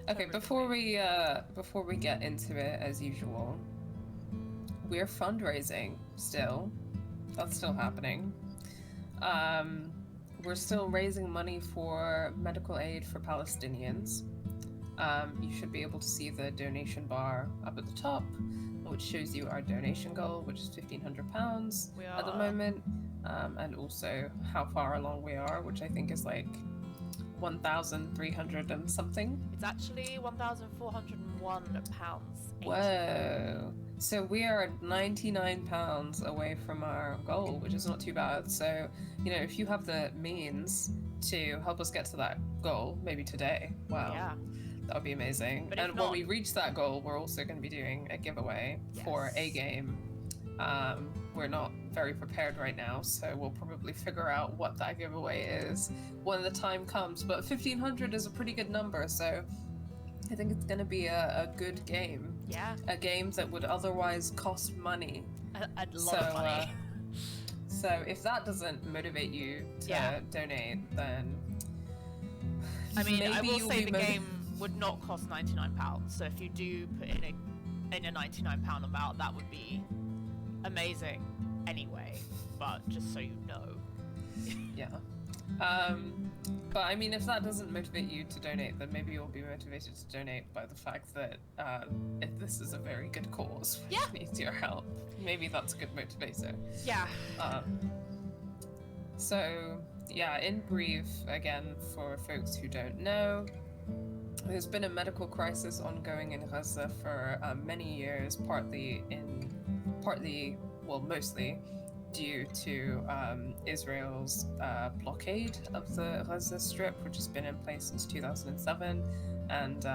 Okay, before we get into it, as usual, we're fundraising still. That's still happening. We're still raising money for medical aid for Palestinians. You should be able to see the donation bar up at the top, which shows you our donation goal, which is £1,500 at the moment, and also how far along we are, which I think is like 1,300 and something. It's actually £1,401. Whoa. So we are £99 away from our goal, which is not too bad. So, you know, if you have the means to help us get to that goal, maybe today, wow, yeah, that would be amazing. But and when we reach that goal, we're also going to be doing a giveaway for a game. We're not very prepared right now, so we'll probably figure out what that giveaway is when the time comes. But 1,500 is a pretty good number, so I think it's going to be a good game. Yeah. A game that would otherwise cost money. A lot of money. So if that doesn't motivate you to donate, then I mean, I will say the game would not cost £99. So if you do put in a £99 amount, that would be amazing anyway. But just so you know. Yeah. But I mean, if that doesn't motivate you to donate, then maybe you'll be motivated to donate by the fact that if this is a very good cause, which needs your help. Maybe that's a good motivator. Yeah. So, yeah, in brief, again, for folks who don't know, there's been a medical crisis ongoing in Gaza for many years, mostly due to Israel's blockade of the Gaza Strip, which has been in place since 2007, and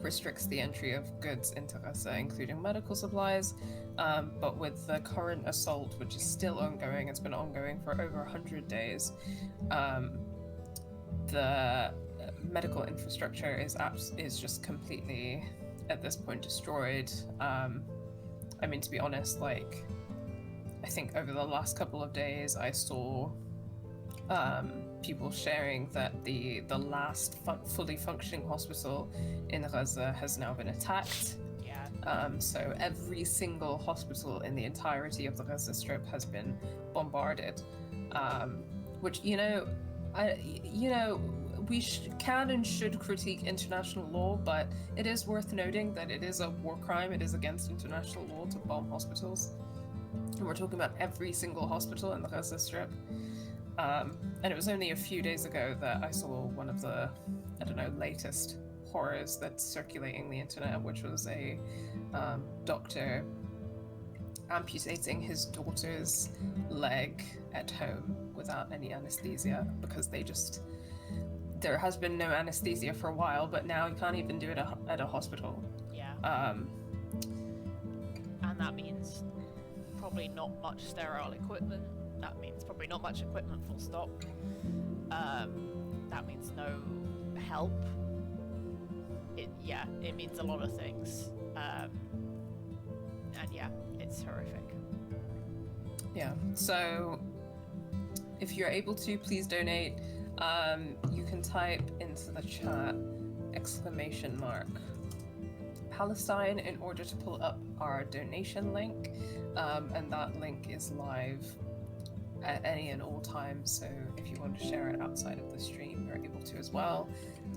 restricts the entry of goods into Gaza, including medical supplies. But with the current assault, which is still ongoing, it's been ongoing for over 100 days, the medical infrastructure is just completely, at this point, destroyed. I mean, to be honest, like, I think over the last couple of days, I saw people sharing that the last fully functioning hospital in Gaza has now been attacked. Yeah. So every single hospital in the entirety of the Gaza Strip has been bombarded, which, we can and should critique international law, but it is worth noting that it is a war crime. It is against international law to bomb hospitals. And we're talking about every single hospital in the Gaza Strip. And it was only a few days ago that I saw one of the, latest horrors that's circulating the internet, which was a doctor amputating his daughter's leg at home without any anesthesia, because there has been no anesthesia for a while, but now you can't even do it at a hospital. Yeah. And that means probably not much sterile equipment. That means probably not much equipment, full stop. That means no help. It means a lot of things. And yeah, it's horrific. Yeah, so if you're able to, please donate. You can type into the chat !Palestine in order to pull up our donation link, and that link is live at any and all times, so if you want to share it outside of the stream, you're able to as well.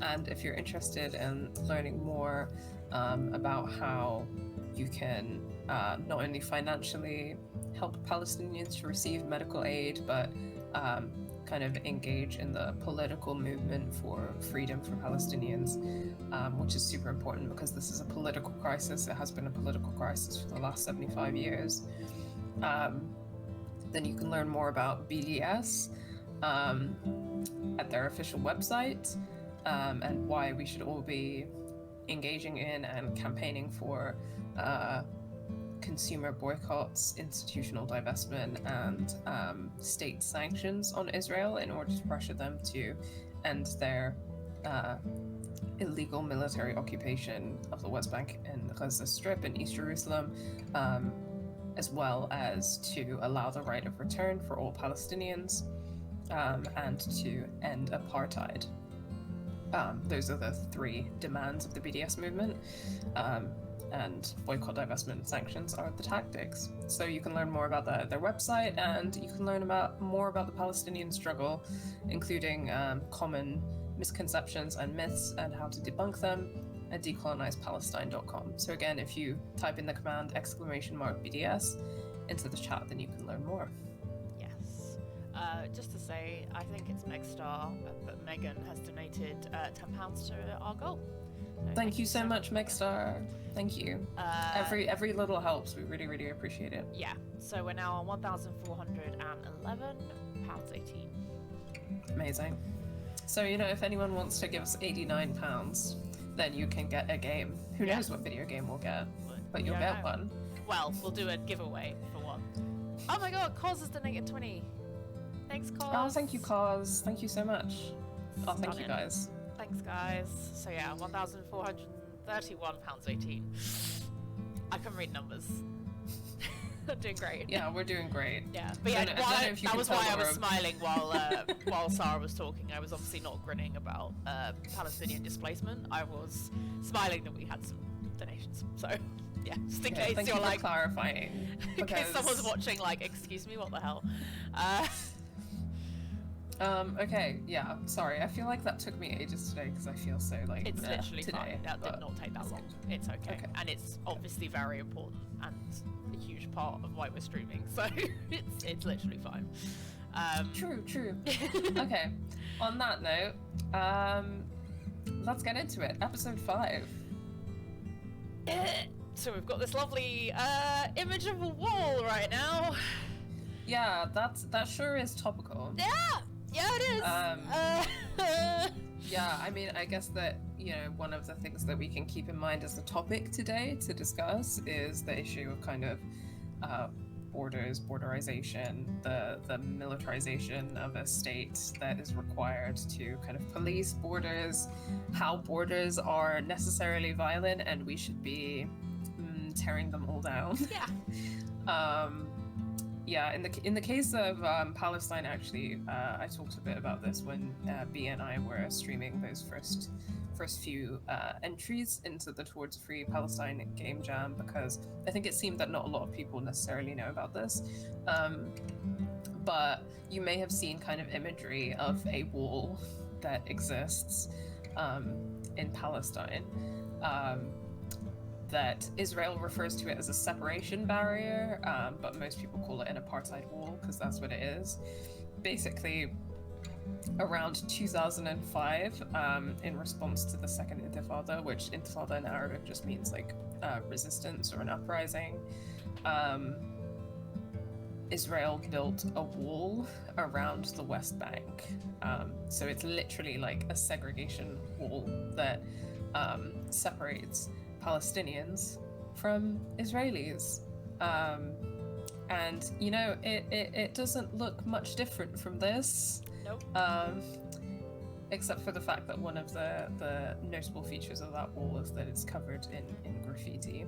And if you're interested in learning more about how you can not only financially help Palestinians to receive medical aid, but kind of engage in the political movement for freedom for Palestinians, which is super important because this is a political crisis. It has been a political crisis for the last 75 years. Then you can learn more about BDS at their official website, and why we should all be engaging in and campaigning for consumer boycotts, institutional divestment, and state sanctions on Israel in order to pressure them to end their illegal military occupation of the West Bank and the Gaza Strip and East Jerusalem, as well as to allow the right of return for all Palestinians, and to end apartheid. Those are the 3 demands of the BDS movement. And boycott, divestment, and sanctions are the tactics. So you can learn more about their website, and you can learn more about the Palestinian struggle, including common misconceptions and myths and how to debunk them at decolonizepalestine.com. So again, if you type in the command !BDS into the chat, then you can learn more. Yes. Just to say, I think it's Megstar, but Megan has donated £10 to our goal. So thank you so much, Megstar. Thank you. Every little helps. We really, really appreciate it. Yeah. So we're now on £1,411.18. Amazing. So, you know, if anyone wants to give us £89, then you can get a game. Who knows what video game we'll get, but you'll get one. Well, we'll do a giveaway for one. Oh my god, Cos has donated 20. Thanks, Cos. Oh, thank you, Cos. Thank you so much. Oh, thank you, guys. Thanks, guys. So yeah, £1,431.18. I can read numbers. I'm doing great. Yeah, we're doing great. Yeah, but yeah, that was why I was smiling while Sara was talking. I was obviously not grinning about Palestinian displacement. I was smiling that we had some donations. So yeah, just in case thank you're you like for clarifying. in case someone's watching, like, excuse me, what the hell? Okay, yeah, sorry. I feel like that took me ages today because I feel so like it's literally today, fine. That did not take that long. It's okay. And it's obviously very important and a huge part of why we're streaming. So it's literally fine. True. Okay. On that note, let's get into it. Episode 5. So we've got this lovely image of a wall right now. Yeah, that sure is topical. Yeah, it is. Yeah, I mean, I guess that, you know, one of the things that we can keep in mind as a topic today to discuss is the issue of kind of borders, borderization, the militarization of a state that is required to kind of police borders, how borders are necessarily violent and we should be tearing them all down. Yeah. Yeah, in the case of Palestine, actually, I talked a bit about this when B and I were streaming those first few entries into the Towards Free Palestine game jam, because I think it seemed that not a lot of people necessarily know about this. But you may have seen kind of imagery of a wall that exists in Palestine. That Israel refers to it as a separation barrier, but most people call it an apartheid wall because that's what it is. Basically, around 2005, in response to the Second Intifada, which Intifada in Arabic just means like resistance or an uprising, Israel built a wall around the West Bank. So it's literally like a segregation wall that separates Palestinians from Israelis. And you know, it doesn't look much different from this. Nope. Except for the fact that one of the notable features of that wall is that it's covered in graffiti,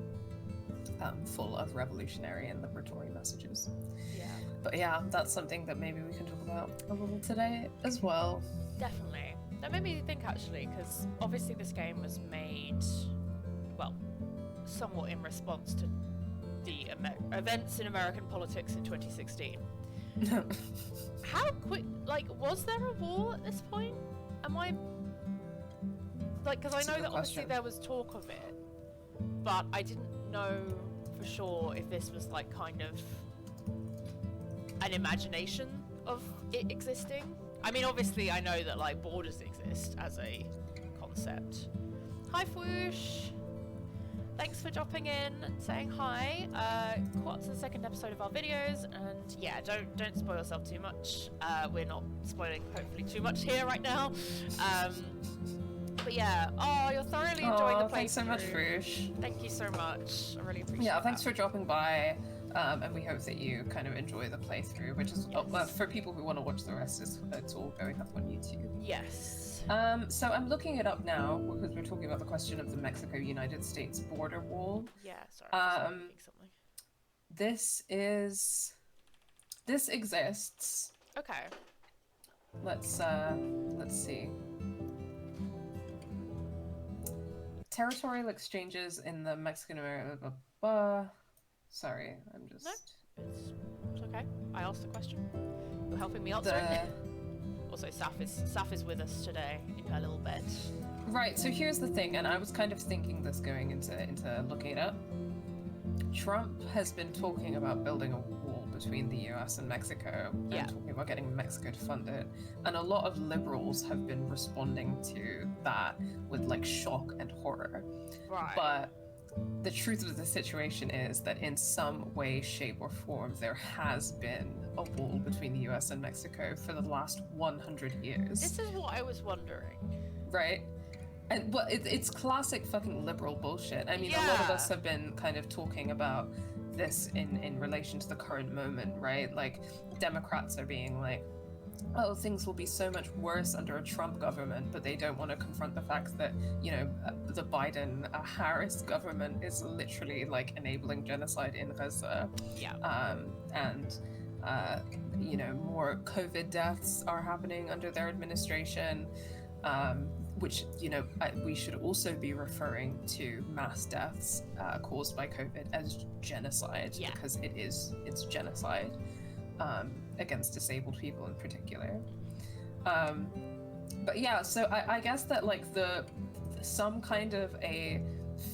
full of revolutionary and liberatory messages. Yeah. But yeah, that's something that maybe we can talk about a little today as well. Definitely. That made me think, actually, because obviously this game was made, well, somewhat in response to the events in American politics in 2016. How quick, like, was there a war at this point? Am I, like, because I know that obviously there was talk of it, but I didn't know for sure if this was, like, kind of an imagination of it existing. I mean, obviously I know that, like, borders exist as a concept. Hi, Fwoosh! Thanks for dropping in and saying hi. Caught to the second episode of our videos, and yeah, don't spoil yourself too much. We're not spoiling, hopefully, too much here right now. But yeah, oh, you're thoroughly enjoying the playthrough. Thanks so much, Fwoosh. Thank you so much. I really appreciate it. Yeah, thanks for dropping by. And we hope that you kind of enjoy the playthrough, which is for people who want to watch the rest. It's all going up on YouTube. Yes. So I'm looking it up now because we're talking about the question of the Mexico-United States border wall. Yeah, sorry. I'm just something. This exists. Okay. Let's see. territorial exchanges in the Mexican America. Sorry, I'm just. No, it's okay. I asked the question. You're helping me answer it. Also, Saf is with us today in her little bed. Right. So here's the thing, and I was kind of thinking this going into looking it up. Trump has been talking about building a wall between the US and Mexico, and talking about getting Mexico to fund it. And a lot of liberals have been responding to that with like shock and horror. Right. But the truth of the situation is that in some way, shape, or form, there has been a wall between the US and Mexico for the last 100 years. This is what I was wondering. Right? And well, it's classic fucking liberal bullshit. I mean, a lot of us have been kind of talking about this in relation to the current moment, right? Like, Democrats are being like, oh, things will be so much worse under a Trump government, but they don't want to confront the fact that, you know, the Biden-Harris government is literally, like, enabling genocide in Gaza. And, you know, more COVID deaths are happening under their administration. Which, you know, we should also be referring to mass deaths caused by COVID as genocide, because it's genocide against disabled people in particular. But yeah, so I guess that like some kind of a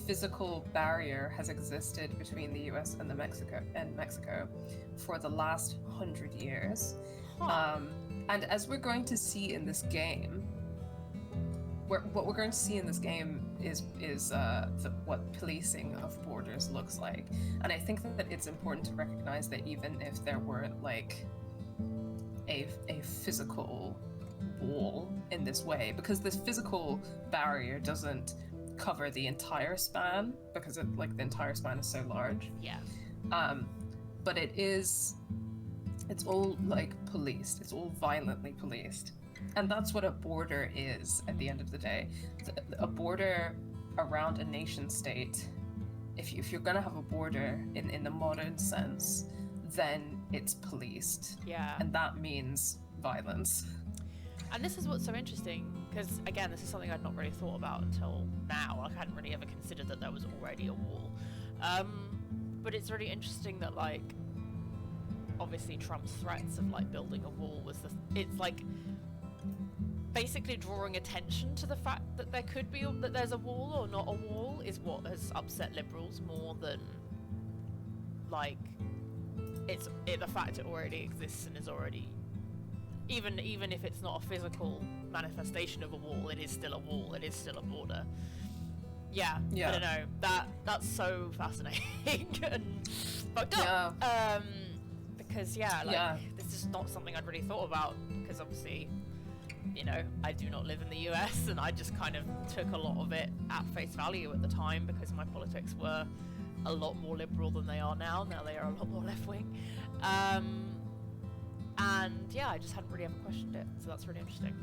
physical barrier has existed between the US and Mexico for the last 100 years. And as we're going to see in this game, what we're going to see in this game is what policing of borders looks like. And I think that it's important to recognize that even if there weren't like a physical wall in this way, because this physical barrier doesn't cover the entire span, because the entire span is so large. But it's all like policed. It's all violently policed. And that's what a border is at the end of the day. A border around a nation state, if you're going to have a border in the modern sense, then it's policed. And that means violence. And this is what's so interesting, because again, this is something I'd not really thought about until now. Like, I hadn't really ever considered that there was already a wall. But it's really interesting that, like, obviously Trump's threats of like building a wall was it's like basically drawing attention to the fact that that there's a wall or not a wall is what has upset liberals more than like the fact it already exists and is already, even if it's not a physical manifestation of a wall, it is still a wall, it is still a border. I don't know, that's so fascinating and fucked up. Because this is not something I'd really thought about, because obviously, you know, I do not live in the US, and I just kind of took a lot of it at face value at the time, because my politics were a lot more liberal than they are now. Now they are a lot more left-wing. And yeah, I just hadn't really ever questioned it, so that's really interesting.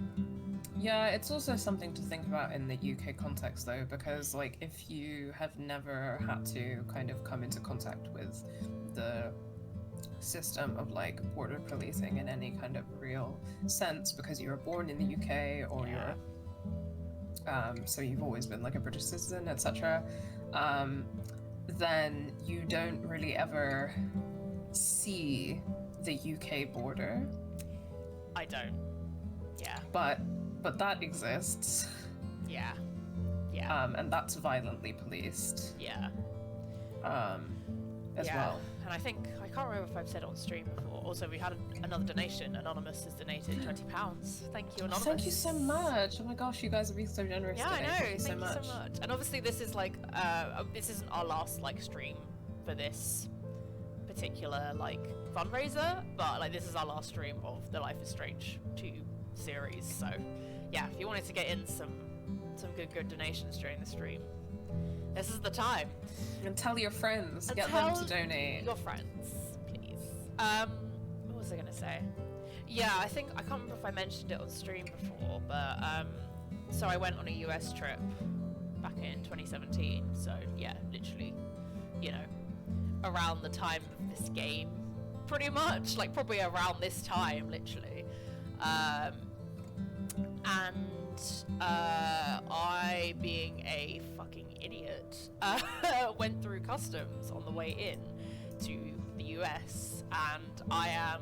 Yeah, it's also something to think about in the UK context though, because like if you have never had to kind of come into contact with the system of like border policing in any kind of real sense, because you were born in the UK or you're so you've always been like a British citizen, etc., then you don't really ever see the UK border. I don't. But that exists. And that's violently policed. As well. And I think, I can't remember if I've said it on stream before, also we had another donation. Anonymous has donated £20. Thank you, Anonymous. Thank you so much. Oh my gosh, you guys are being so generous today. I know. Thank you so much. And obviously this is like, this isn't our last like stream for this particular like fundraiser, but like this is our last stream of the Life is Strange 2 series. So yeah, if you wanted to get in some good donations during the stream, this is the time. And tell your friends. Get them to donate. Your friends, please. What was I gonna say? Yeah, I think I can't remember if I mentioned it on stream before, but so I went on a US trip back in 2017. So yeah, literally, you know, around the time of this game, pretty much, like probably around this time, literally. And I, being a fucking idiot, went through customs on the way in to the US, and I am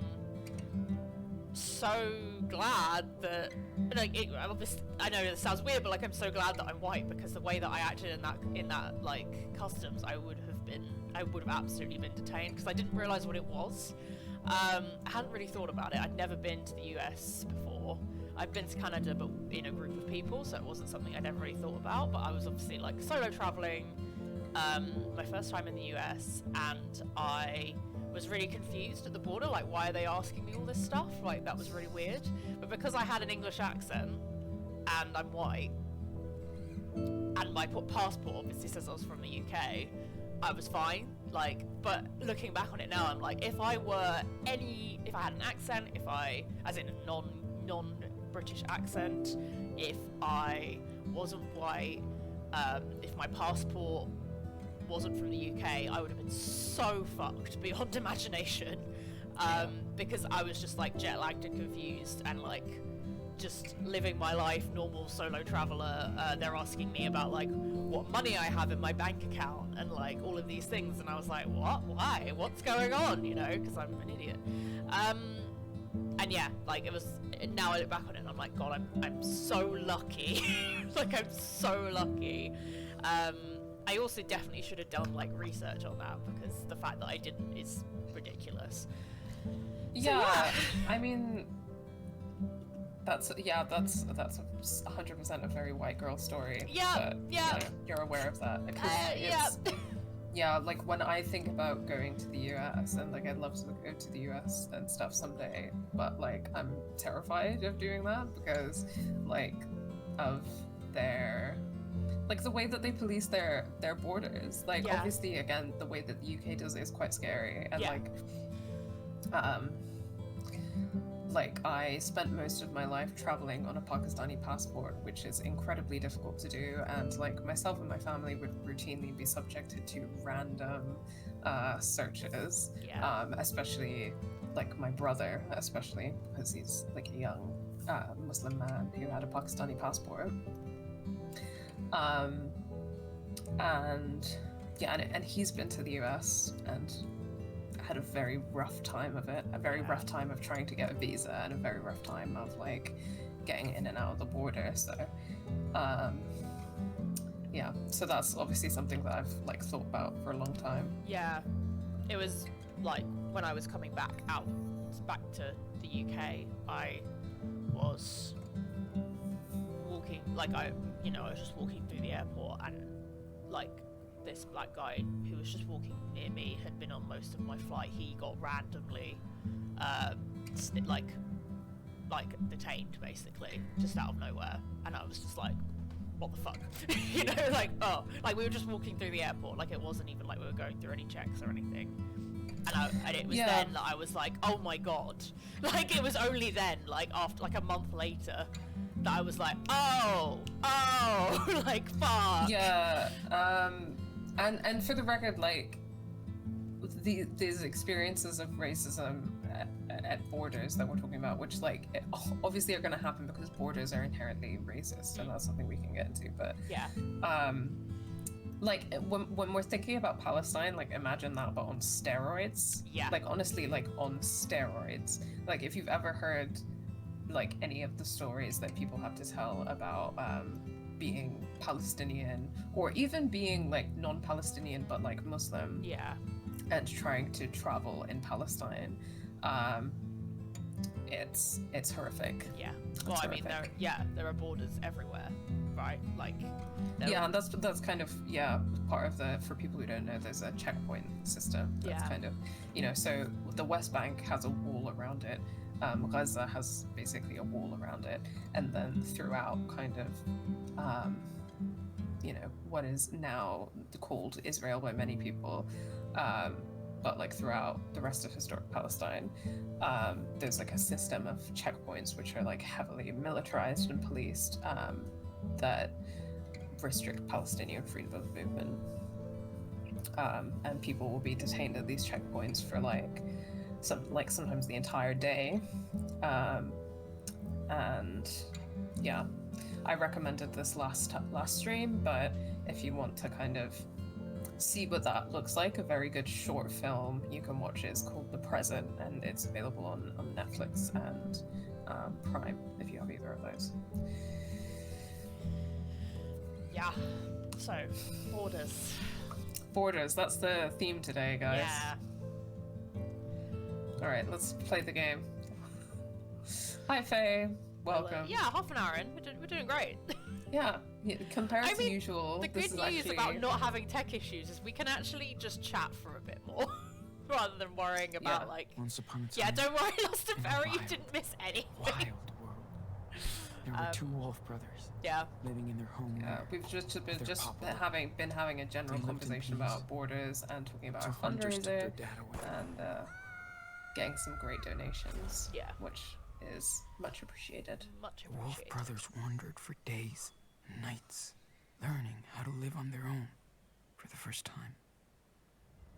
so glad that, like, obviously, I know this sounds weird, but like, I'm so glad that I'm white, because the way that I acted in that like customs, I would have absolutely been detained, because I didn't realize what it was. I hadn't really thought about it. I'd never been to the US before. I've been to Canada, but in a group of people, so it wasn't something I'd ever really thought about, but I was obviously like solo traveling, my first time in the US, and I was really confused at the border, like, why are they asking me all this stuff? Like, that was really weird. But because I had an English accent, and I'm white, and my passport obviously says I was from the UK, I was fine. Like, but looking back on it now, I'm like, if I had an accent, as in a non-British accent, if I wasn't white, if my passport wasn't from the UK, I would have been so fucked beyond imagination, because I was just like jet lagged and confused, and like just living my life, normal solo traveler. They're asking me about like what money I have in my bank account and like all of these things, and I was like, what? Why? What's going on? You know, because I'm an idiot. And yeah, like it was. Now I look back on it, and I'm like, God, I'm so lucky. Like, I'm so lucky. I also definitely should have done like research on that, because the fact that I didn't is ridiculous. Yeah, I mean, that's 100% a very white girl story. Yeah, but, yeah. You know, you're aware of that. Yeah. Yeah, like when I think about going to the US, and like I'd love to go to the US and stuff someday, but like I'm terrified of doing that because like of their, like the way that they police their borders. Like obviously again, the way that the UK does it is quite scary, and like I spent most of my life traveling on a Pakistani passport, which is incredibly difficult to do, and like myself and my family would routinely be subjected to random searches, especially like my brother, especially because he's like a young Muslim man who had a Pakistani passport, and he's been to the US and had a very rough time of it, a very rough time of trying to get a visa, and a very rough time of like getting in and out of the border. So so that's obviously something that I've like thought about for a long time. Yeah, it was like when I was coming back to the UK, I was walking, like I was just walking through the airport, and like this black guy who was just walking near me had been on most of my flight. He got randomly detained, basically, just out of nowhere, and I was just like, what the fuck? You know, like, oh, like we were just walking through the airport, like it wasn't even like we were going through any checks or anything, and it was then that I was like, oh my god. Like it was only then, like after like a month later, that I was like, oh like fuck. And for the record, like these experiences of racism at borders that we're talking about, which like obviously are going to happen because borders are inherently racist, and that's something we can get into. But like when we're thinking about Palestine, like imagine that but on steroids. Like honestly, like on steroids. Like if you've ever heard like any of the stories that people have to tell about being Palestinian, or even being like non-Palestinian but like Muslim, and trying to travel in Palestine, it's horrific. Well, I mean, there are borders everywhere, right? Like and that's kind of part of the, for people who don't know, there's a checkpoint system that's kind of, you know, so the West Bank has a wall around it, Gaza has basically a wall around it, and then throughout kind of you know, what is now called Israel by many people, but like throughout the rest of historic Palestine, there's like a system of checkpoints which are like heavily militarized and policed, that restrict Palestinian freedom of movement, and people will be detained at these checkpoints for like sometimes the entire day, and I recommended this last stream, but if you want to kind of see what that looks like, a very good short film you can watch is called The Present, and it's available on Netflix and Prime if you have either of those. Yeah. So, borders. Borders, that's the theme today, guys. Yeah. Alright, let's play the game. Hi, Faye. Welcome. Yeah, half an hour in. We're doing great. Yeah, compared to usual. The good news about not having tech issues is we can actually just chat for a bit more. Rather than worrying about, like... Once upon a time... Yeah, don't worry, Lost and Ferry, you didn't miss anything. Wild world. There were two wolf brothers. Yeah. Living in their home. Yeah, we've just been having a general conversation about borders and talking about our fundraiser and getting some great donations. Yeah. Which is much appreciated. Much appreciated. The wolf brothers wandered for days and nights, learning how to live on their own for the first time.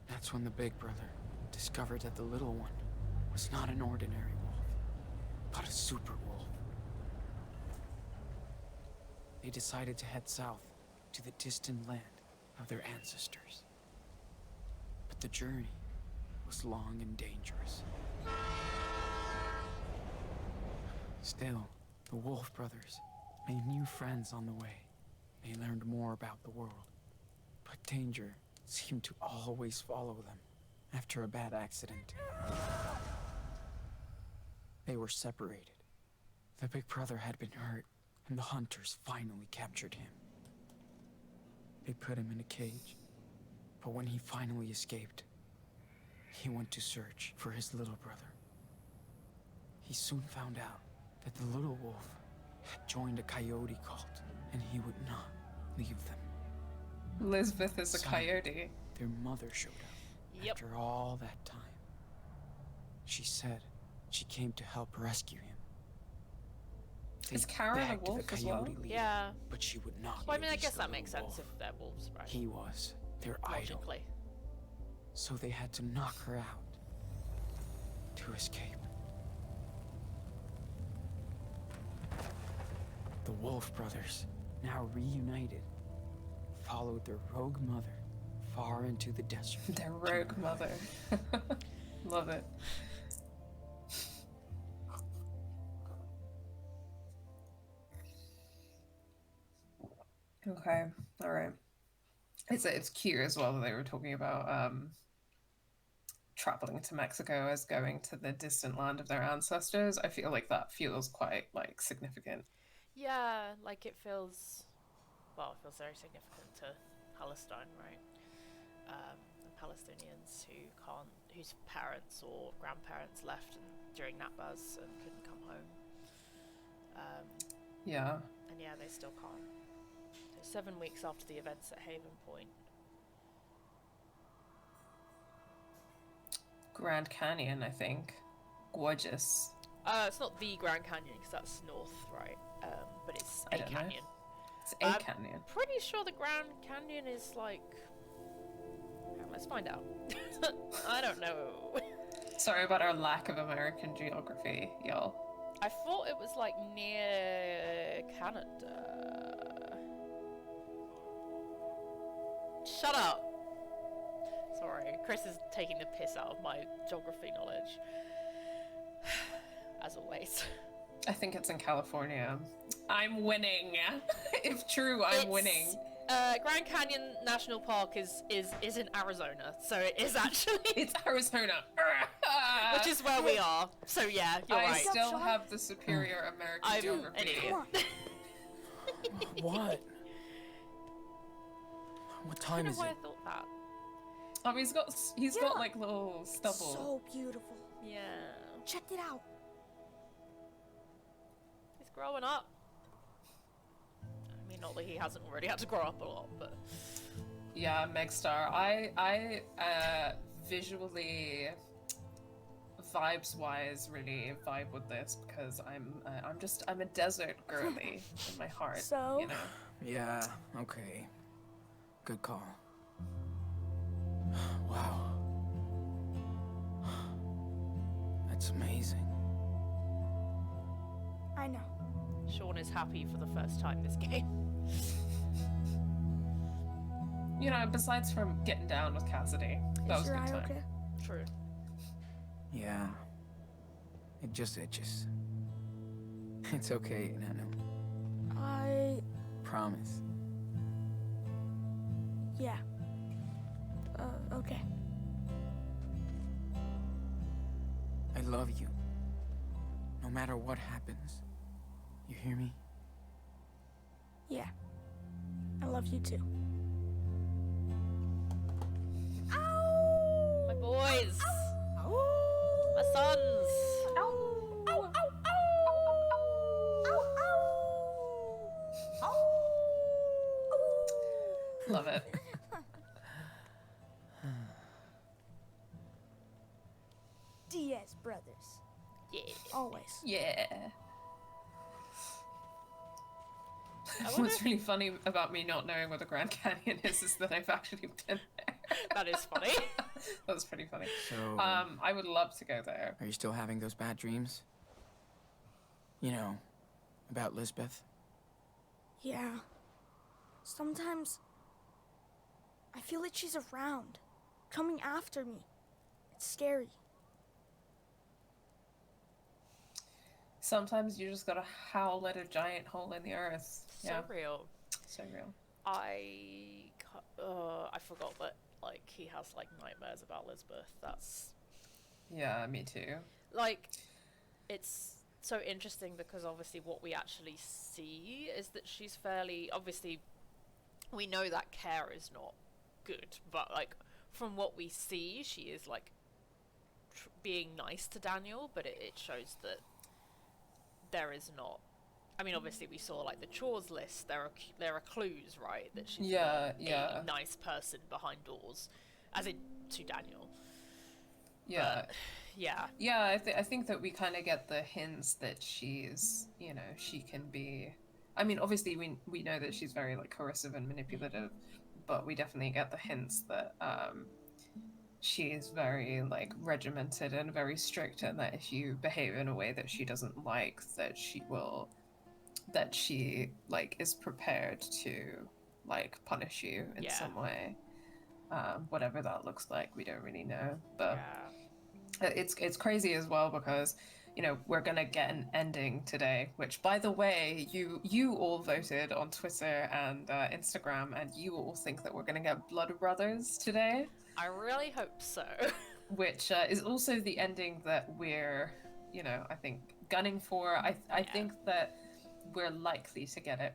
That's when the big brother discovered that the little one was not an ordinary wolf, but a super wolf. They decided to head south to the distant land of their ancestors. But the journey was long and dangerous. Still, the Wolf brothers made new friends on the way. They learned more about the world, but danger seemed to always follow them after a bad accident. They were separated. The big brother had been hurt, and the hunters finally captured him. They put him in a cage, but when he finally escaped, he went to search for his little brother. He soon found out that the little wolf had joined a coyote cult, and he would not leave them. Lisbeth is a coyote. Their mother showed up after all that time. She said she came to help rescue him. Is Karen a wolf as well? Leader, yeah. But she would not. Well, I mean, I guess that makes sense if they're wolves, right? He was their idol. So they had to knock her out to escape. The Wolf brothers, now reunited, followed their rogue mother far into the desert. Their rogue mother. Love it. Okay, all right. It's cute as well that they were talking about traveling to Mexico as going to the distant land of their ancestors. I feel like that feels quite like significant. Yeah, like it feels very significant to Palestine, right? The Palestinians whose parents or grandparents left during Nakbas and couldn't come home. Yeah. And yeah, they still can't. So 7 weeks after the events at Haven Point. Grand Canyon, I think. Gorgeous. It's not the Grand Canyon because that's north, right? But it's a canyon. It's a canyon. Pretty sure the Grand Canyon is like... Let's find out. I don't know. Sorry about our lack of American geography, y'all. I thought it was like near Canada. Shut up! Sorry, Chris is taking the piss out of my geography knowledge. As always. I think it's in California. I'm winning. If true, I'm winning. Grand Canyon National Park is in Arizona, so it is actually... It's Arizona. Which is where we are. So yeah, you're right. I still have the superior American geography. An idiot. What? What time is it? I thought that. He's got like little stubble. So beautiful. Yeah. Check it out. He's growing up. I mean, not that he hasn't already had to grow up a lot, but... Yeah, Megstar. I visually, vibes-wise, really vibe with this because I'm a desert girly in my heart. So? You know? Yeah, okay. Good call. Wow. That's amazing. I know. Sean is happy for the first time this game. You know, besides from getting down with Cassidy, that was a good time. Okay? True. Yeah. It just itches. It's okay, Nano. Promise. Yeah. Okay. I love you. No matter what happens. You hear me? Yeah. I love you too. My boys! My sons! Love it. Diaz brothers. Yeah. Always. Yeah. wonder What's if- really funny about me not knowing where the Grand Canyon is that I've actually been there. That is funny. That's pretty funny. So, I would love to go there. are you still having those bad dreams? You know, about Lisbeth? Yeah. Sometimes I feel like she's around, coming after me. It's scary. Sometimes you just gotta howl at a giant hole in the earth. Yeah, So real. so real. I forgot that, like, he has, like, nightmares about Lisbeth. That's, Yeah, me too. like, it's so interesting because obviously what we actually see is that she's fairly, obviously, we know that care is not good, but, like, from what we see, she is, like, being nice to Daniel, but it shows that there is not. I mean, obviously, we saw like the chores list. There are clues, right, that she's not a nice person behind doors, as in to Daniel. Yeah, Yeah. yeah. I think that we kind of get the hints that she's, you know, she can be. I mean, obviously, we know that she's very like coercive and manipulative, but we definitely get the hints that she is very like regimented and very strict, and that if you behave in a way that she doesn't like, that she like is prepared to like punish you in some way, whatever that looks like. We don't really know, but it's crazy as well because, you know, we're gonna get an ending today, which, by the way, you all voted on Twitter and Instagram, and you all think that we're gonna get Blood Brothers today. I really hope so. Which is also the ending that we're, you know, I think gunning for. I think that we're likely to get it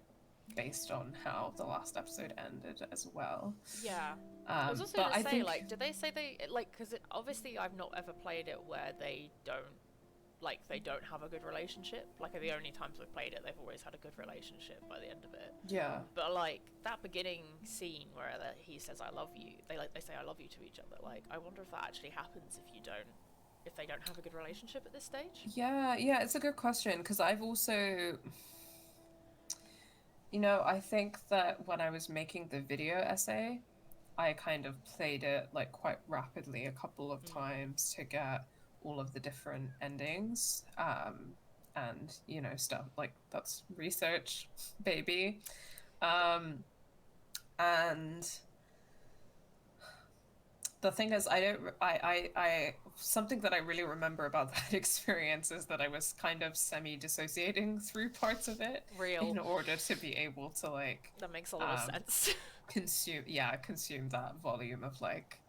based on how the last episode ended as well. Yeah. I was also but gonna say, think, like, did they say they, like, because obviously I've not ever played it where they don't have a good relationship. Like, the only times we've played it, they've always had a good relationship by the end of it. Yeah. But like that beginning scene where he says "I love you," they say "I love you" to each other. Like, I wonder if that actually happens if they don't have a good relationship at this stage. Yeah, it's a good question, because I've also, you know, I think that when I was making the video essay, I kind of played it like quite rapidly a couple of times to get all of the different endings, and, you know, stuff like that's research, baby. And the thing is, I something that I really remember about that experience is that I was kind of semi-dissociating through parts of it in order to be able to, like, that makes a lot of sense. consume that volume of, like,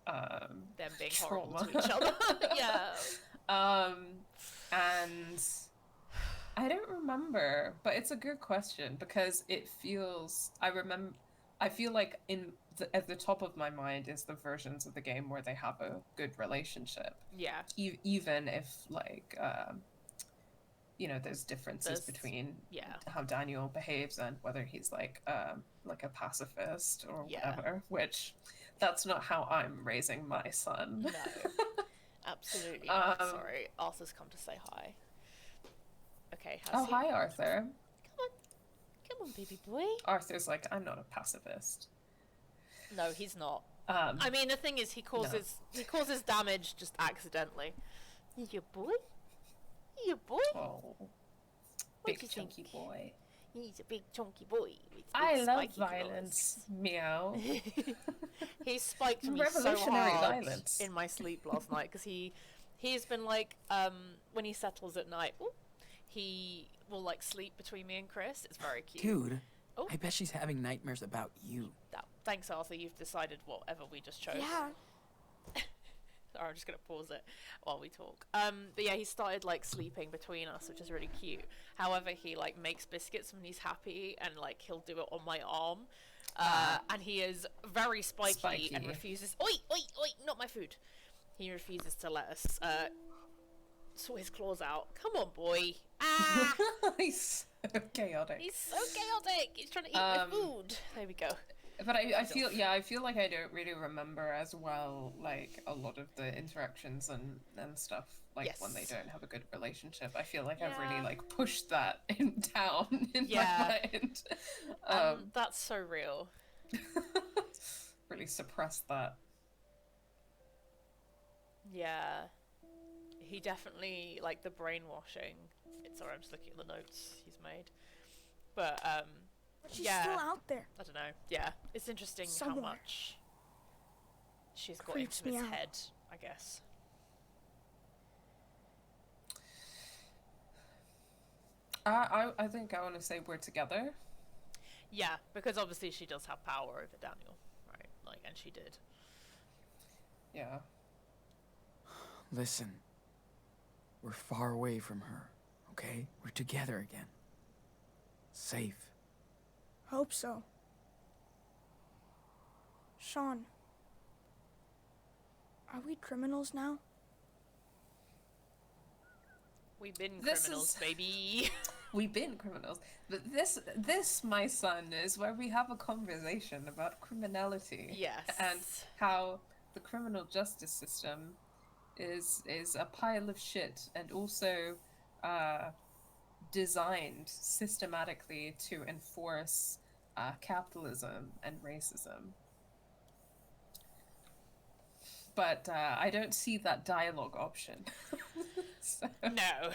them being trauma. horrible to each other. And I don't remember, but it's a good question because it feels, I feel like at the top of my mind is the versions of the game where they have a good relationship. Yeah. Even if, like, you know, there's differences between how Daniel behaves and whether he's like a pacifist or whatever, which that's not how I'm raising my son. No. Absolutely not. Sorry, Arthur's come to say hi. Okay. Hi, Arthur. Come on, baby boy. Arthur's like, I'm not a pacifist. No, he's not. I mean, the thing is, he causes damage just accidentally. You boy. Oh. big do you chunky think? boy. He's a big chunky boy with I big love spiky violence. Meow. claws. He spiked me so Revolutionary hard violence. in my sleep last night because he's been like when he settles at night, he will like sleep between me and Chris. It's very cute. Dude, Oh. I bet she's having nightmares about you. Thanks, Arthur. You've decided whatever we just chose. Yeah. Sorry, I'm just gonna pause it while we talk. But yeah, he started like sleeping between us, which is really cute. However, he like makes biscuits when he's happy, and like he'll do it on my arm. And he is very spiky and refuses. Oi, oi, oi! Not my food. He refuses to let us sort his claws out. Come on, boy. Ah! He's so chaotic. He's so chaotic. He's trying to eat my food. There we go. But I feel like I don't really remember as well, like, a lot of the interactions and stuff, like, when they don't have a good relationship. I feel like I've really, like, pushed that down in my mind. That's so real. Really suppressed that. Yeah. He definitely, like, the brainwashing. Sorry, I'm just looking at the notes he's made. But, But she's still out there. I don't know. Yeah, it's interesting Somewhere. how much she's got Creeps into his me out. head, I guess. I think I want to say we're together. Yeah, because obviously she does have power over Daniel, right? Like, and she did. Yeah. Listen, we're far away from her, okay? We're together again. Safe. Hope so. Sean, are we criminals now? We've been This criminals, is- baby. We've been criminals. But this, my son, is where we have a conversation about criminality. Yes. And how the criminal justice system is a pile of shit, and also designed systematically to enforce capitalism and racism. But I don't see that dialogue option. So, No.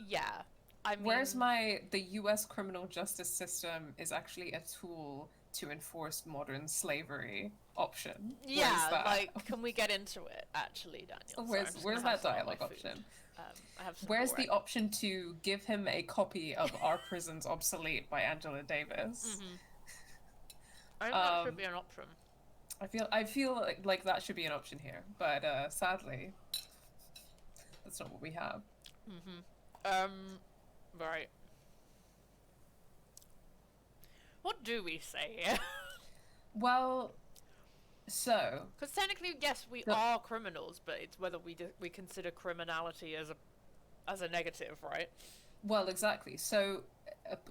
Yeah. I mean, where's the US criminal justice system is actually a tool to enforce modern slavery option? yeah, that? like, can we get into it, actually, Daniel? Where's that dialogue option? I have some Where's more the option to give him a copy of Our Prison's Obsolete by Angela Davis? I think that should be an option. I feel like that should be an option here, but sadly, that's not what we have. Right. What do we say here? Well, so Because technically, yes, we are criminals, but it's whether we consider criminality as a negative, right? well, exactly. So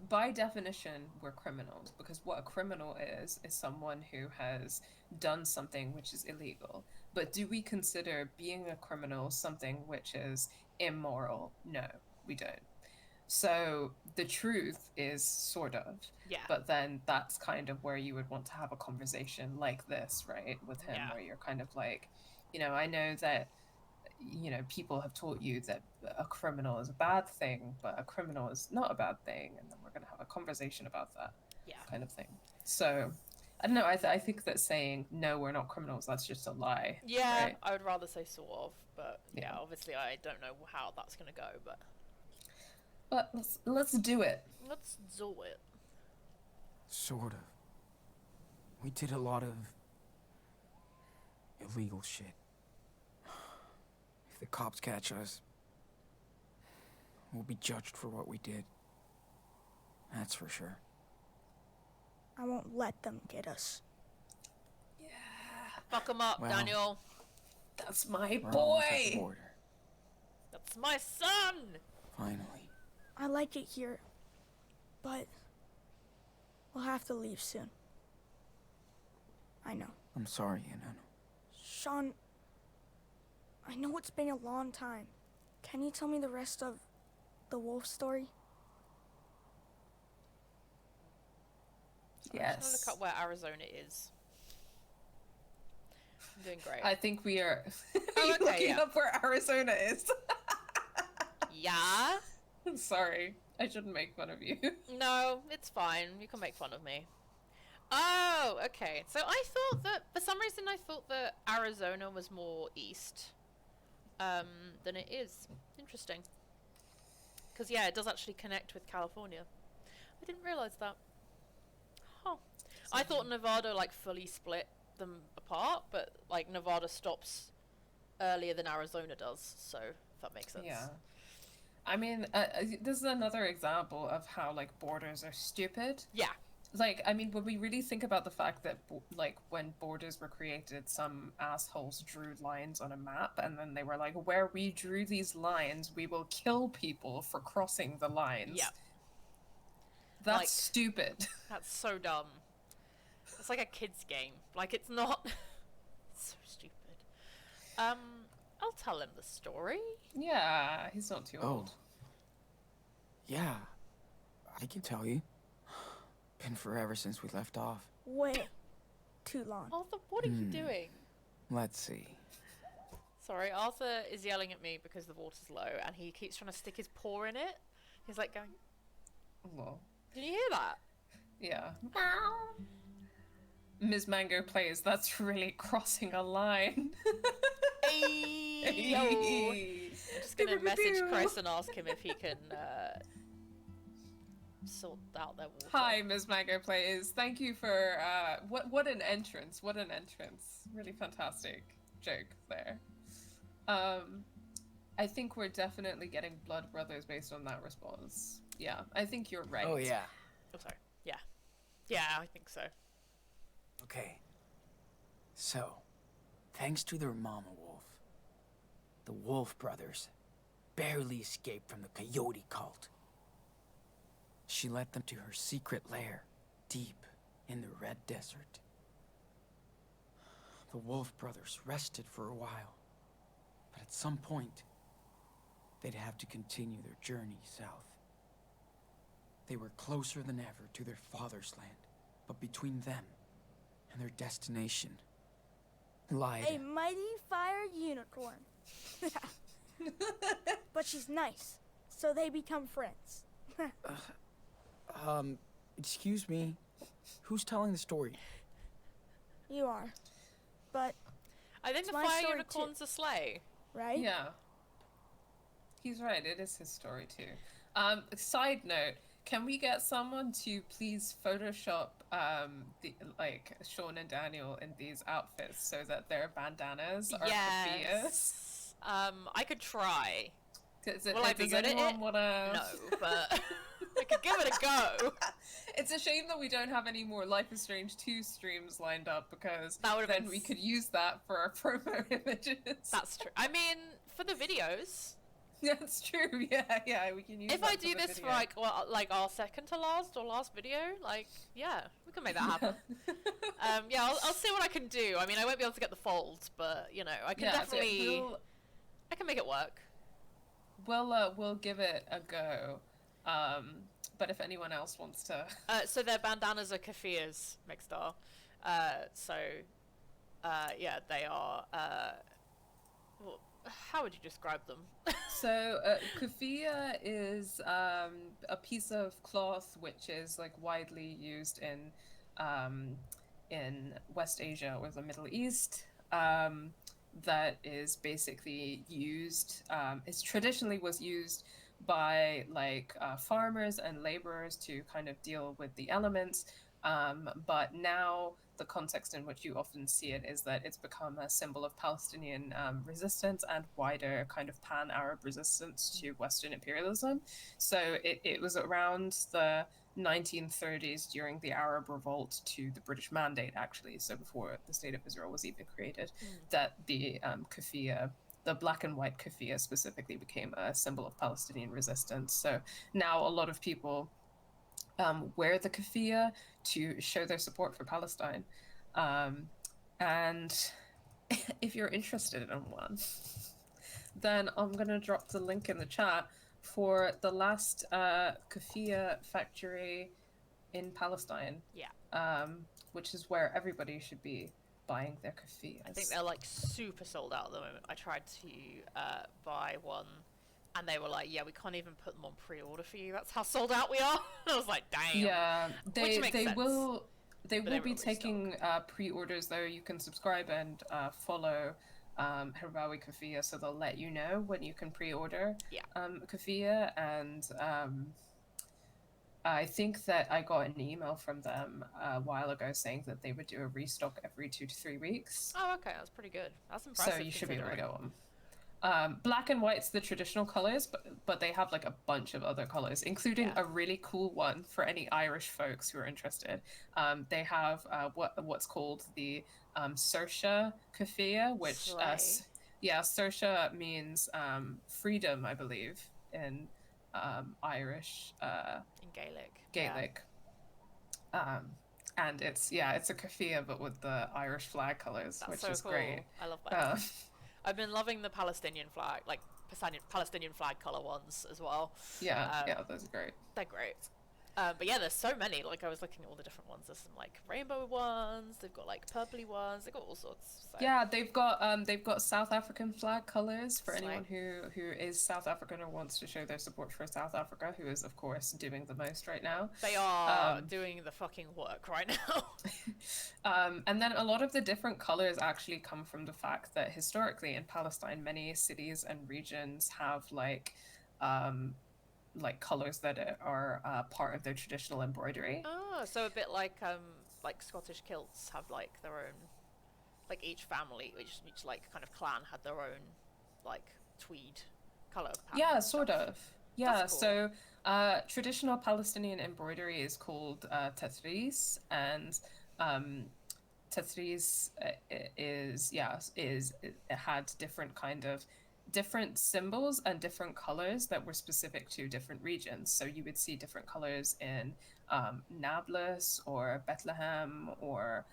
by definition, we're criminals, because what a criminal is someone who has done something which is illegal. But do we consider being a criminal something which is immoral? No, we don't. So the truth is sort of. Yeah. But then that's kind of where you would want to have a conversation like this, right? With him, Yeah. where you're kind of like, I know that, people have taught you that a criminal is a bad thing, but a criminal is not a bad thing. And then we're going to have a conversation about that kind of thing. So, I don't know. I think that saying, no, we're not criminals, that's just a lie. Yeah, right? I would rather say sort of, but yeah, Yeah. obviously I don't know how that's gonna go, but But let's do it. let's do it. Sort of. We did a lot of illegal shit. If the cops catch us, we'll be judged for what we did. That's for sure. I won't let them get us. Fuck 'em up, Well, Daniel. That's my We're almost at the boy. border. That's my son. Finally. I like it here, but we'll have to leave soon. I know. I'm sorry, Enano. Sean, I know it's been a long time. Can you tell me the rest of the wolf story? I'm just gonna Yes. look up where Arizona is. I'm doing great. I think we are Oh, okay, looking yeah. up where Arizona is. Yeah. Sorry, I shouldn't make fun of you. No, it's fine. You can make fun of me. Oh, okay. So I thought that, for some reason, I thought that Arizona was more east than it is. Interesting. Because, yeah, it does actually connect with California. I didn't realize that. Huh. I thought Nevada, like, fully split them apart, but, like, Nevada stops earlier than Arizona does, so if that makes sense. Yeah. I mean, this is another example of how, like, borders are stupid. Yeah. Like, I mean, when we really think about the fact that, like, when borders were created, some assholes drew lines on a map, and then they were like, where we drew these lines, we will kill people for crossing the lines. Yeah. That's Like, stupid. That's so dumb. It's like a kid's game. Like, it's not... It's so stupid. I'll tell him the story. Yeah, he's not too old. Yeah, I can tell you. Been forever since we left off. Way too long. Arthur, what are you doing? Let's see. Sorry, Arthur is yelling at me because the water's low, and he keeps trying to stick his paw in it. He's like going... Well, Did you hear that? yeah. Ms. Mango plays, that's really crossing a line. Hey, I'm just gonna message Chris and ask him if he can sort out their water. Hi, Ms. Mango plays. Thank you for what an entrance. What an entrance. Really fantastic joke there. I think we're definitely getting blood brothers based on that response. Yeah, I think you're right. Oh, yeah. Oh, sorry. Yeah. Yeah, I think so. Okay. So, thanks to their mama wolf, the Wolf brothers barely escaped from the coyote cult. She led them to her secret lair, deep in the Red Desert. The Wolf brothers rested for a while, but at some point, they'd have to continue their journey south. They were closer than ever to their father's land, but between them and their destination lied A mighty fire unicorn. But she's nice, so they become friends. Excuse me, who's telling the story? You are. But, I think It's the my fire story unicorn's a sleigh. right? Yeah. He's right, it is his story too. Side note, can we get someone to please Photoshop Sean and Daniel in these outfits so that their bandanas are keffiyehs? Yes. I could try. Will I be does good at anyone it? wanna... No, but I could give it a go. It's a shame that we don't have any more Life is Strange 2 streams lined up, because That would've then been we could use that for our promo images. That's true. I mean, for the videos. That's true. Yeah, we can use. If that I for do the this video. for like our second to last or last video, like yeah, we can make that happen. Yeah, I'll see what I can do. I mean, I won't be able to get the folds, but you know, I can Yeah, so definitely I can make it work. we'll give it a go. But if anyone else wants to, So their bandanas are keffiyehs, Mixstar. Yeah, they are. Well, how would you describe them? so keffiyeh is a piece of cloth which is like widely used in West Asia or the Middle East. That is basically used. It's traditionally was used by like farmers and laborers to kind of deal with the elements. But now the context in which you often see it is that it's become a symbol of Palestinian resistance and wider kind of pan-Arab resistance to Western imperialism. So it was around the 1930s during the Arab revolt to the British Mandate, actually, so before the State of Israel was even created, that the keffiyeh, the black and white keffiyeh specifically, became a symbol of Palestinian resistance. So now a lot of people wear the keffiyeh to show their support for Palestine. And if you're interested in one, then I'm going to drop the link in the chat for the last keffiyeh factory in Palestine. Yeah. Which is where everybody should be buying their keffiyehs. I think they're like super sold out at the moment. I tried to buy one and they were like, yeah, we can't even put them on pre-order for you. That's how sold out we are. I was like, damn. Yeah, Which makes sense. They But will they be will taking pre-orders though. You can subscribe and follow Herbawi Kafia, so they'll let you know when you can pre-order Kafia, and I think that I got an email from them a while ago saying that they would do a restock every 2 to 3 weeks. Oh, okay, that's pretty good. That's impressive. So you should be able to go on. Black and white's the traditional colors, but they have like a bunch of other colors, including a really cool one for any Irish folks who are interested. They have what's called the Saoirse Kafia, which Saoirse means freedom, I believe, in Irish. In Gaelic. Gaelic. Yeah. And it's a kafia but with the Irish flag colors. That's which so is cool. great. I love that. I've been loving the Palestinian flag, like Palestinian flag color ones as well. Yeah, those are great. They're great. But yeah, there's so many. Like I was looking at all the different ones. There's some like rainbow ones. They've got like purpley ones. They've got all sorts. So. Yeah, they've got South African flag colors for anyone who is South African or wants to show their support for South Africa, who is of course doing the most right now. They are doing the fucking work right now. And then a lot of the different colors actually come from the fact that historically in Palestine, many cities and regions have like colors that are part of their traditional embroidery. Oh, so a bit like Scottish kilts have like their own, like each family, each like kind of clan had their own like tweed color. Yeah, sort of. Yeah, cool. So traditional Palestinian embroidery is called tetris, and tetris it had different symbols and different colors that were specific to different regions. So you would see different colors in Nablus or Bethlehem or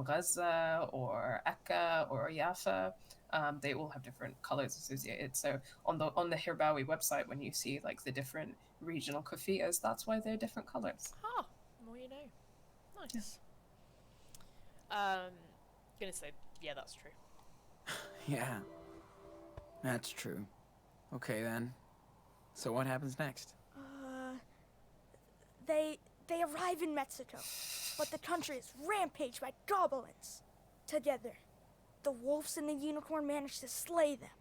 Gaza or Akka or Jaffa. They all have different colors associated. So on the Hirbawi website, when you see like the different regional kafiyas, that's why they're different colors. Ah, more you know. Nice. Gonna say, yeah, that's true. Yeah. That's true. Okay then. So what happens next? They arrive in Mexico, but the country is rampaged by goblins. Together, the wolves and the unicorn manage to slay them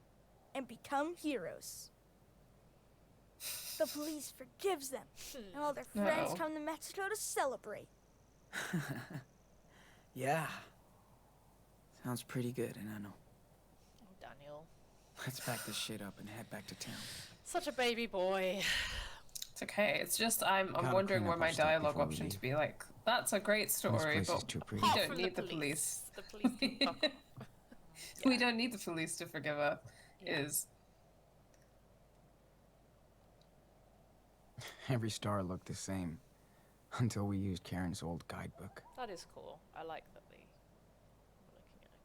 and become heroes. The police forgives them, and all their friends come to Mexico to celebrate. Yeah. Sounds pretty good, and I know. Oh, Daniel. Let's pack this shit up and head back to town. Such a baby boy. It's okay. It's just I'm Gotta wondering clean where up my our stuff dialogue before we option to leave. be like, that's a great story, This place is but too pretty. we Apart don't from need the police. The police can fuck off. We don't need the police to forgive us. Yeah. Every star looked the same. Until we used Karen's old guidebook. That is cool. I like that we're looking at a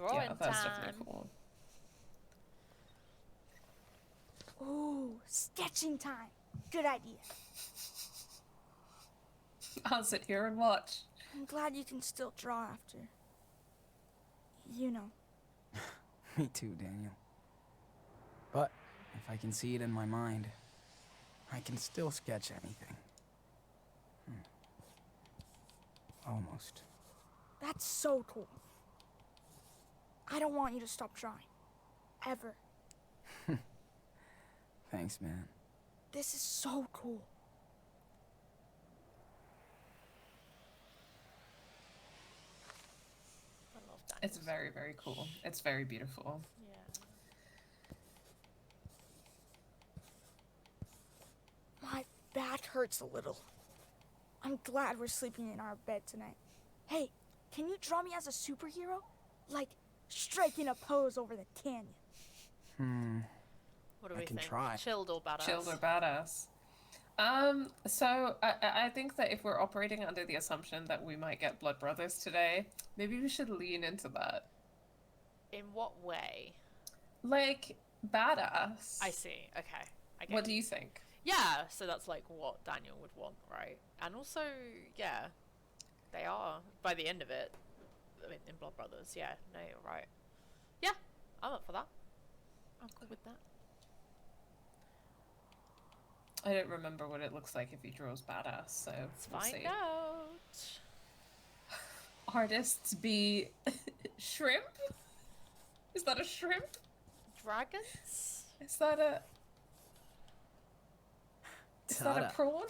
guidebook. Drawing That's time. definitely cool. Ooh, sketching time. Good idea. I'll sit here and watch. I'm glad you can still draw after. You know. Me too, Daniel. But if I can see it in my mind, I can still sketch anything. Almost. That's so cool. I don't want you to stop drawing. Ever. Thanks, man. This is so cool. I love Daniel's. It's very, very cool. It's very beautiful. Yeah. My back hurts a little. I'm glad we're sleeping in our bed tonight. Hey, can you draw me as a superhero? Like, striking a pose over the canyon. What do I we can think? try. Chilled or badass? Chilled or badass. So I think that if we're operating under the assumption that we might get blood brothers today, maybe we should lean into that. In what way? Like, badass. I see. Okay. I get What do you. you think? Yeah, so that's like what Daniel would want, right? And also, yeah, they are, by the end of it, I mean, in Blood Brothers, yeah, no, you're right. Yeah, I'm up for that. I'm cool with that. I don't remember what it looks like if he draws badass, so Let's we'll find see. out. Artists be shrimp? Is that a shrimp? Dragons? Is that a Ta-da. prawn?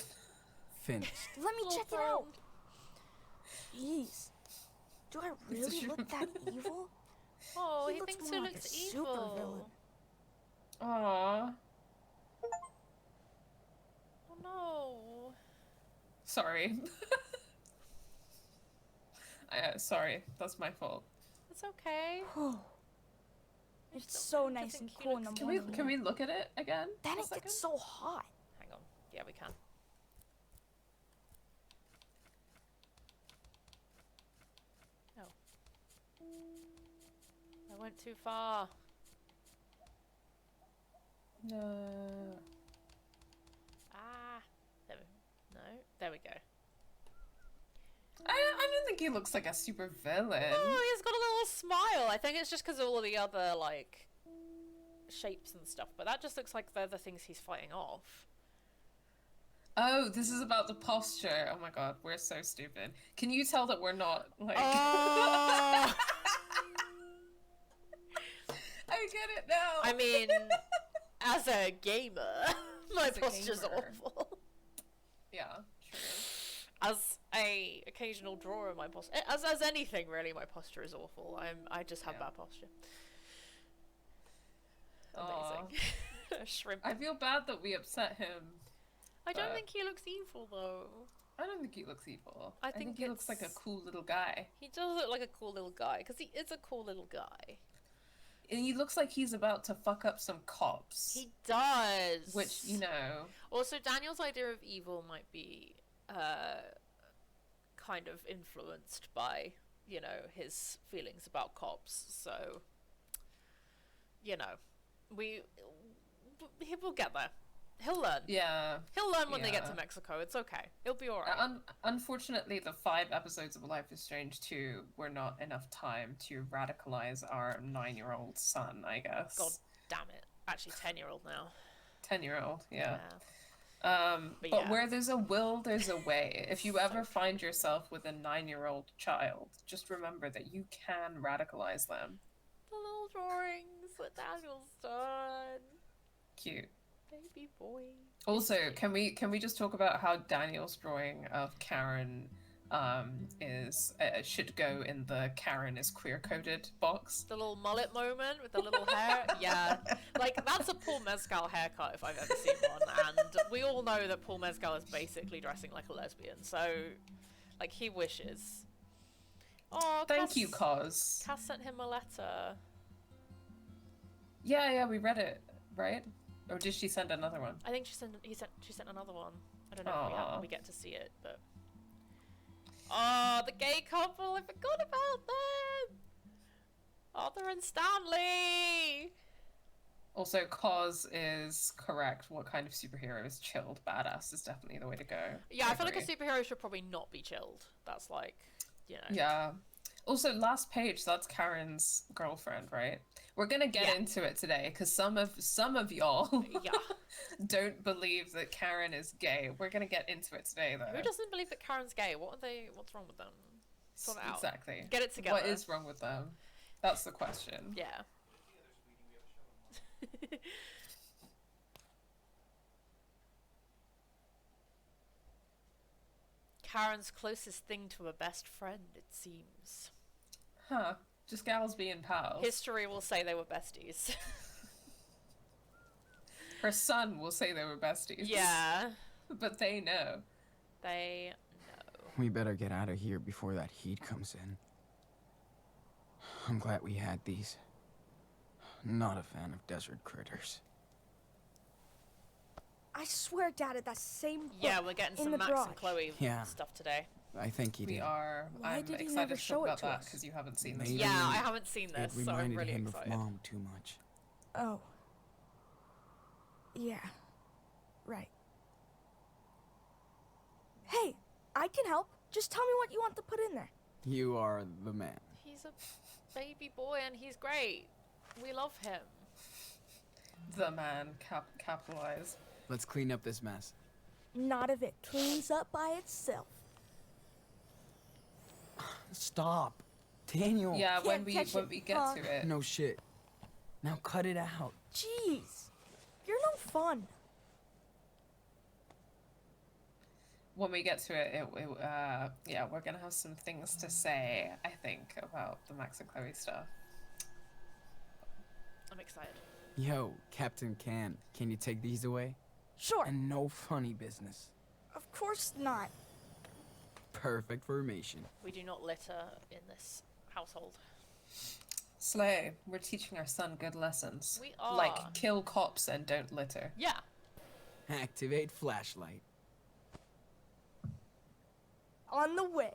Finished. Let me Little check it prawn. out. Jeez. Do I really look that evil? Oh, he looks thinks more he like looks a evil. supervillain. Aww. Oh no. Sorry. Sorry, that's my fault. It's okay. Whew. I It's just so don't nice think and he cool in the looks morning. Can we look at it again? Then a it second? gets so hot. Hang on. Yeah, we can. Oh. I went too far. No. Ah. There we No. There we go. I don't think he looks like a super villain. Oh, he's got a little smile. I think it's just because of all the other, like, shapes and stuff. But that just looks like they're the things he's fighting off. Oh, this is about the posture. Oh my god, we're so stupid. Can you tell that we're not, like... Oh! I get it now! I mean, as a gamer, my As a posture's gamer. awful. Yeah, true. As a occasional drawer, my posture, as anything really, my posture is awful. I just have Yeah. bad posture. Aw. Amazing. Shrimp. I feel bad that we upset him. I don't but- think he looks evil though. I don't think he looks evil. I I think think he looks like a it's- cool little guy. He does look like a cool little guy because he is a cool little guy. And he looks like he's about to fuck up some cops. He does. Which, you know... Also, Daniel's idea of evil might be kind of influenced by, you know, his feelings about cops. So, you know, he will get there. He'll learn. Yeah. He'll learn when they get Yeah. to Mexico. It's okay. He'll be alright. Unfortunately, the 5 episodes of Life is Strange 2 were not enough time to radicalize our 9-year-old son, I guess. God damn it. Actually, 10-year-old now. 10-year-old, yeah. But But yeah. where there's a will, there's a way. If you So ever true. find yourself with a 9-year-old child, just remember that you can radicalize them. The little drawings that Daniel's done. Cute. Baby boy. Also, can we just talk about how Daniel's drawing of Karen is should go in the Karen is queer coded box? The little mullet moment with the little hair. Yeah. Like, that's a Paul Mescal haircut if I've ever seen one. And we all know that Paul Mescal is basically dressing like a lesbian. So, like, he wishes. Oh, Thank you, Cos. Cass sent him a letter. Yeah, we read it, right? Or did she send another one? I think she sent another one. I don't know if Aw. we get to see it, but... Oh, the gay couple! I forgot about them! Arthur and Stanley! Also, Cos is correct. What kind of superhero is chilled? Badass is definitely the way to go. Yeah, I feel like a agree. superhero should probably not be chilled. That's like, you know. Yeah. Also, last page, that's Karen's girlfriend, right? We're gonna get Yeah. into it today because some of y'all Yeah. don't believe that Karen is gay. We're gonna get into it today, though. Who doesn't believe that Karen's gay? What's wrong with them? Sort it out. Exactly. Get it together. What is wrong with them? That's the question. Yeah. Karen's closest thing to a best friend, it seems. Huh. Just gals being pals. History will say they were besties. Her son will say they were besties. Yeah. But they know. They know. We better get out of here before that heat comes in. I'm glad we had these. Not a fan of desert critters. I swear Dad had that same Yeah, book we're getting in some the Max garage. and Chloe Yeah. stuff today. I think he We did. are. Why I'm did he excited never to show talk it about to that us? because you haven't seen this. Maybe yet. Yeah, I haven't seen It this, so I'm reminded really him excited. of Mom too much. Oh. Yeah. Right. Hey, I can help. Just tell me what you want to put in there. You are the man. He's a baby boy and he's great. We love him. The man, capitalize. Let's clean up this mess. Not if it cleans up by itself. Stop. Daniel. Yeah, when Can't we catch it, get huh? to it. No shit. Now cut it out. Jeez, you're no fun. When we get to it, yeah, we're gonna have some things to say, I think, about the Max and Chloe stuff. I'm excited. Yo, Captain can you take these away? Sure, And no funny business. of course not. Perfect formation. We do not litter in this household. Slay, we're teaching our son good lessons. We are. Like, kill cops and don't litter. Yeah. Activate flashlight. On the way.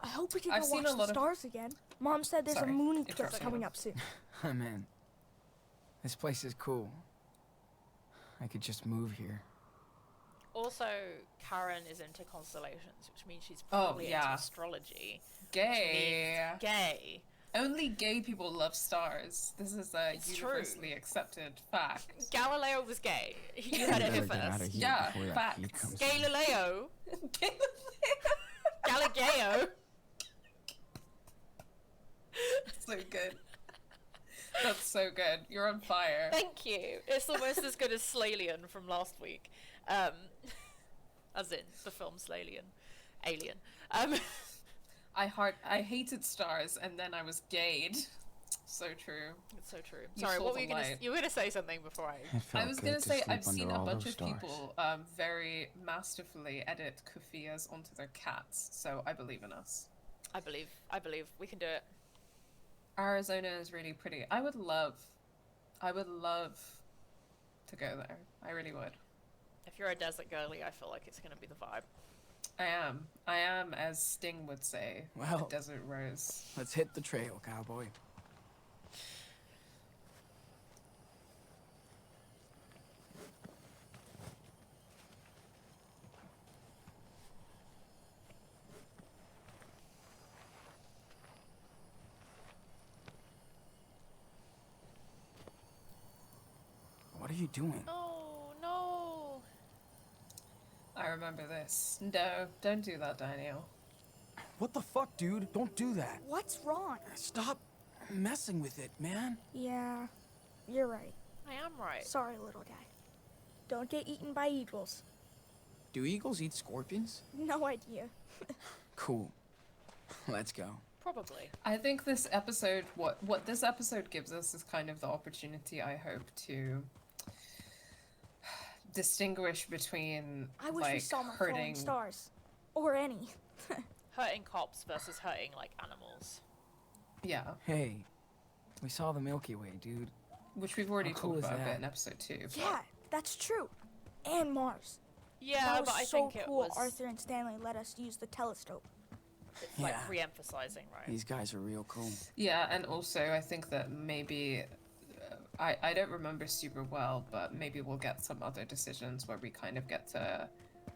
I hope we can I've go seen watch a the lot of- stars again. Mom said there's Sorry, a moon eclipse interrupting coming you. up soon. I'm in. This place is cool. I could just move here. Also, Karen is into constellations, which means she's Oh, probably yeah. into astrology. Gay. Which means gay. Only gay people love stars. This is a It's true. universally accepted fact. Galileo was gay. You heard it here Better get out of first. here Yeah, before that facts. heat comes. Galileo. Galileo. So good. That's so good. You're on fire. Thank you. It's almost as good as Slalien from last week. As in the film Slalien. Alien. I hated stars and then I was gayed. So true. It's so true. You Sorry, saw what the were you gonna? light. You were gonna say something before I? It felt I was good gonna to say sleep I've seen under a all bunch those of stars. people very masterfully edit kufias onto their cats, so I believe in us. I believe we can do it. Arizona is really pretty. I would love to go there. I really would. If you're a desert girly, I feel like it's gonna be the vibe. I am, as Sting would say, Well. a desert rose. Let's hit the trail, cowboy. What are you doing? Oh no! I remember this. No, don't do that, Daniel. What the fuck, dude? Don't do that. What's wrong? Stop messing with it, man. Yeah, you're right. I am right. Sorry, little guy. Don't get eaten by eagles. Do eagles eat scorpions? No idea. Cool. Let's go. Probably. I think this episode, what this episode gives us is kind of the opportunity, I hope, to distinguish between I wish we like saw more falling hurting. stars. Or any. Hurting cops versus hurting like animals. Yeah, Hey, we saw the Milky Way, dude. which we've already How cool talked is about a bit that? in episode 2. but- Yeah, that's true. And Mars. Yeah, That was but I so think cool it was Arthur and Stanley let us use the telescope. it's like Yeah. re-emphasizing, right? These guys are real cool. Yeah, and also I think that maybe I don't remember super well, but maybe we'll get some other decisions where we kind of get to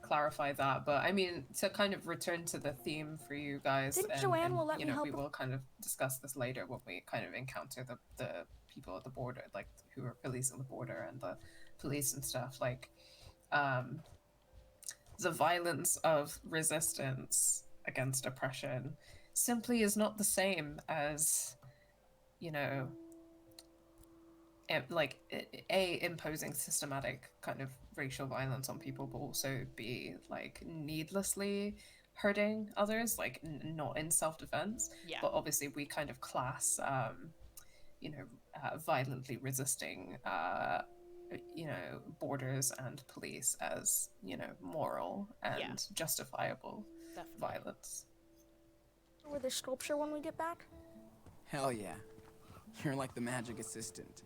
clarify that. But I mean, to kind of return to the theme for you guys, Didn't and, Joanne and, will let you me know, help we her? will kind of discuss this later when we kind of encounter the people at the border, like who are policing the border and the police and stuff. Like, the violence of resistance against oppression simply is not the same as, you know, imposing systematic kind of racial violence on people, but also be like needlessly hurting others, like not in self-defense. Yeah. But obviously we kind of class violently resisting borders and police as, moral and Yeah. justifiable Definitely. violence. Or the sculpture when we get back. Hell yeah. You're like the magic assistant.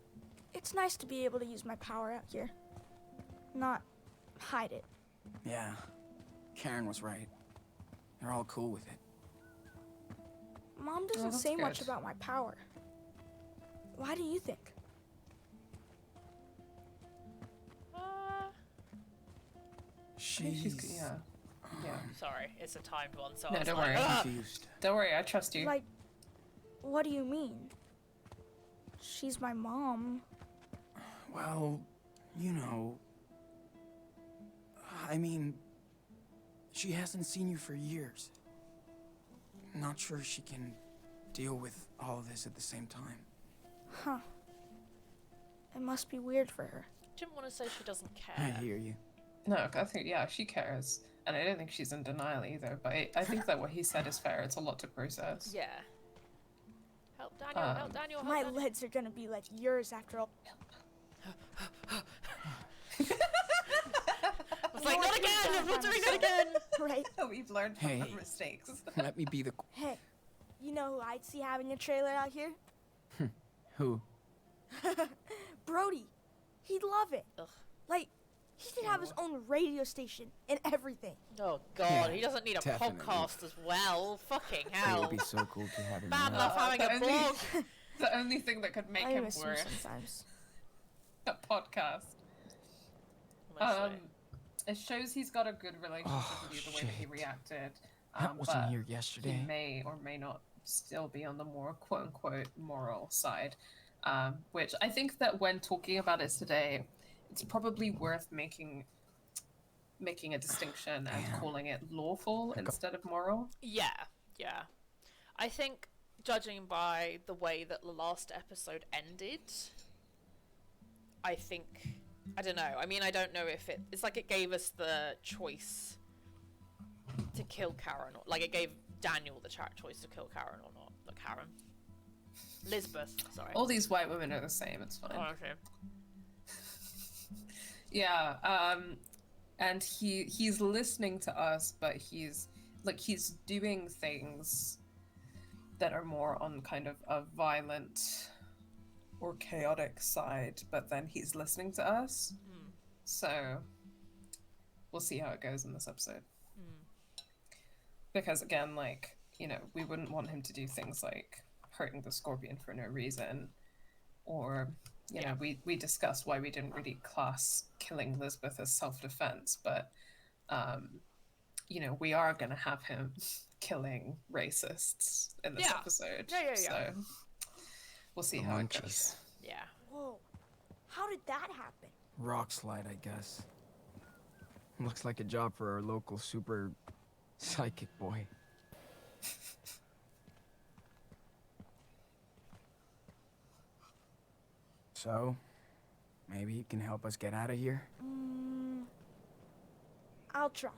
It's nice to be able to use my power out here. Not hide it. Yeah. Karen was right. They're all cool with it. Mom doesn't that's say much good. about my power. Why do you think? She's... Yeah. Yeah. Sorry, it's a timed one, so No, I was don't like, worry. "Ah!" confused. Don't worry, I trust you. Like, what do you mean? She's my mom. Well, you know... I mean... She hasn't seen you for years. Not sure she can deal with all of this at the same time. Huh. It must be weird for her. Didn't want to say she doesn't I care. hear you. No, I think, yeah, she cares. And I don't think she's in denial either, but I think that what he said is fair. It's a lot to process. Yeah. Help Daniel, help Daniel, help My Daniel. legs are gonna be like yours after all. I was like, not again! I'm not doing it again! Right? We've learned from our Hey. mistakes. Let me be the... Hey, you know who I'd see having a trailer out here? Who? Brody. He'd love it. Ugh. Like, he could have his own radio station and everything. Oh god, Yeah, he doesn't need a definitely. podcast as well. Fucking It hell. would be so cool to have him Bad around. enough having the a only- blog. The only thing that could make I him miss him worse, sometimes. a podcast. Honestly. It shows he's got a good relationship Oh, with you, the way that he shit. reacted. That wasn't but here he yesterday. may or may not still be on the more quote-unquote moral side. Which I think that when talking about it today, it's probably worth making a distinction and Damn. calling it lawful instead of moral. Yeah, yeah. I think, judging by the way that the last episode ended, I think... I don't know. I mean, I don't know if it's like it gave us the choice to kill Karen. Like, it gave Daniel the choice to kill Karen or not. Not Karen. Lisbeth, sorry. All these white women are the same, it's fine. Oh, okay. Yeah, and he's listening to us, but he's doing things that are more on kind of a violent or chaotic side, but then he's listening to us. So we'll see how it goes in this episode. Because again, like, you know, we wouldn't want him to do things like hurting the scorpion for no reason, or you know, we discussed why we didn't really class killing Lisbeth as self-defense, but you know, we are gonna have him killing racists in this episode. Yeah. So we'll see how it goes. Monkeys. Yeah. Whoa. How did that happen? Rock slide, I guess. Looks like a job for our local super psychic boy. So, maybe you can help us get out of here? I'll try.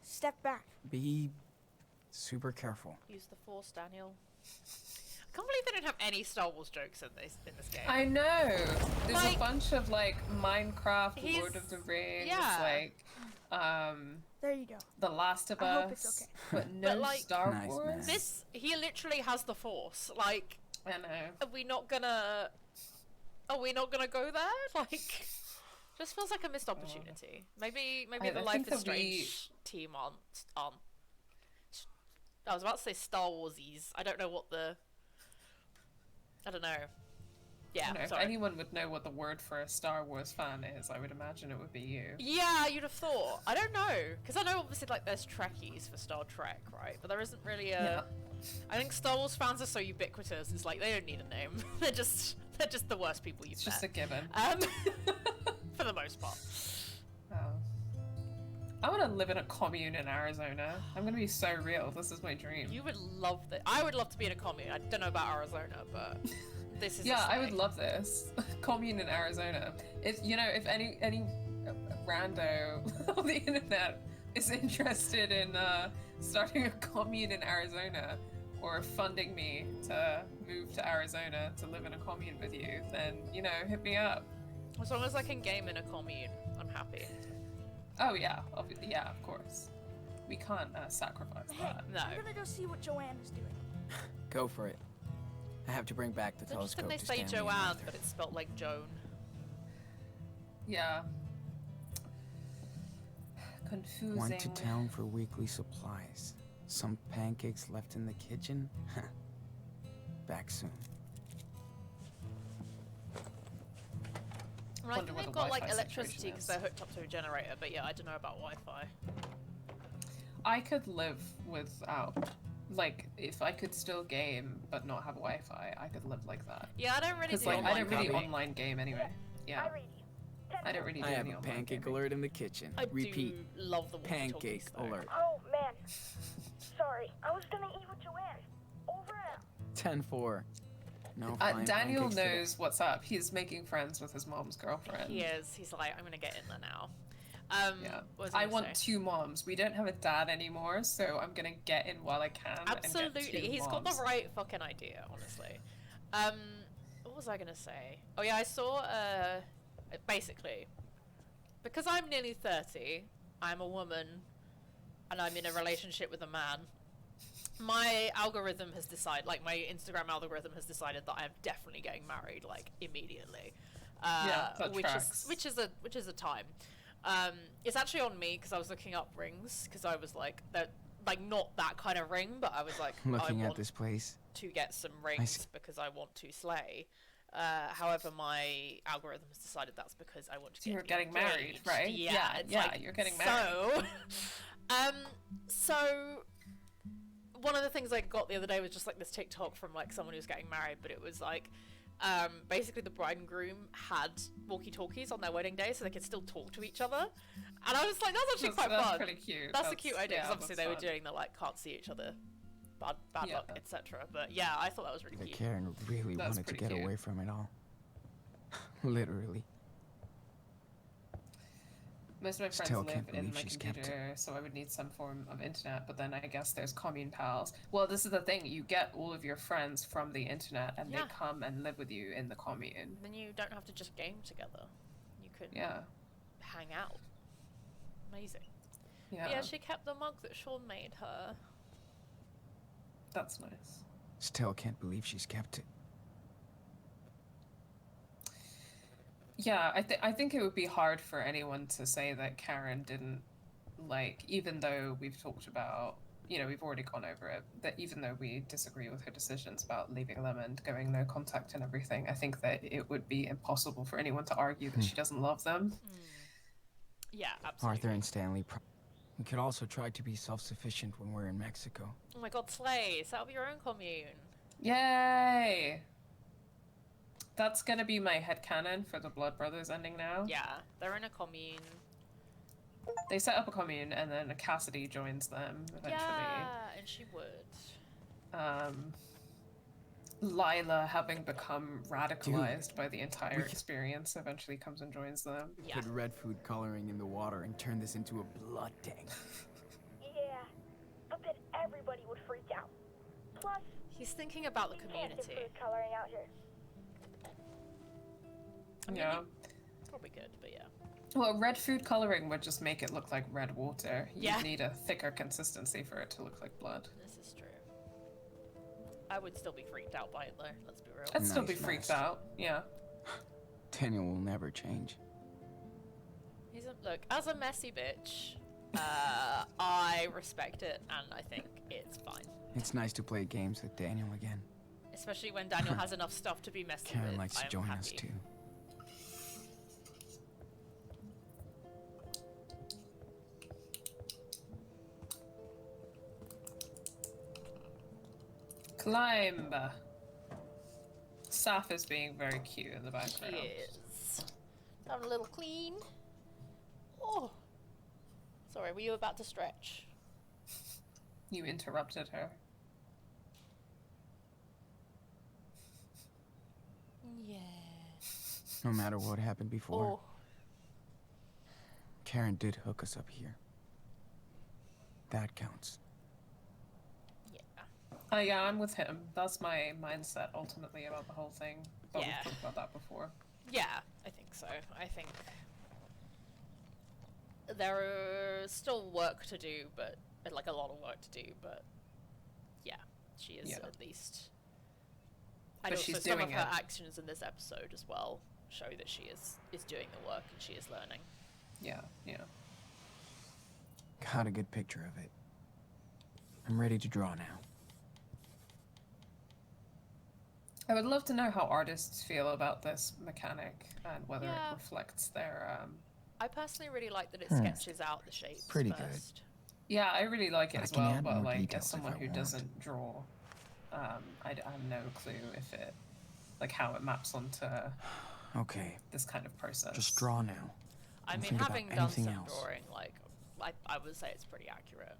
Step back. Be super careful. Use the Force, Daniel. I can't believe they don't have any Star Wars jokes in this game. I know. There's Like, a bunch of like Minecraft, he's- Lord of the Rings, yeah. like There you go. The Last of I Us, hope it's okay. but no But, like, Star Nice, Wars. man. This, he literally has the Force. Like, I know. are we not gonna go there? Like, just feels like a missed opportunity. Maybe I the Life think is that Strange team aren't. I was about to say Star Warsies. I don't know what the. I don't know. Yeah, You know, if sorry. anyone would know what the word for a Star Wars fan is, I would imagine it would be you. Yeah, you'd have thought. I don't know, because I know obviously like there's Trekkies for Star Trek, right? But there isn't really a. I think Star Wars fans are so ubiquitous. It's like they don't need a name. They're just the worst people you've It's met. just a given. For the most part. Oh. I want to live in a commune in Arizona. I'm gonna be so real. This is my dream. You would love that. I would love to be in a commune. I don't know about Arizona, but this is. Yeah, the I would thing. love this. Commune in Arizona. If you know, if any rando on the internet is interested in starting a commune in Arizona or funding me to move to Arizona to live in a commune with you, then you know, hit me up. As long as I can game in a commune, I'm happy. Oh yeah, yeah, of course. We can't sacrifice Hey, that. No. I'm gonna go see what Joanne is doing. Go for it. I have to bring back the It's interesting telescope they to say Stanley and Joanne, Arthur. but it's spelled like Joan. Yeah. Confusing. Went to town for weekly supplies. Some pancakes left in the kitchen? Back soon. I wonder think what they've the got like Wi-Fi electricity situation because is. they're hooked up to a generator, but yeah, I don't know about Wi-Fi. I could live without, like, if I could still game but not have Wi-Fi, I could live like that. Yeah, I don't really Because do like online I don't really gaming. online game anyway. Yeah, I read you. I don't really do I have any a online pancake gaming. alert in the kitchen. I Repeat. do love the walkie-talkies, Pancake though. alert. Oh, man. Sorry, I was gonna eat with Joanne. Over and out. 10-4. No flying Daniel pancakes today. knows what's up. He's making friends with his mom's girlfriend. He is. He's like, I'm gonna get in there now. Yeah. What was I gonna want say? 2 moms. We don't have a dad anymore, so I'm gonna get in while I can. Absolutely, And get 2 he's got moms. the right fucking idea, honestly. What was I gonna say? Oh yeah, I saw, basically, because I'm nearly 30, I'm a woman, and I'm in a relationship with a man, my algorithm has decided, like my Instagram algorithm has decided that I'm definitely getting married, like, immediately. Yeah, that tracks. which is a time. It's actually on me because I was looking up rings because I was like, not that kind of ring, but I was like, Looking I at want this place, to get some rings because I want to slay. However, my algorithm has decided that's because I want to get You're getting married, engaged. right? Yeah, it's like, you're getting married. So one of the things I got the other day was just like this TikTok from like someone who's getting married, but it was like, basically the bride and groom had walkie-talkies on their wedding day so they could still talk to each other, and I was like, that's actually quite that's fun. pretty cute. That's a cute idea, because yeah, obviously that's they were fun. doing the like can't see each other, bad Yeah. luck, etc. But yeah, I thought that was really that cute. Karen really That's wanted to pretty get cute. away from it all. Literally. Most of my friends Still live can't in believe my she's kept it. computer, so I would need some form of internet, but then I guess there's commune pals. Well, this is the thing, you get all of your friends from the internet and Yeah. they come and live with you in the commune. Then you don't have to just game together. You can Yeah. hang out. Amazing. Yeah. But yeah, she kept the mug that Sean made her. That's nice. Still can't believe she's kept it. Yeah, I think it would be hard for anyone to say that Karen didn't, like, even though we've talked about, you know, we've already gone over it, that even though we disagree with her decisions about leaving them and going no contact and everything, I think that it would be impossible for anyone to argue that she doesn't love them. Yeah, absolutely. Arthur and Stanley. We could also try to be self-sufficient when we're in Mexico. Oh my god, Slay, set up your own commune. Yay! That's gonna be my headcanon for the Blood Brothers ending now. Yeah, they're in a commune. They set up a commune and then Cassidy joins them eventually. Yeah, and she would. Lila, having become radicalized by the entire we- experience, eventually comes and joins them. Yeah. Put red food coloring in the water and turn this into a blood tank. Yeah, but then everybody would freak out. Plus, He's thinking about the you can't do community. food coloring out here. I mean, Yeah. probably good, but yeah. Well, red food coloring would just make it look like red water. You'd Yeah. need a thicker consistency for it to look like blood. This is true. I would still be freaked out by it though, let's be real. I'd still be Nice, freaked nice. out. Yeah. Daniel will never change. He's a, look, as a messy bitch, I respect it and I think it's fine. It's nice to play games with Daniel again. Especially when Daniel has enough stuff to be messy Karen with. likes to I'm join happy. us too. Climb! Saf is being very cute in the background. She is. Have a little clean. Oh. Sorry, were you about to stretch? You interrupted her. Yeah. No matter what happened before, Oh. Karen did hook us up here. That counts. Yeah. Yeah, I'm with him. That's my mindset ultimately about the whole thing. But Yeah. we've talked about that before. Yeah, I think so. I think there is still work to do, but like a lot of work to do, but yeah, she is Yeah. at least. But And also she's some of doing her it. actions in this episode as well show that she is doing the work and she is learning. Yeah, yeah. Got a good picture of it. I'm ready to draw now. I would love to know how artists feel about this mechanic and whether Yeah. it reflects their. I personally really like that it sketches out the shapes Pretty good. first. Yeah, I really like it But I as can well. add But more like, as details if someone I who want. doesn't draw, I have no clue if it, like, how it maps onto Okay, this kind of process. just draw now. I Don't mean, think about having done anything some else. drawing, like, I would say it's pretty accurate.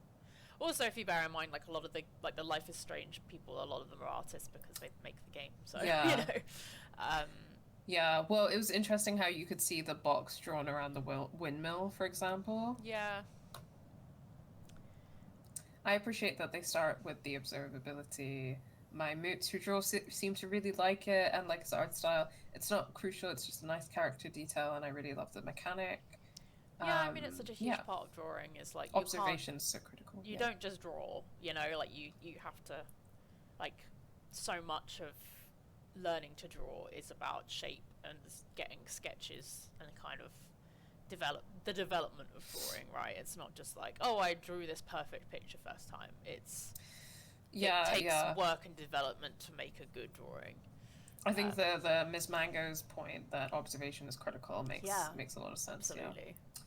Also, if you bear in mind, like, a lot of the Life is Strange people, a lot of them are artists because they make the game. So Yeah. you know, Yeah, well, it was interesting how you could see the box drawn around the windmill, for example. yeah, I appreciate that they start with the observability. My moots who draw seem to really like it and like its art style. It's not crucial, it's just a nice character detail, and I really love the mechanic. yeah. I mean, it's such a huge part of drawing. Is like observation's so critical. You don't just draw, you know, like you have to, like, so much of learning to draw is about shape and getting sketches and kind of the development of drawing, right? It's not just like, oh, I drew this perfect picture first time. It takes work and development to make a good drawing. I think the Ms. Mango's point that observation is critical makes a lot of sense. Absolutely. Yeah.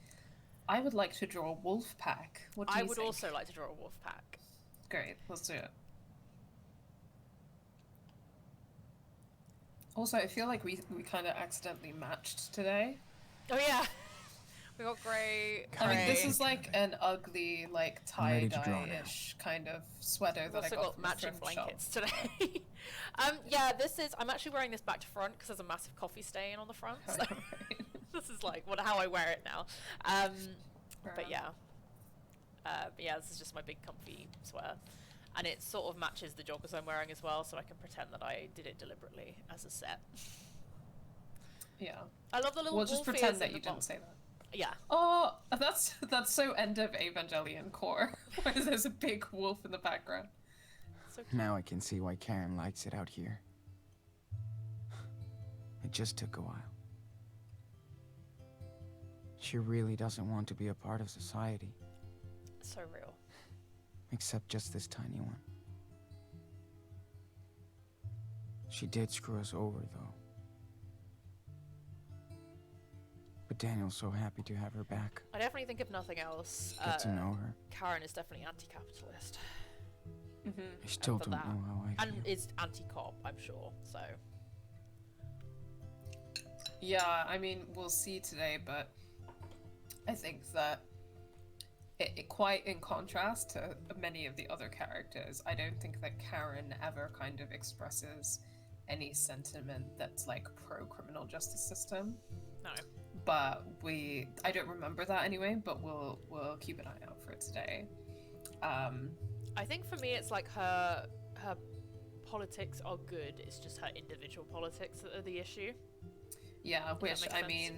I would like to draw a wolf pack. What do you think? also like to draw a wolf pack. Great, let's do it. Also, I feel like we kind of accidentally matched today. Oh yeah, we got grey. I mean, this is like an ugly, like I'm ready to draw tie-dye-ish kind of sweater that I also got got from matching a thrift blankets shop. today. Yeah, this is. I'm actually wearing this back to front because there's a massive coffee stain on the front. So this is like how I wear it now. But yeah, this is just my big comfy sweater, and it sort of matches the joggers I'm wearing as well, so I can pretend that I did it deliberately as a set. Yeah. I love the little. We'll just pretend that you didn't say that. Yeah. Oh, that's so end of Evangelion core. Where there's a big wolf in the background. So Now I can see why Karen likes it out here. It just took a while. She really doesn't want to be a part of society. so real. Except just this tiny one. She did screw us over, though. But Daniel's so happy to have her back. I definitely think if nothing else, Get to know her. Karen is definitely anti-capitalist. Mm-hmm. I still for don't that. know how I And feel. is anti-cop, I'm sure, so. Yeah, I mean, we'll see today, but I think that it quite in contrast to many of the other characters, I don't think that Karen ever kind of expresses any sentiment that's like pro-criminal justice system. No. But I don't remember that anyway, but we'll keep an eye out for it today. I think for me it's like her politics are good, it's just her individual politics that are the issue. Yeah, Does which that make I sense? mean,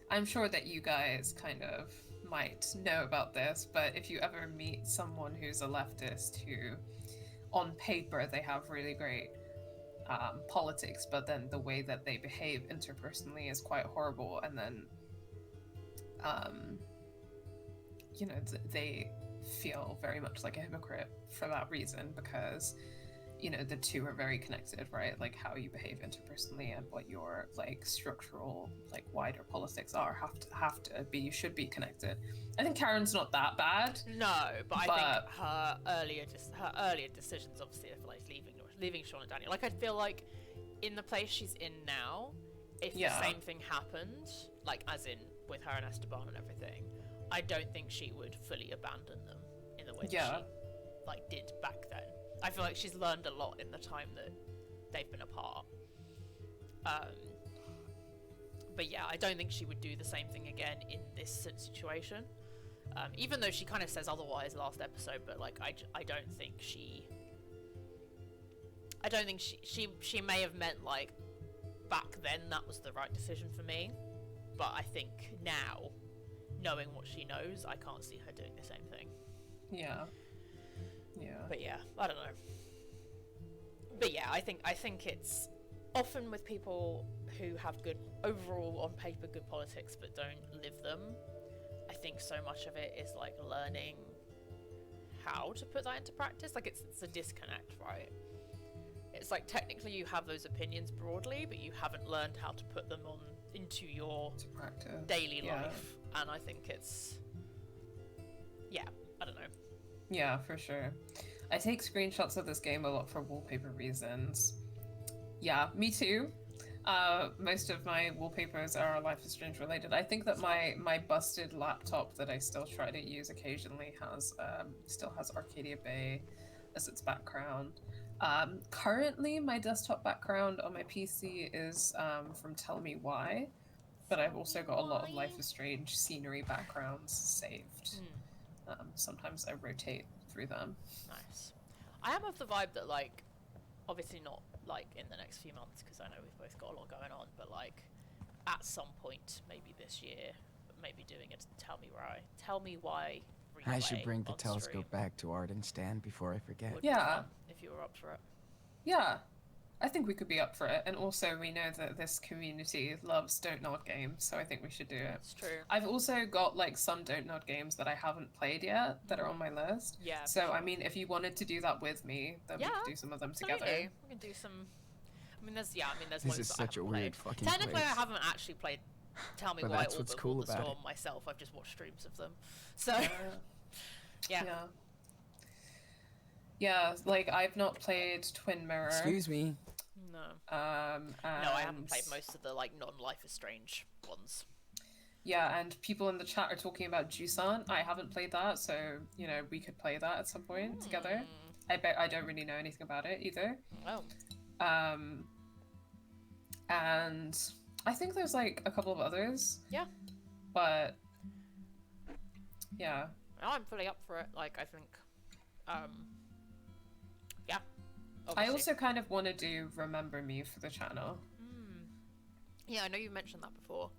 I'm sure that you guys kind of might know about this, but if you ever meet someone who's a leftist who, on paper, they have really great politics, but then the way that they behave interpersonally is quite horrible, and then, they feel very much like a hypocrite for that reason, because the two are very connected, right? Like how you behave interpersonally and what your like structural, like wider politics are you should be connected. I think Karen's not that bad. No, but I think her earlier decisions, obviously, of like leaving Sean and Daniel. Like I feel like in the place she's in now, if the same thing happened, like as in with her and Esteban and everything, I don't think she would fully abandon them in the way that she like did back then. I feel like she's learned a lot in the time that they've been apart. But yeah, I don't think she would do the same thing again in this situation. Even though she kind of says otherwise last episode, but like I don't think she may have meant like back then that was the right decision for me, but I think now, knowing what she knows, I can't see her doing the same thing. Yeah. But yeah, I don't know. But yeah, I think it's often with people who have good overall on paper good politics but don't live them. I think so much of it is like learning how to put that into practice. Like it's a disconnect, right? it's like technically you have those opinions broadly, but you haven't learned how to put them on into your daily life. And I think it's, yeah, I don't know. Yeah, for sure. I take screenshots of this game a lot for wallpaper reasons. Yeah, me too. Most of my wallpapers are Life is Strange related. I think that my busted laptop that I still try to use occasionally has still has Arcadia Bay as its background. Currently, my desktop background on my PC is from Tell Me Why, but I've also got a lot of Life is Strange scenery backgrounds saved. Sometimes I rotate through them. Nice. I am of the vibe that, like, obviously not like in the next few months, because I know we've both got a lot going on, but like at some point, maybe this year, maybe doing it. Tell Me Why. I should bring the telescope stream. back to Art and stand before I forget. Would be fun if you were up for it. Yeah, I think we could be up for it, and also we know that this community loves Dontnod games, so I think we should do it. It's true. I've also got like some Dontnod games that I haven't played yet that are on my list. Yeah. So sure. I mean, if you wanted to do that with me, then we could do some of them together. We can do some. I mean, there's This is such a weird fucking Technically, place. I haven't actually played Tell Me But Why that's or what's the, cool or the about Storm it. myself. I've just watched streams of them. So yeah. Yeah, like I've not played Twin Mirror. Excuse me. No. No, I haven't played most of the like non-Life is Strange ones. Yeah, and people in the chat are talking about Jusan. I haven't played that, so you know we could play that at some point together. I bet I don't really know anything about it either. Oh. And I think there's like a couple of others. Yeah. But yeah. I'm fully up for it. Like I think, yeah. Obviously. I also kind of want to do Remember Me for the channel. Yeah, I know you mentioned that before.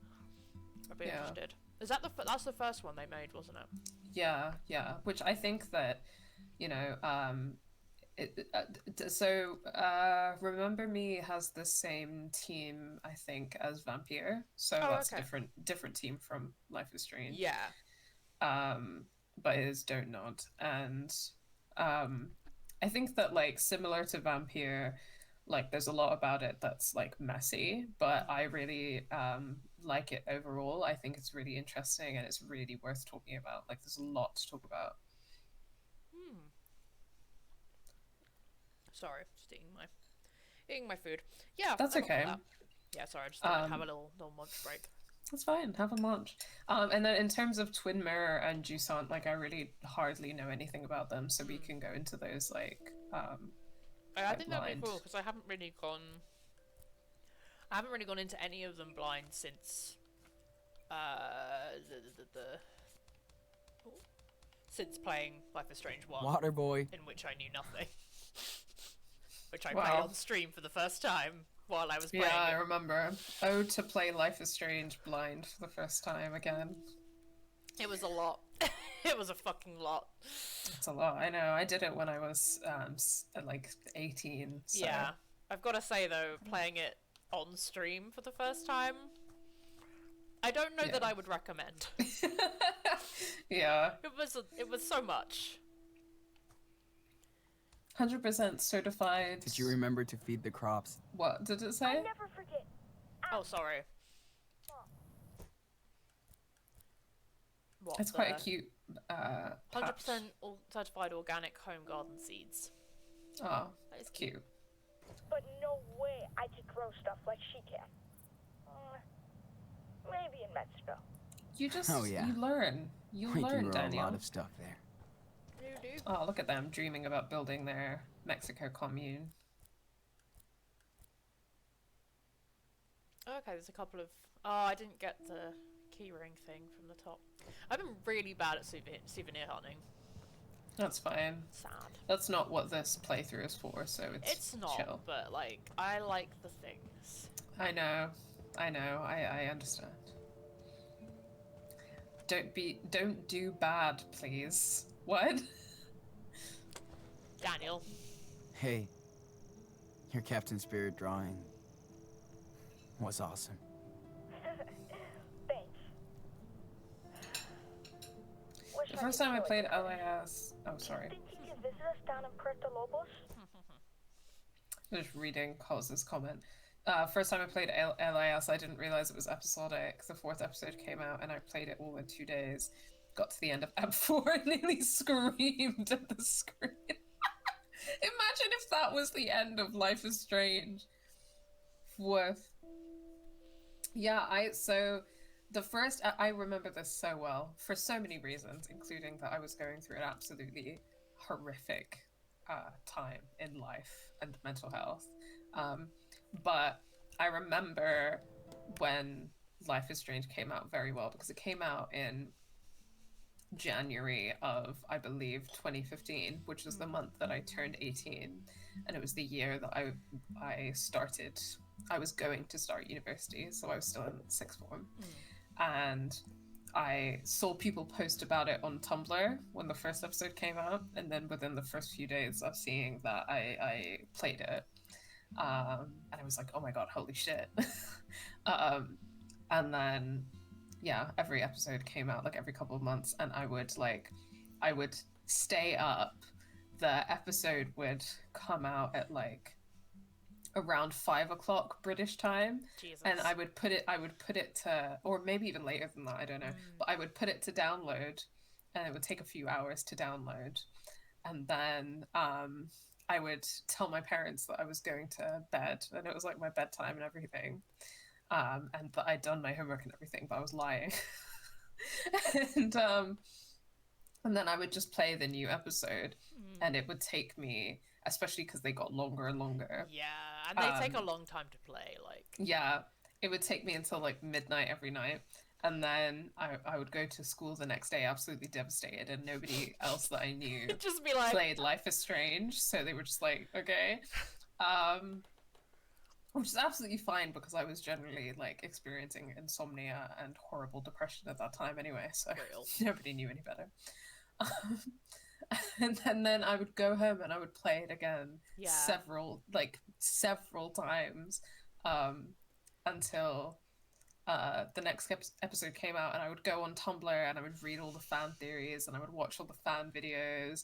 I'd be interested. Is that that's the first one they made, wasn't it? Yeah, yeah. Which I think that, you know, Remember Me has the same team, I think, as Vampire. So that's a different team from Life is Strange. Yeah. But it is Dontnod, and I think that like similar to Vampire, like there's a lot about it that's like messy, but I really like it overall. I think it's really interesting and it's really worth talking about. Like there's a lot to talk about. Sorry, just eating my food. Yeah, that's okay. That. Yeah, sorry, I just thought I'd have a little lunch break. That's fine. Have a lunch. And then in terms of Twin Mirror and Jusan, like I really hardly know anything about them, so we can go into those like. I think that'd be cool because I haven't really gone into any of them blind since since playing Life is Strange 1. Waterboy. In which I knew nothing. Which I played on stream for the first time while I was playing. Yeah, I remember. Oh, to play Life is Strange blind for the first time again. It was a lot. It was a fucking lot. It's a lot. I know. I did it when I was like 18. So. Yeah. I've got to say though, playing it on stream for the first time, I don't know that I would recommend. Yeah. It was so much. 100% certified. Did you remember to feed the crops? What did it say? I never forget. Oh, sorry. What, it's quite a cute 100% certified organic home garden seeds. Oh, that is cute. But no way I can grow stuff like she can. Maybe in Mexico. You just you learn. You we learn, can grow Daniel. a lot of stuff there. You do. Oh, look at them dreaming about building their Mexico commune. Okay, there's a couple of... Oh, I didn't get the keyring thing from the top. I've been really bad at souvenir hunting. That's fine. Sad. That's not what this playthrough is for, so it's not, chill. But like, I like the things. I know. I understand. Don't do bad, please. What? Daniel. Hey, your Captain Spirit drawing was awesome. Thanks. The first time I played LAS... Oh, sorry. Do you think you can visit us down in Puerto Lobos? Just reading Cols's comment. First time I played LIS, I didn't realize it was episodic. The 4th episode came out, and I played it all in 2 days. Got to the end of Ep 4 and nearly screamed at the screen. Imagine if that was the end of Life is Strange. Worth. Yeah, I remember this so well for so many reasons, including that I was going through an absolutely horrific time in life and mental health. But I remember when Life is Strange came out very well, because it came out in January of, I believe, 2015, which was the month that I turned 18, and it was the year that I was going to start university, so I was still in 6th form. And I saw people post about it on Tumblr when the first episode came out, and then within the first few days of seeing that, I played it. And I was like, oh my god, holy shit. And then, yeah, every episode came out like every couple of months, and I would stay up. The episode would come out at like around 5 o'clock British time. Jesus. And I would put it to, or maybe even later than that, I don't know, but I would put it to download, and it would take a few hours to download, and then I would tell my parents that I was going to bed, and it was like my bedtime and everything, and that I'd done my homework and everything, but I was lying. And then I would just play the new episode, and it would take me, especially because they got longer and longer. Yeah, and they take a long time to play. Like, yeah, it would take me until like midnight every night, and then I would go to school the next day absolutely devastated, and nobody else that I knew just be like played Life is Strange, so they were just like, okay, which is absolutely fine, because I was generally like experiencing insomnia and horrible depression at that time anyway, so nobody knew any better. And then I would go home and I would play it again several times until the next episode came out, and I would go on Tumblr and I would read all the fan theories, and I would watch all the fan videos,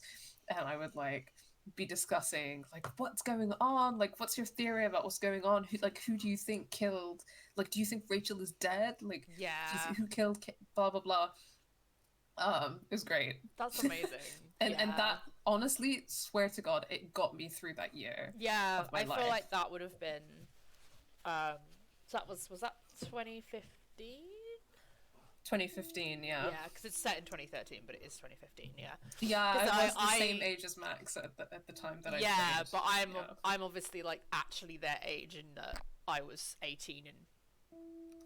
and I would like be discussing like what's going on, like what's your theory about what's going on, who do you think killed, like do you think Rachel is dead, like who killed blah blah blah. It was great. That's amazing. and that, honestly, swear to God, it got me through that year. Yeah, of my I life. feel like that would have been so that was that 2015? 2015, yeah. Yeah, because it's set in 2013, but it is 2015. Yeah. Yeah, I was the same age as Max at the time that I played. But I'm obviously like actually their age, in that I was 18 in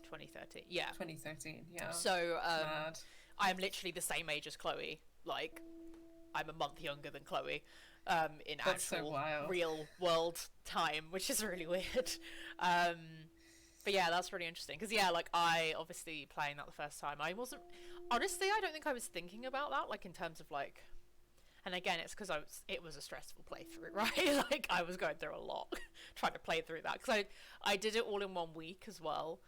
2013. Yeah. 2013, yeah. So Mad. I'm literally the same age as Chloe. Like, I'm a month younger than Chloe, in That's actual so wild. real world time, which is really weird. But yeah, that's really interesting. Because yeah, like I obviously playing that the first time, I wasn't, honestly, I don't think I was thinking about that, like in terms of like, and again, it's because it was a stressful playthrough, right? Like I was going through a lot trying to play through that, because I did it all in 1 week as well,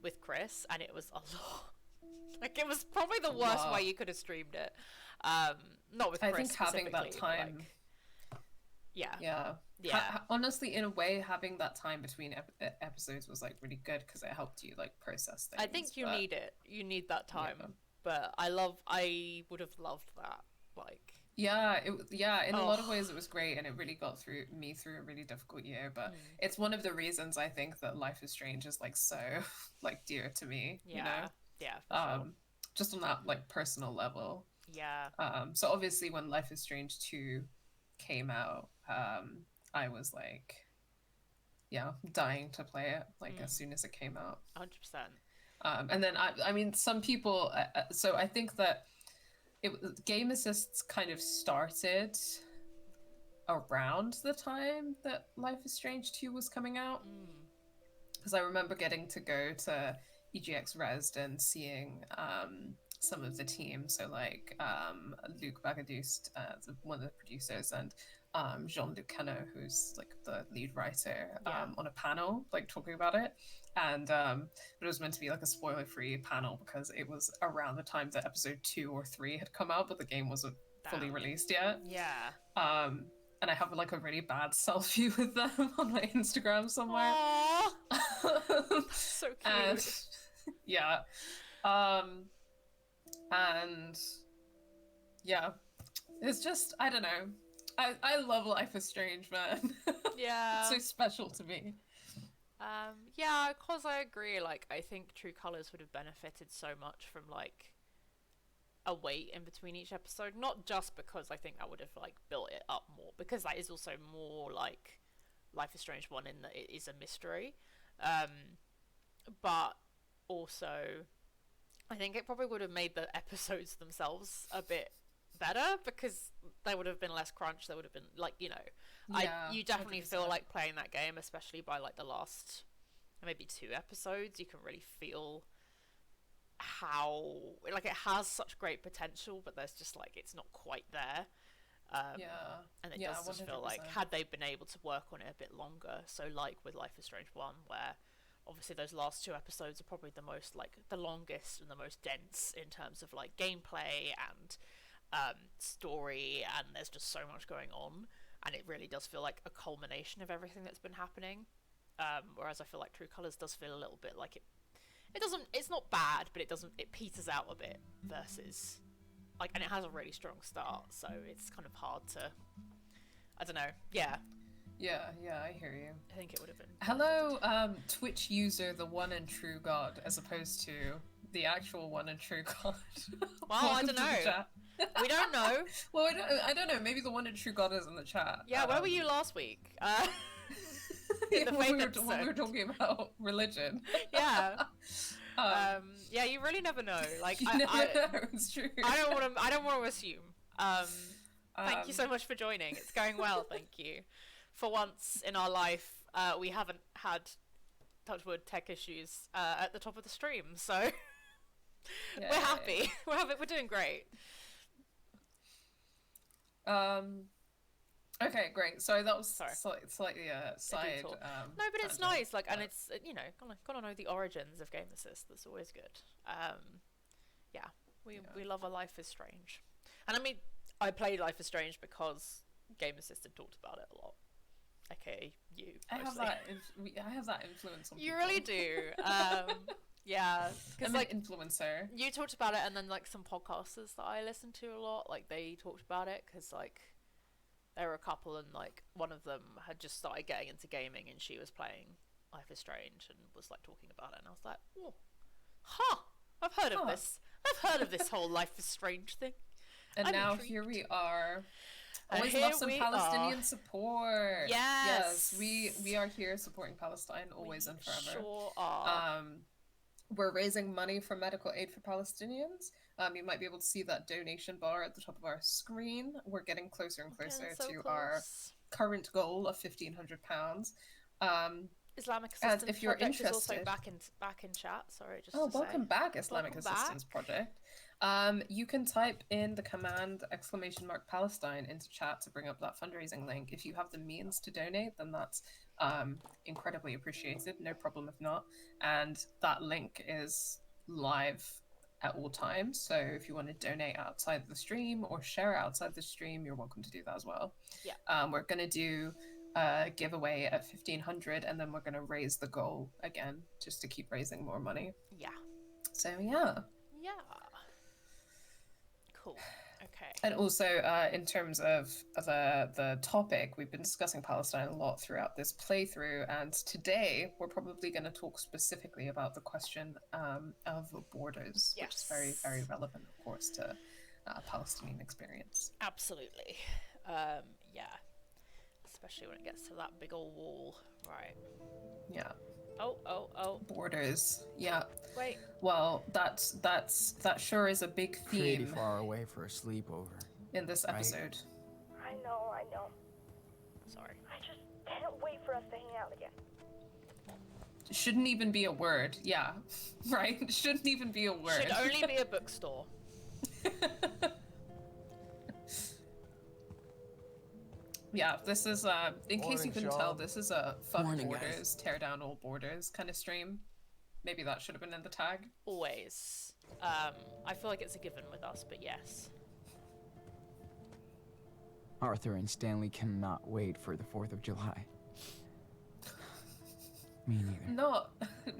with Chris, and it was a lot. Like it was probably the worst way you could have streamed it. Not with Chris. I think having that time. Like, yeah. Honestly, in a way, having that time between episodes was like really good, because it helped you like process things. I think you need it. You need that time. Yeah. But I would have loved that. Like. Yeah, in a lot of ways it was great, and it really got me through a really difficult year, but it's one of the reasons I think that Life is Strange is like so like dear to me, you know? Yeah, for sure. Just on that like personal level. Yeah. So obviously when Life is Strange 2 came out, I was like, dying to play it like as soon as it came out. 100%. And then I mean, some people. So I think that game assists kind of started around the time that Life is Strange 2 was coming out, because I remember getting to go to EGX Resd and seeing some of the team, so like Luc Bagadust, one of the producers, and Jean-Luc Cano, who's like the lead writer, on a panel like talking about it, and but it was meant to be like a spoiler-free panel, because it was around the time that episode 2 or 3 had come out, but the game wasn't fully released yet. and I have like a really bad selfie with them on my Instagram somewhere. So cute. And yeah, and yeah, it's just, I don't know. I love Life is Strange, man. Yeah. It's so special to me. Yeah, cause I agree. Like, I think True Colors would have benefited so much from like a wait in between each episode. Not just because I think that would have like built it up more, because that is also more like Life is Strange 1 in that it is a mystery. But also, I think it probably would have made the episodes themselves a bit better, because there would have been less crunch. There would have been like, you definitely 100%. feel like playing that game, especially by like the last maybe 2 episodes. You can really feel how like it has such great potential, but there's just like it's not quite there. And it does just feel like 100%. had they been able to work on it a bit longer. So like with Life is Strange 1, where obviously those last 2 episodes are probably the most like the longest and the most dense in terms of like gameplay and story, and there's just so much going on, and it really does feel like a culmination of everything that's been happening. Whereas I feel like True Colors does feel a little bit like it's not bad, but it peters out a bit versus like, and it has a really strong start, so it's kind of hard to, I don't know. Yeah, I hear you. I think it would have been. Hello, Twitch user, the one and true God, as opposed to the actual one and true God. Well, I don't know. We don't know. Well, I don't know. Maybe the one and true God is in the chat. Yeah, where were you last week? In the when faith we were talking about religion. Yeah. Yeah, you really never know. Like, you never know. It's true. I don't want to assume. Thank you so much for joining. It's going well. Thank you. For once in our life, we haven't had, touch wood, tech issues at the top of the stream, so we're happy. We're doing great. Okay, great. Sorry, that was slightly side. No, but it's nice. Like, and it's gotta know the origins of Game Assist. That's always good. Yeah, we love a Life is Strange, and I mean, I played Life is Strange because Game Assist had talked about it a lot. Okay, you. I have that influence on you people. really do. Yeah, because like influencer. You talked about it, and then like some podcasters that I listen to a lot, like they talked about it because like there were a couple, and like one of them had just started getting into gaming, and she was playing Life is Strange and was like talking about it, and I was like, oh, I've heard of this. I've heard of this whole Life is Strange thing. And I'm now intrigued. Here we are. Always here love some we Palestinian are. support. Yes. We are here supporting Palestine always and forever. Sure are. We're raising money for medical aid for Palestinians. You might be able to see that donation bar at the top of our screen. We're getting closer and closer to our current goal of £1,500. Islamic Assistance if you're Project interested, is also back in chat. Sorry, just welcome say. back, Islamic Welcome Assistance Project. You can type in the command !Palestine into chat to bring up that fundraising link. If you have the means to donate, then that's incredibly appreciated. No problem if not. And that link is live at all times. So if you want to donate outside the stream or share outside the stream, you're welcome to do that as well. Yeah. We're going to do a giveaway at 1,500, and then we're going to raise the goal again just to keep raising more money. Yeah. So yeah. Cool. Okay. And also, in terms of the topic, we've been discussing Palestine a lot throughout this playthrough, and today we're probably going to talk specifically about the question of borders, which is very, very relevant, of course, to Palestinian experience. Absolutely. Yeah. Especially when it gets to that big old wall, right? Yeah. Oh. Borders. Yeah. Wait. Well, that sure is a big theme. Pretty far away for a sleepover. In this episode. I know. Sorry. I just can't wait for us to hang out again. Shouldn't even be a word. Yeah. Right? Shouldn't even be a word. Should only be a bookstore. Yeah, this is in case you couldn't tell, this is a fuck Morning, borders, guys. tear down all borders kind of stream. Maybe that should have been in the tag. Always. I feel like it's a given with us, but yes. Arthur and Stanley cannot wait for the 4th of July. Me neither.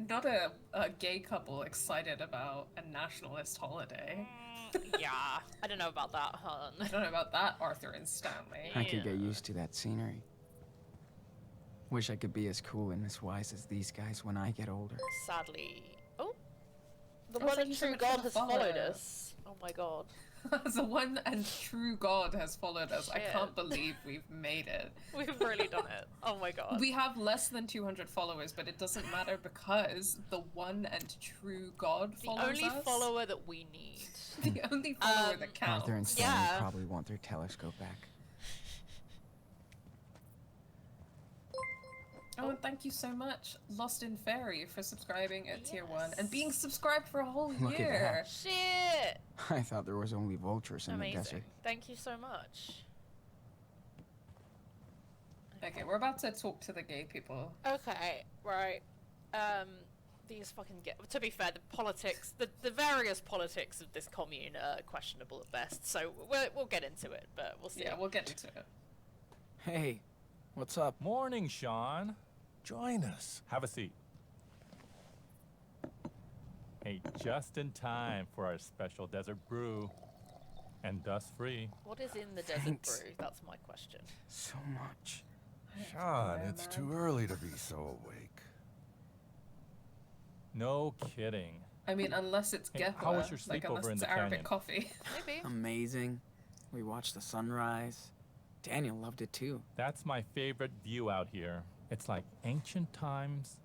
Not a gay couple excited about a nationalist holiday. Yeah, I don't know about that, hon. I don't know about that, Arthur and Stanley. I could get used to that scenery. Wish I could be as cool and as wise as these guys when I get older. Sadly. Oh! The Oh, one thank and you so true much for God the has follow. followed us. Oh my god. The one and true God has followed us. I Shit. can't believe we've made it. We've really done it. Oh my god. We have less than 200 followers, but it doesn't matter because the one and true God The follows only us. follower that we need. The only follower that counts. Arthur and Stanley Yeah. probably want their telescope back. Oh, and thank you so much, Lost in Fairy, for subscribing at tier 1 and being subscribed for a whole Look at year. Shit! I thought there was only vultures in the Amazing. desert. Thank you so much. Okay, we're about to talk to the gay people. Okay, right. These fucking to be fair, the politics, the various politics of this commune are questionable at best, so we'll get into it, but we'll see. Yeah, we'll get into it. Hey, what's up? Morning, Sean. Join us. Have a seat. Hey, just in time for our special desert brew. And dust-free. What is in the desert Thanks. brew? That's my question. So much. Sean, it's too early to be so awake. No kidding. I mean, unless it's Hey, Gehwa, how was your like sleepover unless in it's the Arabic canyon? coffee. Maybe. Amazing. We watched the sunrise. Daniel loved it too. That's my favorite view out here. It's like ancient times,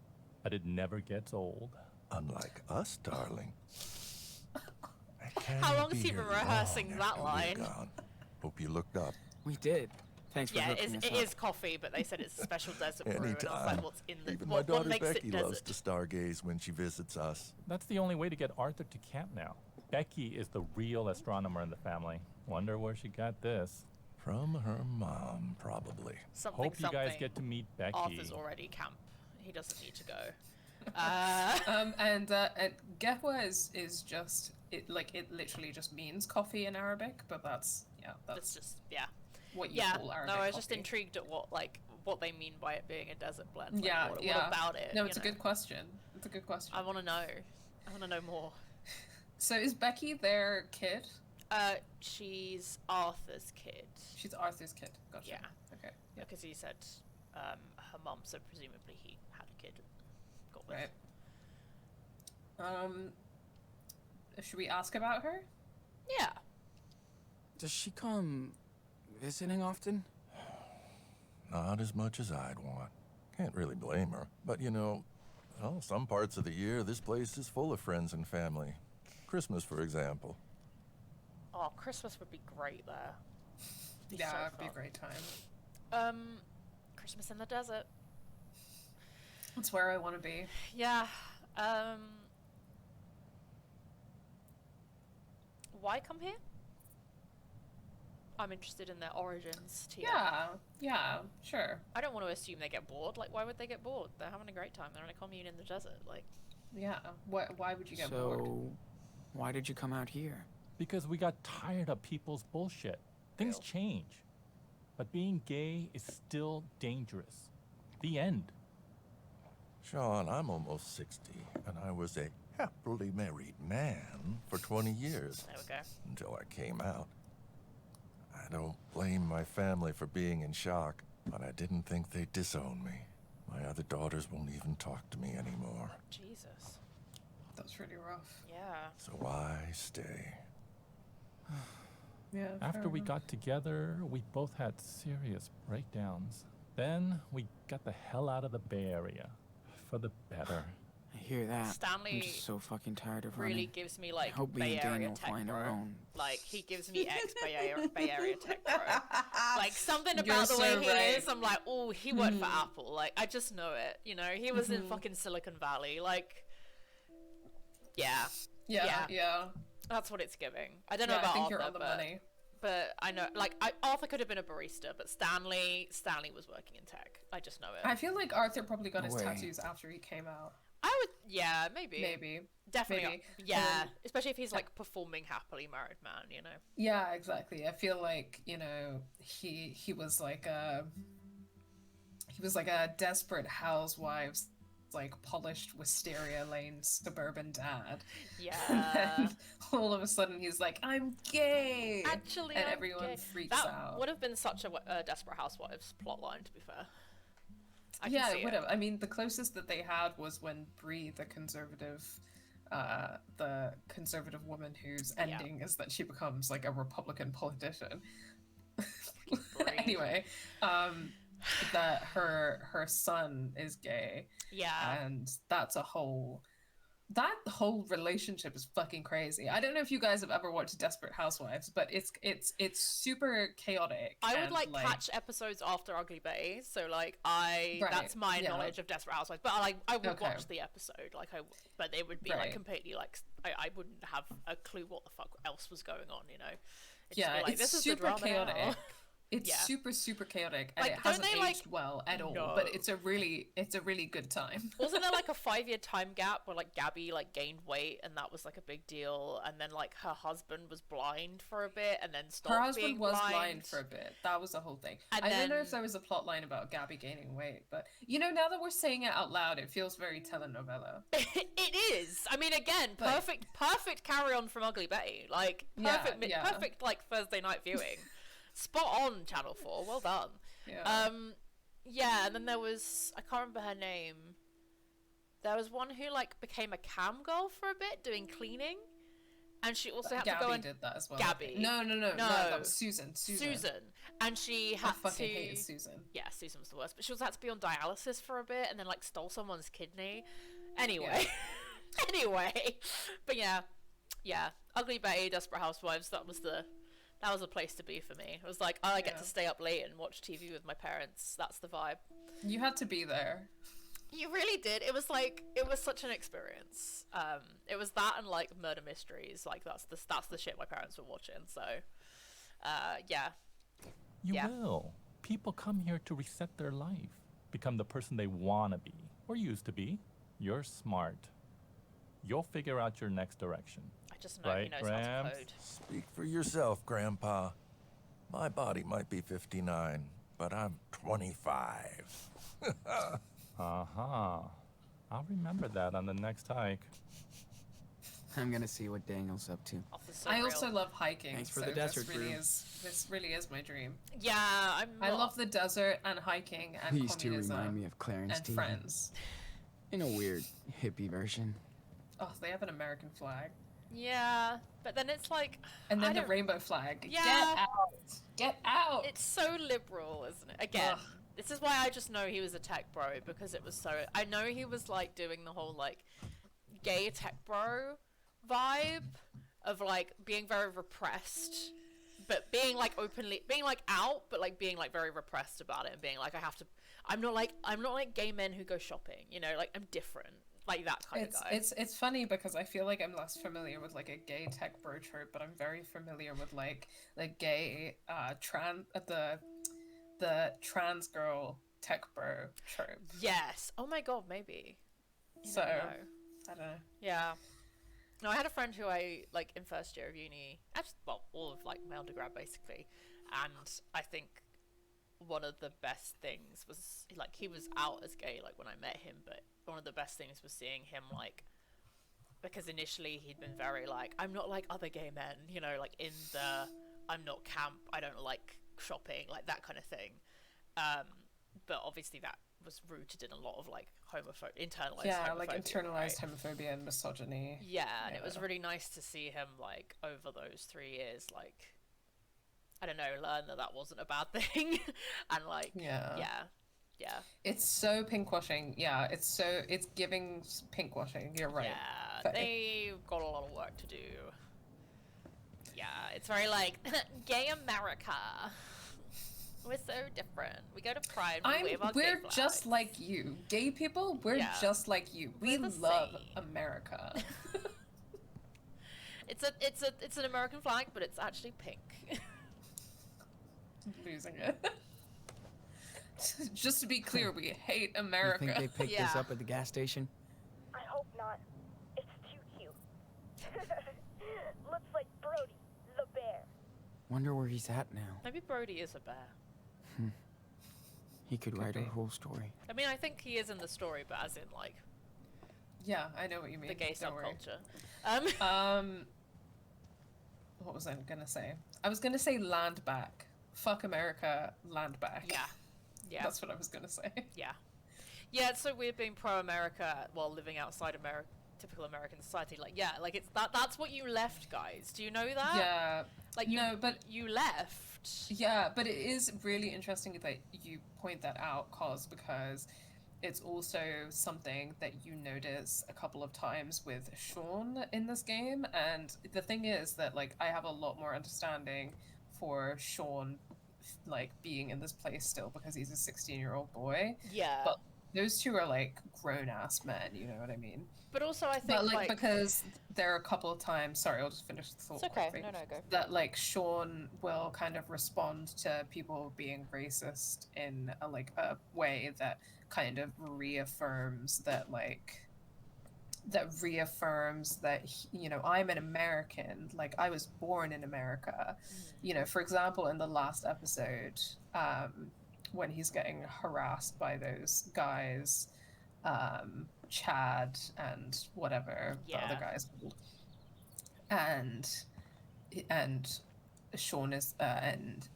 but it never gets old. Unlike us, darling. How long has he been rehearsing that line? Hope you looked up. We did. Thanks for Yeah, hooking us it up. is coffee, but they said it's a special desert brew, and I was Anytime. like, what's in the Even what, my what daughter makes Becky it loves desert? to stargaze when she visits us. That's the only way to get Arthur to camp now. Becky is the real astronomer in the family. Wonder where she got this. From her mom, probably. Something, Hope you guys something. get to meet Becky. Arthur's already camp. He doesn't need to go. And Gehwa is just it literally just means coffee in Arabic, but that's It's that's just, yeah. what you Yeah, call Arabic no, I was just coffee. intrigued at what they mean by it being a desert blend. Like, Yeah, what yeah. about it? No, you it's a know? good question. It's a good question. I want to know. I want to know more. So is Becky their kid? She's Arthur's kid. She's Arthur's kid. Gotcha. Yeah. Okay. Yeah. Because he said her mum, so presumably he had a kid. Got with. Right. Should we ask about her? Yeah. Does she come visiting often? Not as much as I'd want. Can't really blame her. But you know, well, some parts of the year, this place is full of friends and family. Christmas, for example. Oh, Christmas would be great there. Be Yeah, so it'd be a fun. great time. Christmas in the desert. That's where I want to be. Yeah. Why come here? I'm interested in their origins, Tia. Yeah, sure. I don't want to assume they get bored. Like, why would they get bored? They're having a great time. They're in a commune in the desert. Like, Yeah. Why would you get bored? So, why did you come out here? Because we got tired of people's bullshit. Things Real. change. But being gay is still dangerous. The end. Sean, I'm almost 60, and I was a happily married man for 20 years there we go. until I came out. I don't blame my family for being in shock, but I didn't think they'd disown me. My other daughters won't even talk to me anymore. Jesus. That's really rough. Yeah. So why stay? Yeah. After we got together, we both had serious breakdowns. Then we got the hell out of the Bay Area. For the better. I hear that. Stanley I'm just so fucking tired of really running. gives me I like hope me Bay and Daniel Area will tech find bro. our own. Like he gives me ex Bay Area tech bro. Like something You're about the way so he right. is, I'm like, oh, he worked for Apple. Like I just know it. You know, he was in fucking Silicon Valley. Like, yeah, Yeah. that's what it's giving. I don't know Yeah, about I think Arthur, you're on the but, money. but I know, like, Arthur could have been a barista, but Stanley was working in tech. I just know it. I feel like Arthur probably got his No way. tattoos after he came out. I would, yeah, maybe. Maybe. Definitely. Maybe. Yeah. And Especially if he's like performing happily married man, you know. yeah, exactly. I feel like, you know, he was like a desperate housewives, like polished wisteria lane suburban dad. Yeah. And then all of a sudden he's like, I'm gay. Actually, and I'm everyone gay. freaks out. That would have been such a Desperate Housewives plotline, to be fair. Yeah, it would have. I mean, the closest that they had was when Bree, the conservative woman whose ending is that she becomes like a Republican politician. Anyway, that her son is gay. Yeah. And that whole relationship is fucking crazy. I don't know if you guys have ever watched Desperate Housewives, but it's super chaotic. I would like catch episodes after Ugly Betty, so like that's my knowledge of Desperate Housewives. But I would watch the episode, but it would be like completely like I wouldn't have a clue what the fuck else was going on, you know. It's this is super the drama chaotic. now. It's super chaotic, and Like, it hasn't don't aged they, well at all. No. But it's a really good time. Wasn't there like a 5-year time gap where like Gabby like gained weight and that was like a big deal, and then like her husband was blind for a bit and then stopped Her husband being was blind. blind for a bit. That was the whole thing. And I don't then- know if there was a plot line about Gabby gaining weight, but you know, now that we're saying it out loud, it feels very telenovela. It is. I mean, again, perfect carry on from Ugly Betty. Like perfect like Thursday night viewing. Spot on, Channel 4. Well done. Yeah. Yeah, and then there was, I can't remember her name. There was one who like became a cam girl for a bit doing cleaning, and she also had Gabby to go and did that as well. Gabby. No, that was Susan. And she had I fucking to. hated Susan. Yeah, Susan was the worst, but she also had to be on dialysis for a bit, and then like stole someone's kidney. Anyway, but yeah, Ugly Betty, Desperate Housewives. That was a place to be for me. It was like, I get to stay up late and watch TV with my parents. That's the vibe. You had to be there. You really did. It was such an experience. It was that and like murder mysteries. Like that's the shit my parents were watching. So, yeah. You will. People come here to reset their life, become the person they want to be or used to be. You're smart. You'll figure out your next direction. I just know he knows how to code. Speak for yourself, Grandpa. My body might be 59, but I'm 25. Uh-huh. I'll remember that on the next hike. I'm gonna see what Daniel's up to. I also love hiking. Thanks for so the desert, this really is my dream. Yeah, I love the desert and hiking and These two communism remind me of Clarence and T. friends. In a weird hippie version. Oh, they have an American flag. Yeah, but then it's like, and then the rainbow flag. Yeah. Get out! It's so liberal, isn't it? Again, this is why I just know he was a tech bro, because it was so. I know he was like doing the whole like gay tech bro vibe of like being very repressed, but being like openly being like out, but like being like very repressed about it and being like, I'm not like gay men who go shopping, you know, like I'm different. Like that kind of guy. It's funny because I feel like I'm less familiar with like a gay tech bro trope, but I'm very familiar with like gay the trans girl tech bro trope. Yes. Oh my god, maybe. So I don't know. Yeah. No, I had a friend who I like in first year of uni. Well, all of like my undergrad basically, and I think one of the best things was like he was out as gay like when I met him, but one of the best things was seeing him like, because initially he'd been very like, I'm not like other gay men, you know, like in the I'm not camp, I don't like shopping, like that kind of thing. But obviously that was rooted in a lot of like internalized homophobia, like internalized right? homophobia and misogyny. Yeah, and it was really nice to see him like over those 3 years, like I don't know, learn that wasn't a bad thing, and like yeah. It's so pinkwashing. Yeah, it's giving pinkwashing. You're right. Yeah, they've got a lot of work to do. Yeah, it's very like gay America. We're so different. We go to Pride. We're just like you, gay people. We're just like you. We love America. It's an American flag, but it's actually pink. Losing it. Just to be clear, we hate America. You think they picked this up at the gas station? not. It's too cute. Looks like Brody, the bear. Wonder where he's at now. Maybe Brody is a bear. He could write be. our whole story. I mean, I think he is in the story, but as in, like, Yeah, I know what you mean. the gay Don't worry. subculture. What was I gonna say? I was gonna say land back. Fuck America, land back. Yeah. Yeah. That's what I was gonna say. Yeah. Yeah, it's so weird being pro-America while living outside typical American society. Like, yeah, like it's that's what you left, guys. Do you know that? Yeah. Like, you left. Yeah, but it is really interesting that you point that out, Cos, because it's also something that you notice a couple of times with Sean in this game. And the thing is that, like, I have a lot more understanding for Sean, like, being in this place still because he's a 16-year-old boy. Yeah. But those two are, like, grown-ass men, you know what I mean? But also, I think, But, like, because there are a couple of times... Sorry, I'll just finish the thought. It's okay. quickly, No, go. that, like, Sean will kind of respond to people being racist in a way that kind of reaffirms that, like... That reaffirms that, you know, I'm an American. Like, I was born in America. You know, for example, in the last episode, when he's getting harassed by those guys... Chad and whatever the other guy's called, and Sean is and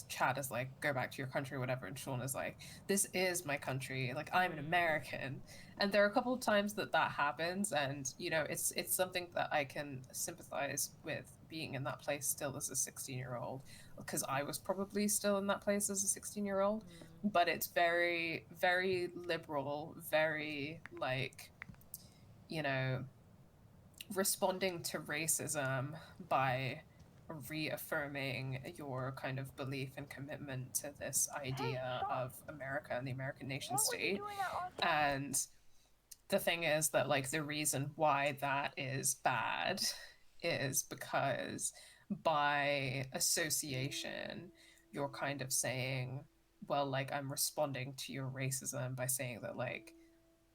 Chad is like, go back to your country or whatever, and Sean is like, this is my country, like I'm an American. And there are a couple of times that happens, and you know, it's something that I can sympathize with, being in that place still as a 16-year-old, because I was probably still in that place as a 16-year-old. But it's very, very liberal, very, like, you know, responding to racism by reaffirming your kind of belief and commitment to this idea of America and the American nation state. And the thing is that, like, the reason why that is bad is because by association, you're kind of saying, well, like, I'm responding to your racism by saying that, like,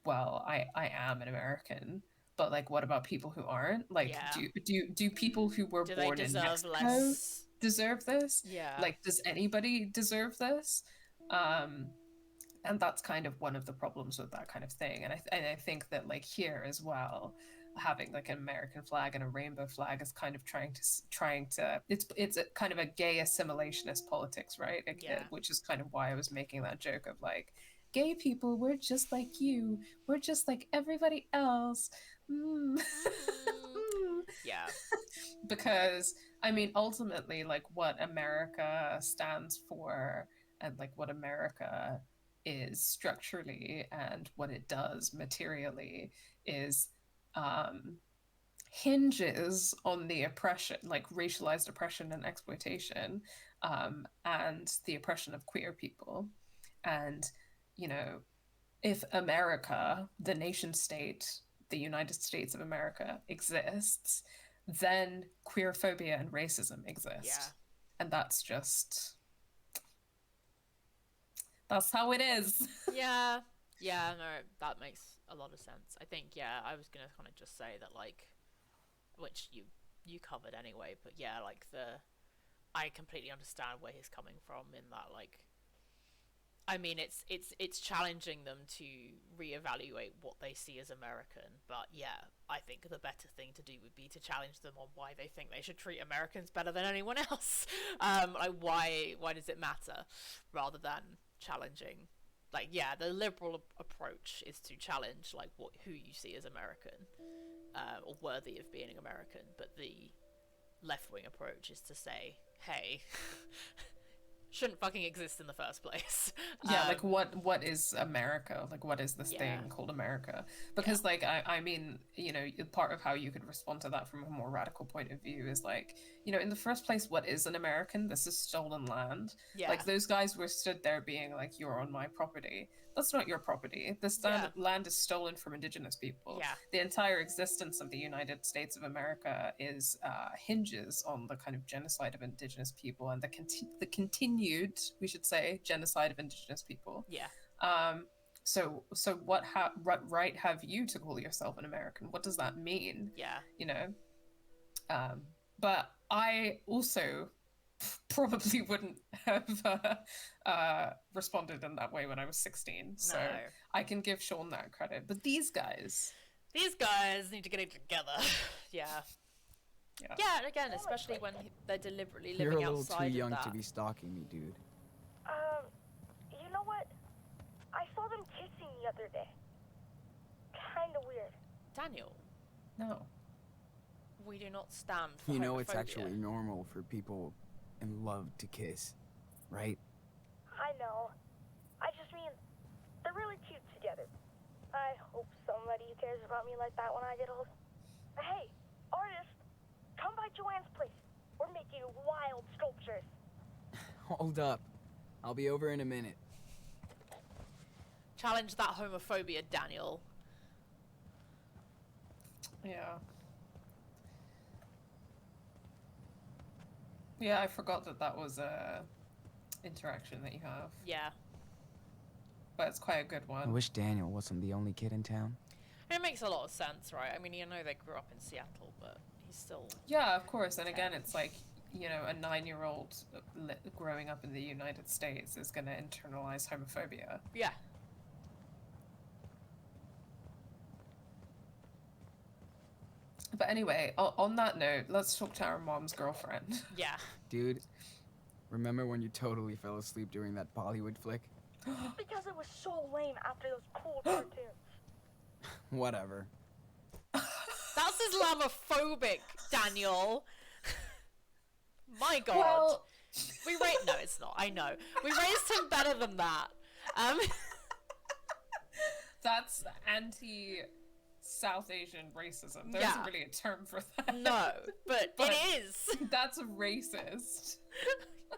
well, I am an American, but, like, what about people who aren't? Like, do people who were born in Mexico deserve this? Yeah. Like, does anybody deserve this? And that's kind of one of the problems with that kind of thing. And I think that, like, here as well, having like an American flag and a rainbow flag is kind of trying to it's a kind of a gay assimilationist politics, right? Which is kind of why I was making that joke of, like, gay people, we're just like you, we're just like everybody else. Yeah. Because I mean, ultimately, like, what America stands for and like what America is structurally and what it does materially is hinges on the oppression, like racialized oppression and exploitation, and the oppression of queer people. And, you know, if America, the nation state, the United States of America exists, then queerphobia and racism exist. Yeah. And that's how it is. Yeah, no, that makes a lot of sense. I think, I was gonna kind of just say that, like, which you covered anyway, but yeah, like, I completely understand where he's coming from in that, like, I mean, it's challenging them to reevaluate what they see as American, but yeah, I think the better thing to do would be to challenge them on why they think they should treat Americans better than anyone else. Like, why does it matter, rather than challenging, like, the liberal approach is to challenge, like, who you see as American, or worthy of being American, but the left-wing approach is to say, hey, shouldn't fucking exist in the first place. Like, what is America? Like, what is this thing called America? Because like, I mean, you know, part of how you could respond to that from a more radical point of view is, like, you know, in the first place, what is an American? This is stolen land. Like, those guys were stood there being like, you're on my property. That's not your property. This land is stolen from indigenous people. The entire existence of the United States of America is hinges on the kind of genocide of indigenous people and the continued, we should say, genocide of indigenous people. So what right have you to call yourself an American? What does that mean? Yeah. You know? But I also probably wouldn't have responded in that way when I was 16. So No. I can give Sean that credit. But these guys need to get it together. Yeah. Yeah. Yeah, and again, especially when they're deliberately You're living a little outside too young of that. to be stalking me, dude. You know what? I saw them kissing the other day. Kinda weird. Daniel, No. we do not stand for You know, it's homophobia. actually normal for people in love to kiss, right? I know. I just mean, they're really cute together. I hope somebody cares about me like that when I get old. Hey, artist, come by Joanne's place. We're making wild sculptures. Hold up. I'll be over in a minute. Challenge that homophobia, Daniel. Yeah. Yeah, I forgot that was a interaction that you have. Yeah. But it's quite a good I one. wish Daniel wasn't the only kid in town. It makes a lot of sense, right? I mean, you know they grew up in Seattle, but he's still... Yeah, of course. And again, it's like, you know, a 9-year-old growing up in the United States is going to internalize homophobia. Yeah. But anyway, on that note, let's talk to our mom's girlfriend. Yeah. Dude, remember when you totally fell asleep during that Bollywood flick? Because it was so lame after those cool cartoons. Whatever. That's Islamophobic, Daniel. My God. Well, No, it's not. I know. We raised him better than that. that's anti-South Asian racism. There Yeah. isn't really a term for that. No, but But- it is. That's racist.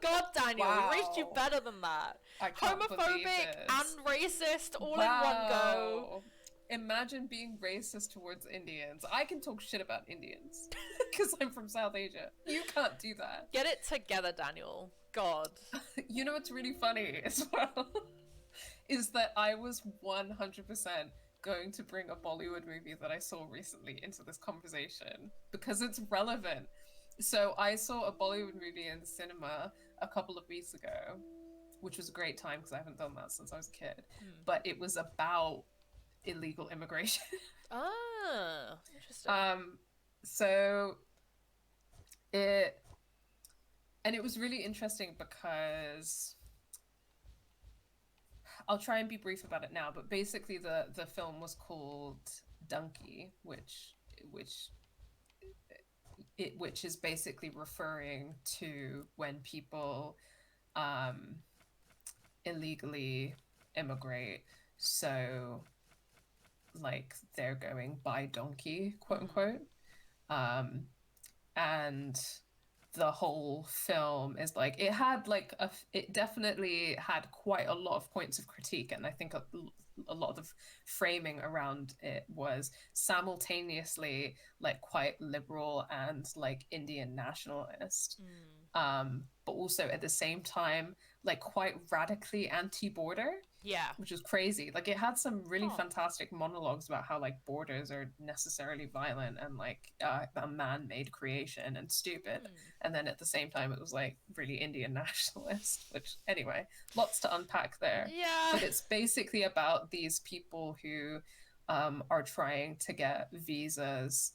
God, Daniel, Wow. we raised you better than that. I can't believe Homophobic this. and racist all in one go. Wow. Imagine being racist towards Indians. I can talk shit about Indians because I'm from South Asia. You can't do that. Get it together, Daniel. God. You know what's really funny as well? Is that I was 100% going to bring a Bollywood movie that I saw recently into this conversation because it's relevant. So I saw a Bollywood movie in the cinema a couple of weeks ago, which was a great time because I haven't done that since I was a kid. But it was about illegal immigration. Ah, interesting. So it was really interesting because I'll try and be brief about it now, but basically the film was called Donkey, which is basically referring to when people illegally immigrate. So like they're going by donkey, quote unquote. And the whole film is like it definitely had quite a lot of points of critique, and I think a lot of framing around it was simultaneously like quite liberal and like Indian nationalist, but also at the same time like quite radically anti-border. Yeah. Which was crazy. Like it had some really fantastic monologues about how like borders are necessarily violent and like a man-made creation and stupid. And then at the same time it was like really Indian nationalist, which anyway, lots to unpack there. Yeah. But it's basically about these people who are trying to get visas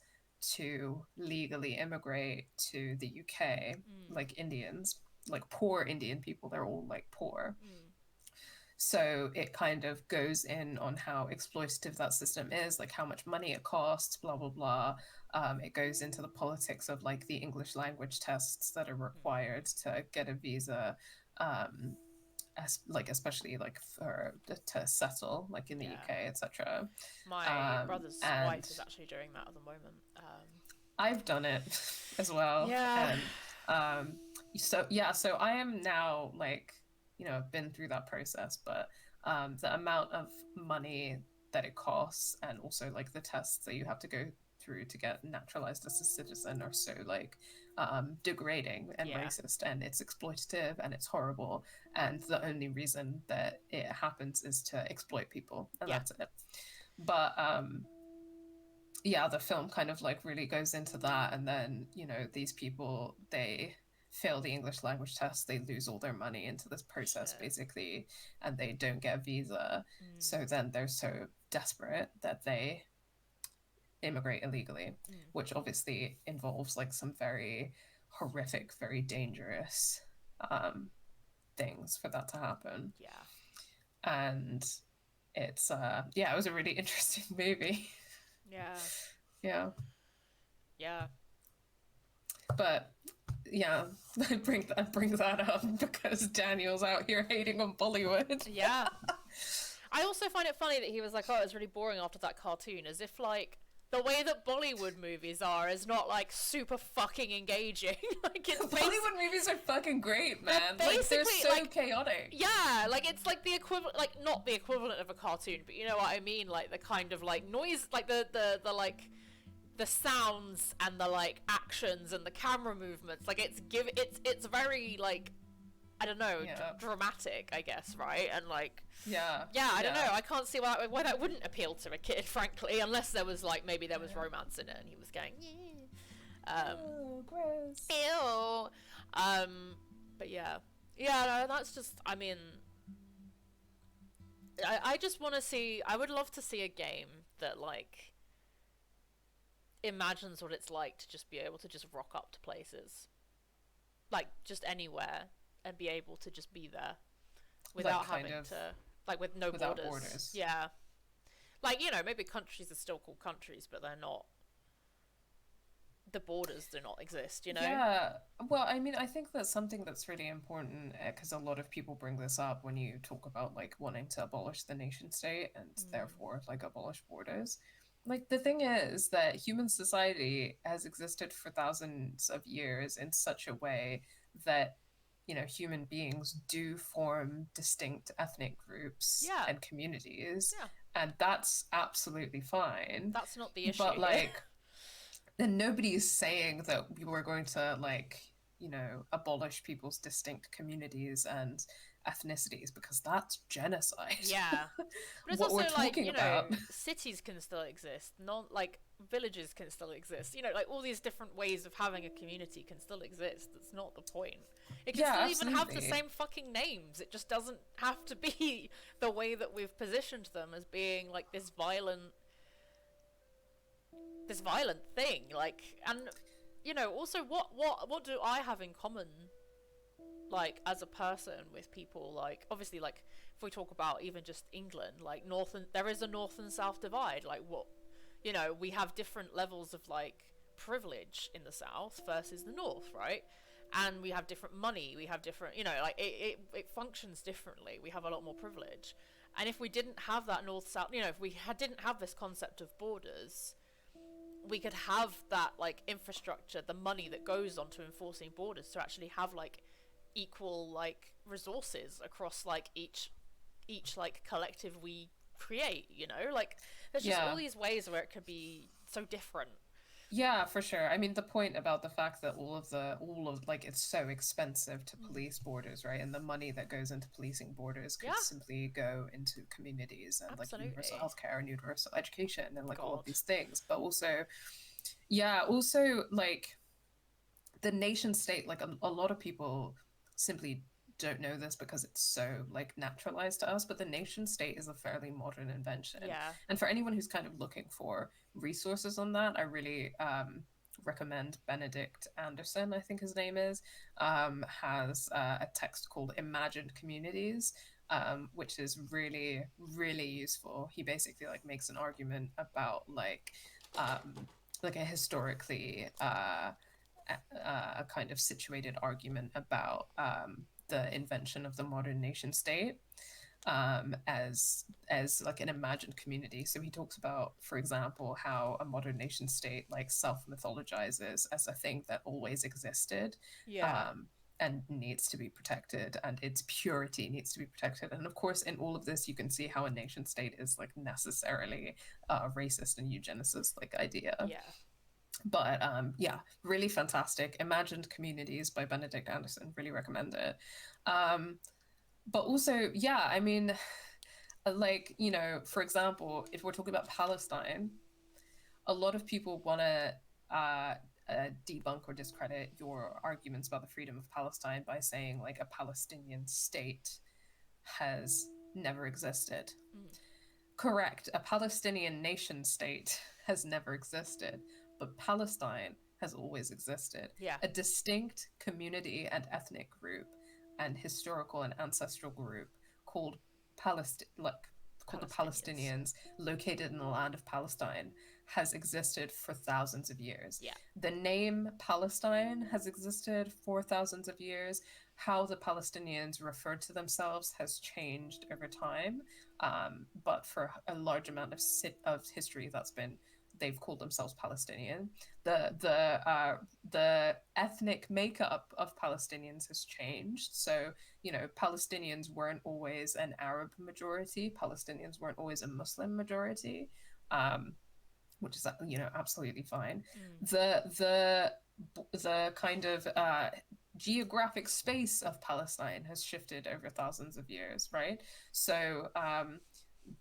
to legally immigrate to the UK, like Indians, like poor Indian people. They're all like poor. So it kind of goes in on how exploitative that system is, like how much money it costs, blah, blah, blah. It goes into the politics of like the English language tests that are required to get a visa, especially like to settle like in the UK, etc. My brother's wife is actually doing that at the moment. I've done it as well. Yeah. And so I am now like, you know, I've been through that process, but the amount of money that it costs and also like the tests that you have to go through to get naturalized as a citizen are so like degrading and racist, and it's exploitative and it's horrible, and the only reason that it happens is to exploit people, and that's it. But yeah, the film kind of like really goes into that, and then, you know, these people, they fail the English language test, they lose all their money into this process basically, and they don't get a visa. So then they're so desperate that they immigrate illegally, which obviously involves like some very horrific, very dangerous things for that to happen. And it's it was a really interesting movie. Yeah. But yeah, I bring that up because Daniel's out here hating on Bollywood. I also find it funny that he was like, oh, it's really boring after that cartoon, as if like the way that Bollywood movies are is not like super fucking engaging. Like it's Bollywood movies are fucking great, man. Like they're so like, chaotic. Yeah, like it's like the equivalent, like not the equivalent of a cartoon, but you know what I mean, like the kind of like noise, like the like the sounds and the like actions and the camera movements, like it's very like, I don't know, dramatic, I guess, right? And like I don't know, I can't see why that wouldn't appeal to a kid, frankly, unless there was like, maybe there was romance in it and he was going gross, ew. But no, that's just, I mean, I just want to see, I would love to see a game that like imagines what it's like to just be able to just rock up to places, like just anywhere, and be able to just be there without like having to, like with no borders. Yeah, like, you know, maybe countries are still called countries, but they're not, the borders do not exist, you know? Yeah, well, I mean, I think that's something that's really important, because a lot of people bring this up when you talk about like wanting to abolish the nation state and therefore like abolish borders. Like, the thing is that human society has existed for thousands of years in such a way that, you know, human beings do form distinct ethnic groups and communities, and that's absolutely fine. That's not the issue. But like, and nobody's saying that we were going to like, you know, abolish people's distinct communities and ethnicities, because that's genocide. Yeah, but it's what also we're like, you know, about. cities can still exist, not like villages can still exist, you know, like all these different ways of having a community can still exist. That's not the point. It can still even have the same fucking names. It just doesn't have to be the way that we've positioned them as being like this violent thing. Like, and you know, also what do I have in common, like as a person, with people? Like, obviously, like if we talk about even just England, like there is a north and south divide. Like, what, you know, we have different levels of like privilege in the south versus the north, right? And we have different money, we have different, you know, like it functions differently. We have a lot more privilege, and if we didn't have that north south, you know, if we didn't have this concept of borders, we could have that like infrastructure, the money that goes onto enforcing borders, to actually have like equal like resources across like each like collective we create, you know, like there's just all these ways where it could be so different. Yeah, for sure. I mean, the point about the fact that all of like, it's so expensive to police borders, right? And the money that goes into policing borders could simply go into communities and like universal healthcare and universal education and like all of these things. But also like the nation state, like a lot of people simply don't know this because it's so like naturalized to us, but the nation state is a fairly modern invention. And for anyone who's kind of looking for resources on that, I really recommend Benedict Anderson, I think his name is, has a text called Imagined Communities, which is really, really useful. He basically like makes an argument about like a historically a kind of situated argument about the invention of the modern nation state as like an imagined community. So he talks about, for example, how a modern nation state like self-mythologizes as a thing that always existed, and needs to be protected, and its purity needs to be protected. And of course, in all of this, you can see how a nation state is like necessarily a racist and eugenicist like idea. Yeah. But yeah, really fantastic. Imagined Communities by Benedict Anderson. Really recommend it. But also, yeah, I mean, like, you know, for example, if we're talking about Palestine, a lot of people want to debunk or discredit your arguments about the freedom of Palestine by saying like a Palestinian state has never existed. Correct, a Palestinian nation state has never existed, but Palestine has always existed. Yeah. A distinct community and ethnic group and historical and ancestral group called the Palestinians, located in the land of Palestine, has existed for thousands of years. Yeah. The name Palestine has existed for thousands of years. How the Palestinians refer to themselves has changed over time, but for a large amount of history, they've called themselves Palestinian. The ethnic makeup of Palestinians has changed. So, you know, Palestinians weren't always an Arab majority. Palestinians weren't always a Muslim majority, which is, you know, absolutely fine. The kind of geographic space of Palestine has shifted over thousands of years, right? So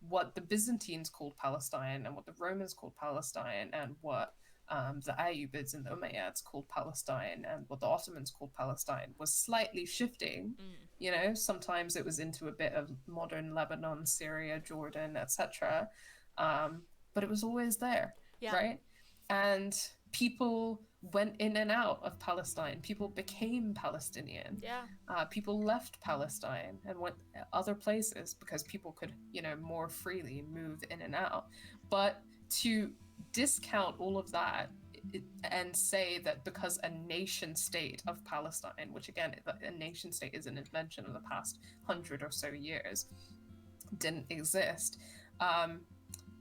what the Byzantines called Palestine and what the Romans called Palestine and what the Ayyubids and the Umayyads called Palestine and what the Ottomans called Palestine was slightly shifting. You know, sometimes it was into a bit of modern Lebanon, Syria, Jordan, etc. But it was always there, right? And people went in and out of Palestine. People became Palestinian. People left Palestine and went other places because people could, you know, more freely move in and out. But to discount all of that and say that because a nation state of Palestine, which again, a nation state is an invention of the past 100 or so years, didn't exist,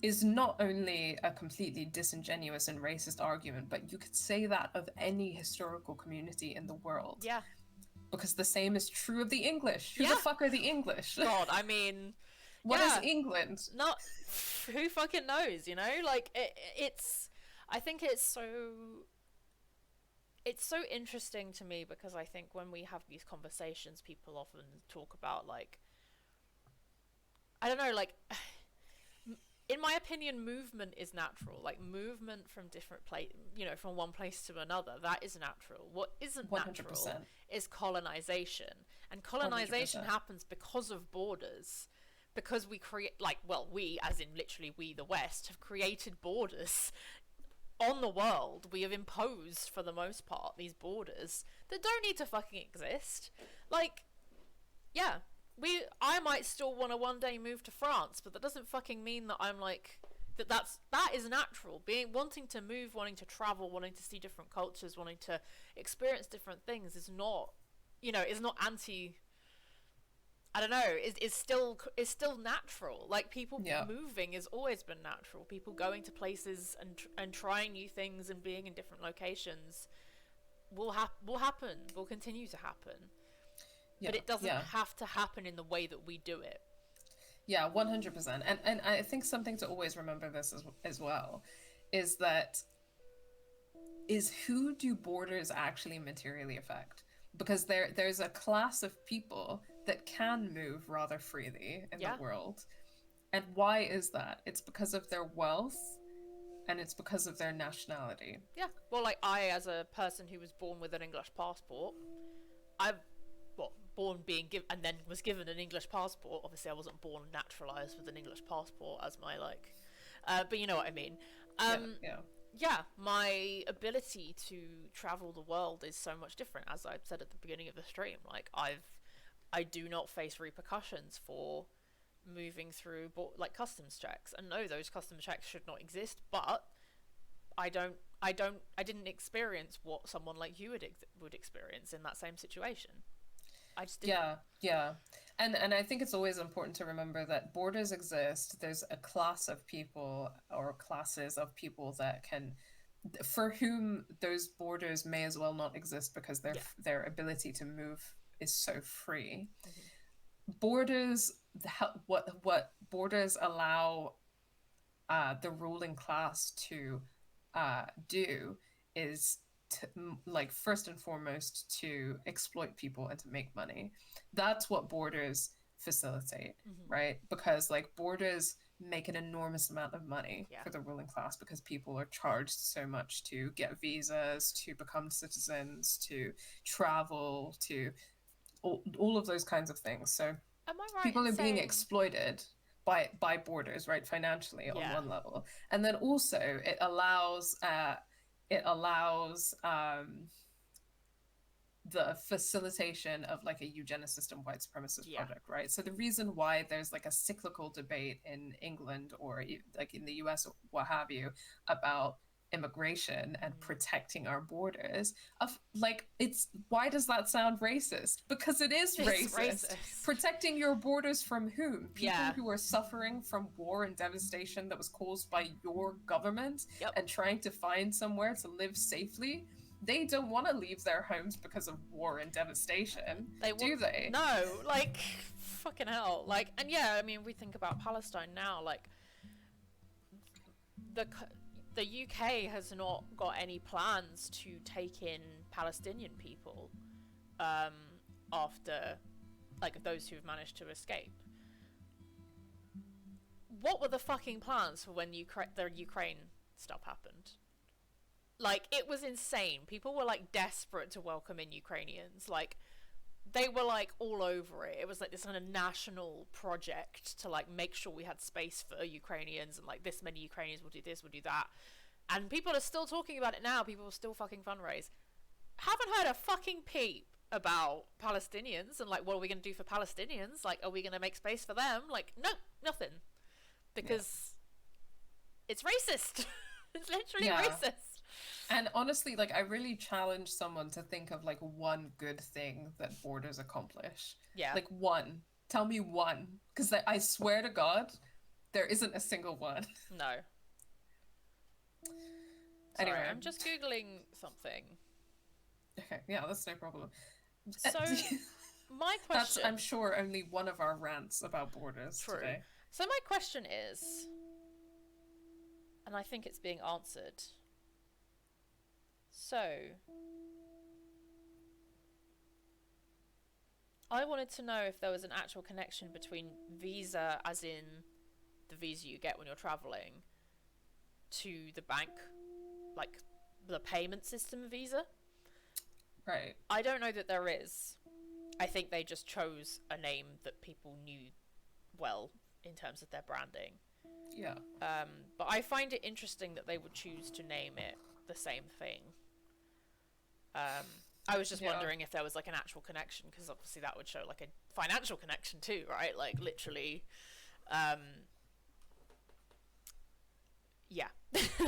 is not only a completely disingenuous and racist argument, but you could say that of any historical community in the world. Yeah. Because the same is true of the English. Who the fuck are the English? God, I mean... What is England? Not... Who fucking knows, you know? Like, it's... I think it's so... It's so interesting to me because I think when we have these conversations, people often talk about, like... I don't know, like... In my opinion, movement is natural. Like, movement from different you know, from one place to another, that is natural. What isn't 100%. natural is colonization. And colonization 100%. happens because of borders. Because we create, like, well, we, as in literally we, the West, have created borders on the world. We have imposed, for the most part, these borders that don't need to fucking exist. Like, yeah. I might still want to one day move to France, but that doesn't fucking mean that I'm like that is natural. Wanting to move, wanting to travel, wanting to see different cultures, wanting to experience different things is not, you know, is not anti. I don't know. Is still natural. Like, people moving has always been natural. People going to places and trying new things and being in different locations will happen. Will continue to happen. But it doesn't have to happen in the way that we do it. Yeah, 100%. And I think something to always remember this as well is who do borders actually materially affect? Because there's a class of people that can move rather freely in the world. And why is that? It's because of their wealth and it's because of their nationality. Yeah. Well, like, I, as a person who was born with an English passport, being given and then was given an English passport. Obviously, I wasn't born naturalized with an English passport as my but you know what I mean. Yeah, my ability to travel the world is so much different, as I said at the beginning of the stream. Like, I do not face repercussions for moving through like customs checks, and no, those customs checks should not exist. But I didn't experience what someone like you would experience in that same situation. I just didn't. Yeah. And I think it's always important to remember that borders exist. There's a class of people or classes of people that can for whom those borders may as well not exist because their ability to move is so free. Borders, what borders allow the ruling class to do is to, like, first and foremost, to exploit people and to make money. That's what borders facilitate, right? Because like borders make an enormous amount of money for the ruling class because people are charged so much to get visas, to become citizens, to travel, to all of those kinds of things. So am I right people in are being saying... exploited by borders, right, financially on one level, and then also it allows the facilitation of like a eugenicist and white supremacist project, right? So the reason why there's like a cyclical debate in England or like in the US or what have you about immigration and protecting our borders, of like, it's, why does that sound racist? Because it's racist. Protecting your borders from whom? People who are suffering from war and devastation that was caused by your government and trying to find somewhere to live safely. They don't want to leave their homes because of war and devastation, do they? No, like, fucking hell. Like, and yeah, I mean, we think about Palestine now, like, the UK has not got any plans to take in Palestinian people after, like, those who've managed to escape. What were the fucking plans for when the Ukraine stuff happened? Like, it was insane. People were, like, desperate to welcome in Ukrainians. Like, they were, like, all over it. It was, like, this kind of national project to, like, make sure we had space for Ukrainians, and, like, this many Ukrainians will do this, will do that. And people are still talking about it now. People are still fucking fundraise. Haven't heard a fucking peep about Palestinians and, like, what are we going to do for Palestinians? Like, are we going to make space for them? Like, no, nothing. Because it's racist. It's literally racist. And honestly, like, I really challenge someone to think of like one good thing that borders accomplish. Like one. Tell me one. Because I swear to God, there isn't a single one. No. Anyway. Sorry, I'm just Googling something. Okay, yeah, that's no problem. So, my question... That's, I'm sure, only one of our rants about borders today. So my question is, and I think it's being answered... So, I wanted to know if there was an actual connection between visa, as in the visa you get when you're traveling, to the bank, like the payment system visa. Right. I don't know that there is. I think they just chose a name that people knew well in terms of their branding. Yeah. But I find it interesting that they would choose to name it the same thing. I was just wondering if there was like an actual connection, because obviously that would show like a financial connection too, right? Like literally,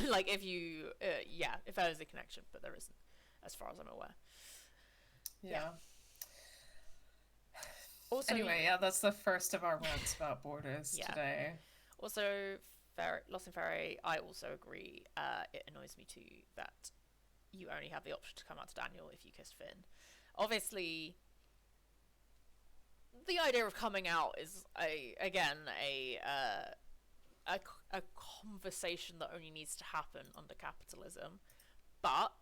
like if you, if there was a connection, but there isn't, as far as I'm aware. Yeah. Also, anyway, that's the first of our rants about borders today. Also, Lost in Fairy, I also agree. It annoys me too that you only have the option to come out to Daniel if you kiss Finn. Obviously, the idea of coming out is a conversation that only needs to happen under capitalism, but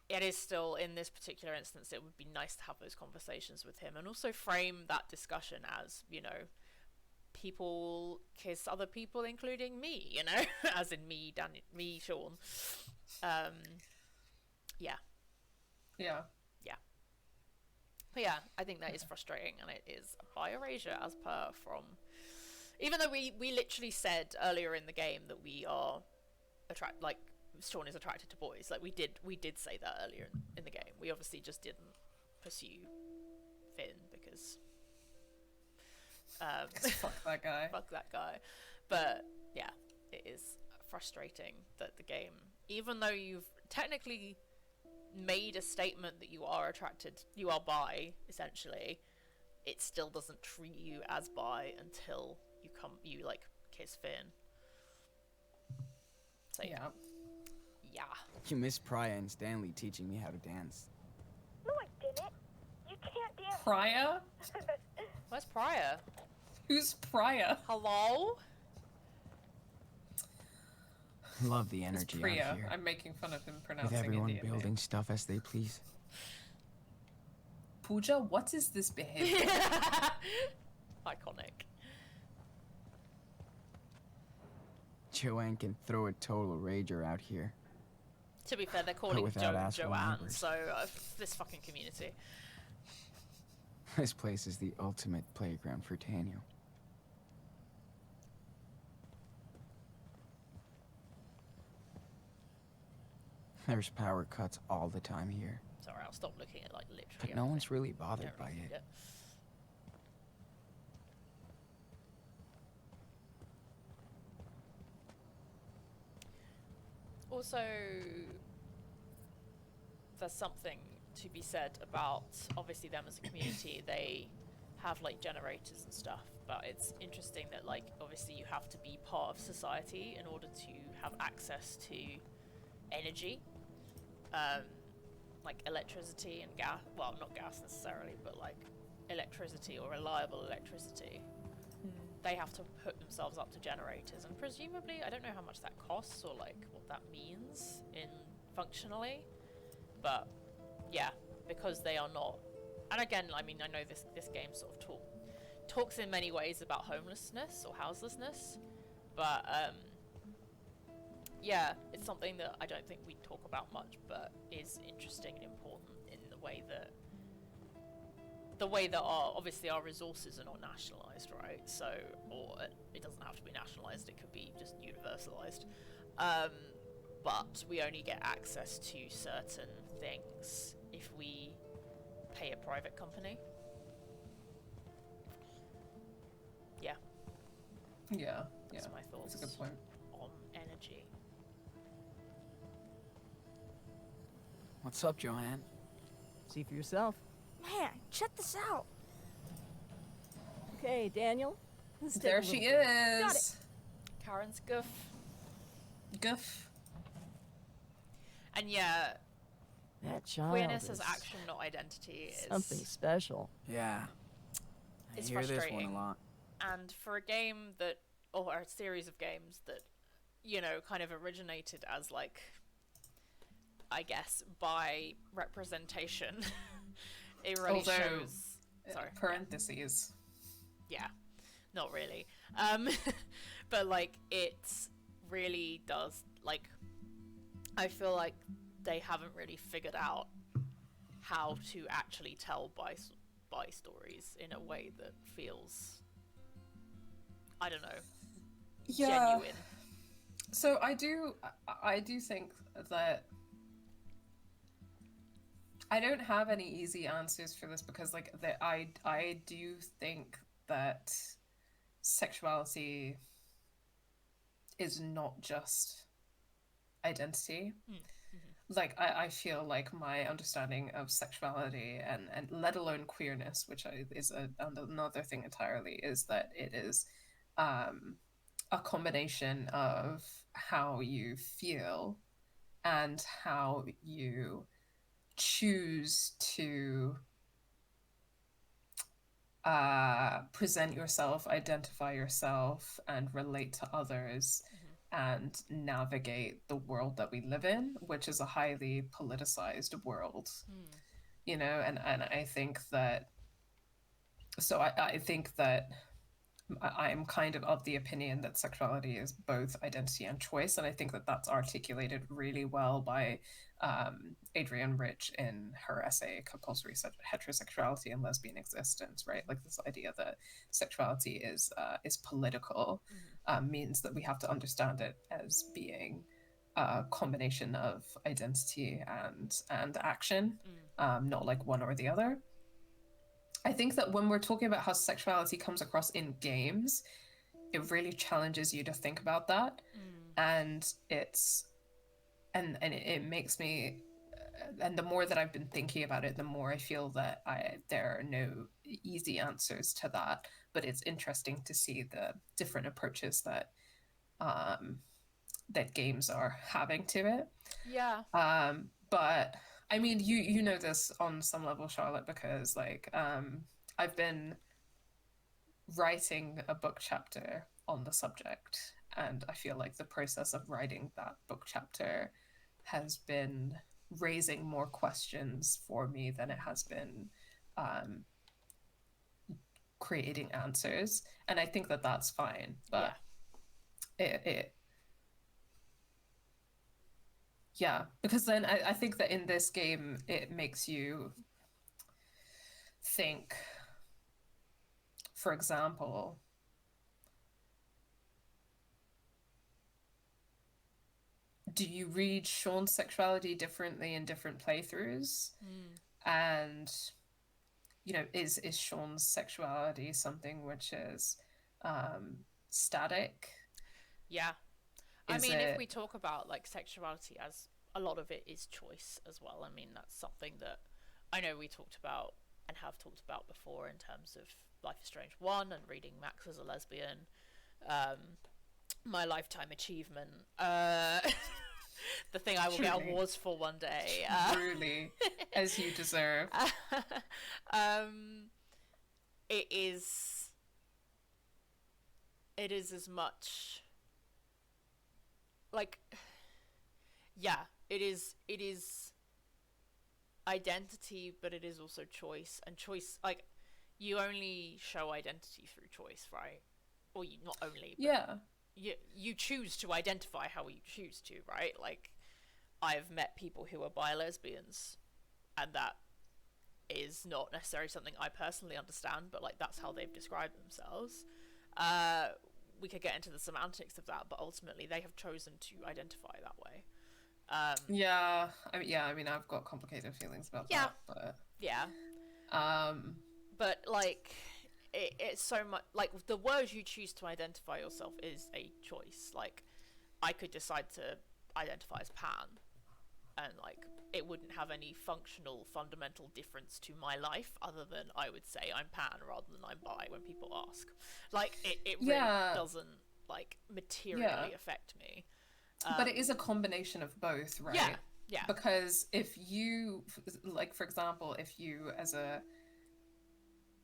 it is still, in this particular instance, it would be nice to have those conversations with him and also frame that discussion as, you know, people kiss other people, including me, you know, as in me, Sean. But yeah, I think that is frustrating, and it is by erasure, as per from... Even though we literally said earlier in the game that we are Sean is attracted to boys. Like, we did say that earlier in the game. We obviously just didn't pursue Finn because... fuck that guy. Fuck that guy. But yeah, it is frustrating that the game, even though you've technically made a statement that you are bi, essentially, it still doesn't treat you as bi until you like kiss Finn. So yeah. You missed Priya and Stanley teaching me how to dance. No, I didn't. You can't dance. Priya? Where's Priya? Who's Priya? Hello? Love the It's energy Priya. out here. I'm making fun of him With pronouncing everyone Indian building name. stuff as they please. Pooja, what is this behavior? Iconic. Joanne can throw a total rager out here. To be fair, they're calling without asking Joanne, neighbors. so this fucking community. This place is the ultimate playground for Daniel. There's power cuts all the time here, Sorry, I'll stop looking at like literally. but no one's really everything. bothered Don't by really it. need it. Also, there's something to be said about obviously them as a community. They have like generators and stuff, but it's interesting that like obviously you have to be part of society in order to have access to energy, like electricity and gas. Well, not gas necessarily, but like electricity or reliable electricity. They have to put themselves up to generators, and presumably, I don't know how much that costs or like what that means in functionally, but yeah, because they are not. And again, I mean, I know this game sort of talks in many ways about homelessness or houselessness, but yeah, it's something that I don't think we talk about much, but is interesting and important in the way that obviously our resources are not nationalized, right? So, or it doesn't have to be nationalized, it could be just universalized. But we only get access to certain things if we pay a private company. Yeah. Yeah, That's my thoughts that's a good point. on energy. What's up, Joanne? See for yourself. Man, check this out. Okay, Daniel. Let's take There a she little break. Got is. Karen's goof. Goof. And yeah, That child queerness is as action, not identity, is something special. Yeah. I It's hear this one frustrating. a lot. And for a game that, or a series of games that, you know, kind of originated as like, I guess, by representation, it really Although, shows. Sorry. Parentheses. Yeah, not really. But like, it really does. Like, I feel like they haven't really figured out how to actually tell bi stories in a way that feels, I don't know, genuine. So I do think that I don't have any easy answers for this, because like I do think that sexuality is not just identity. Like I feel like my understanding of sexuality and let alone queerness, which is another thing entirely, is that it is a combination of how you feel and how you choose to present yourself, identify yourself, and relate to others, and navigate the world that we live in, which is a highly politicized world. You know, and I think that, so I think that I'm kind of the opinion that sexuality is both identity and choice, and I think that that's articulated really well by Adrienne Rich in her essay "Compulsory Heterosexuality and Lesbian Existence." Right, like this idea that sexuality is political means that we have to understand it as being a combination of identity and action, not like one or the other. I think that when we're talking about how sexuality comes across in games, it really challenges you to think about that, and it makes me, and the more that I've been thinking about it, the more I feel that there are no easy answers to that. But it's interesting to see the different approaches that that games are having to it. Yeah. But I mean, you know this on some level, Charlotte, because like I've been writing a book chapter on the subject, and I feel like the process of writing that book chapter has been raising more questions for me than it has been um, creating answers. And I think that that's fine, but it yeah, because then I think that in this game it makes you think, for example, do you read Sean's sexuality differently in different playthroughs? And you know, is Sean's sexuality something which is static? Yeah. I Is mean, if we it talk about like sexuality, as a lot of it is choice as well. I mean, that's something that I know we talked about and have talked about before in terms of Life is Strange 1 and reading Max as a lesbian. My lifetime achievement. The thing I will get Truly. awards for one day. Truly, as you deserve? It is. It is as much. Like, yeah, it is. It is identity, but it is also choice. And choice, like, you only show identity through choice, right? Or you not only, but Yeah. you choose to identify how you choose to, right? Like, I've met people who are bi lesbians, and that is not necessarily something I personally understand, but like that's how they've described themselves. We could get into the semantics of that, but ultimately they have chosen to identify that way. Yeah, I mean, I've got complicated feelings about Yeah. that, but Yeah, um, but like it's so much like the word you choose to identify yourself is a choice. Like, I could decide to identify as pan, and like it wouldn't have any functional fundamental difference to my life other than I would say I'm pan rather than I'm bi when people ask. Like, it really Yeah. doesn't like materially Yeah. affect me. But it is a combination of both, right? Yeah, yeah. Because if you, like, for example, if you as a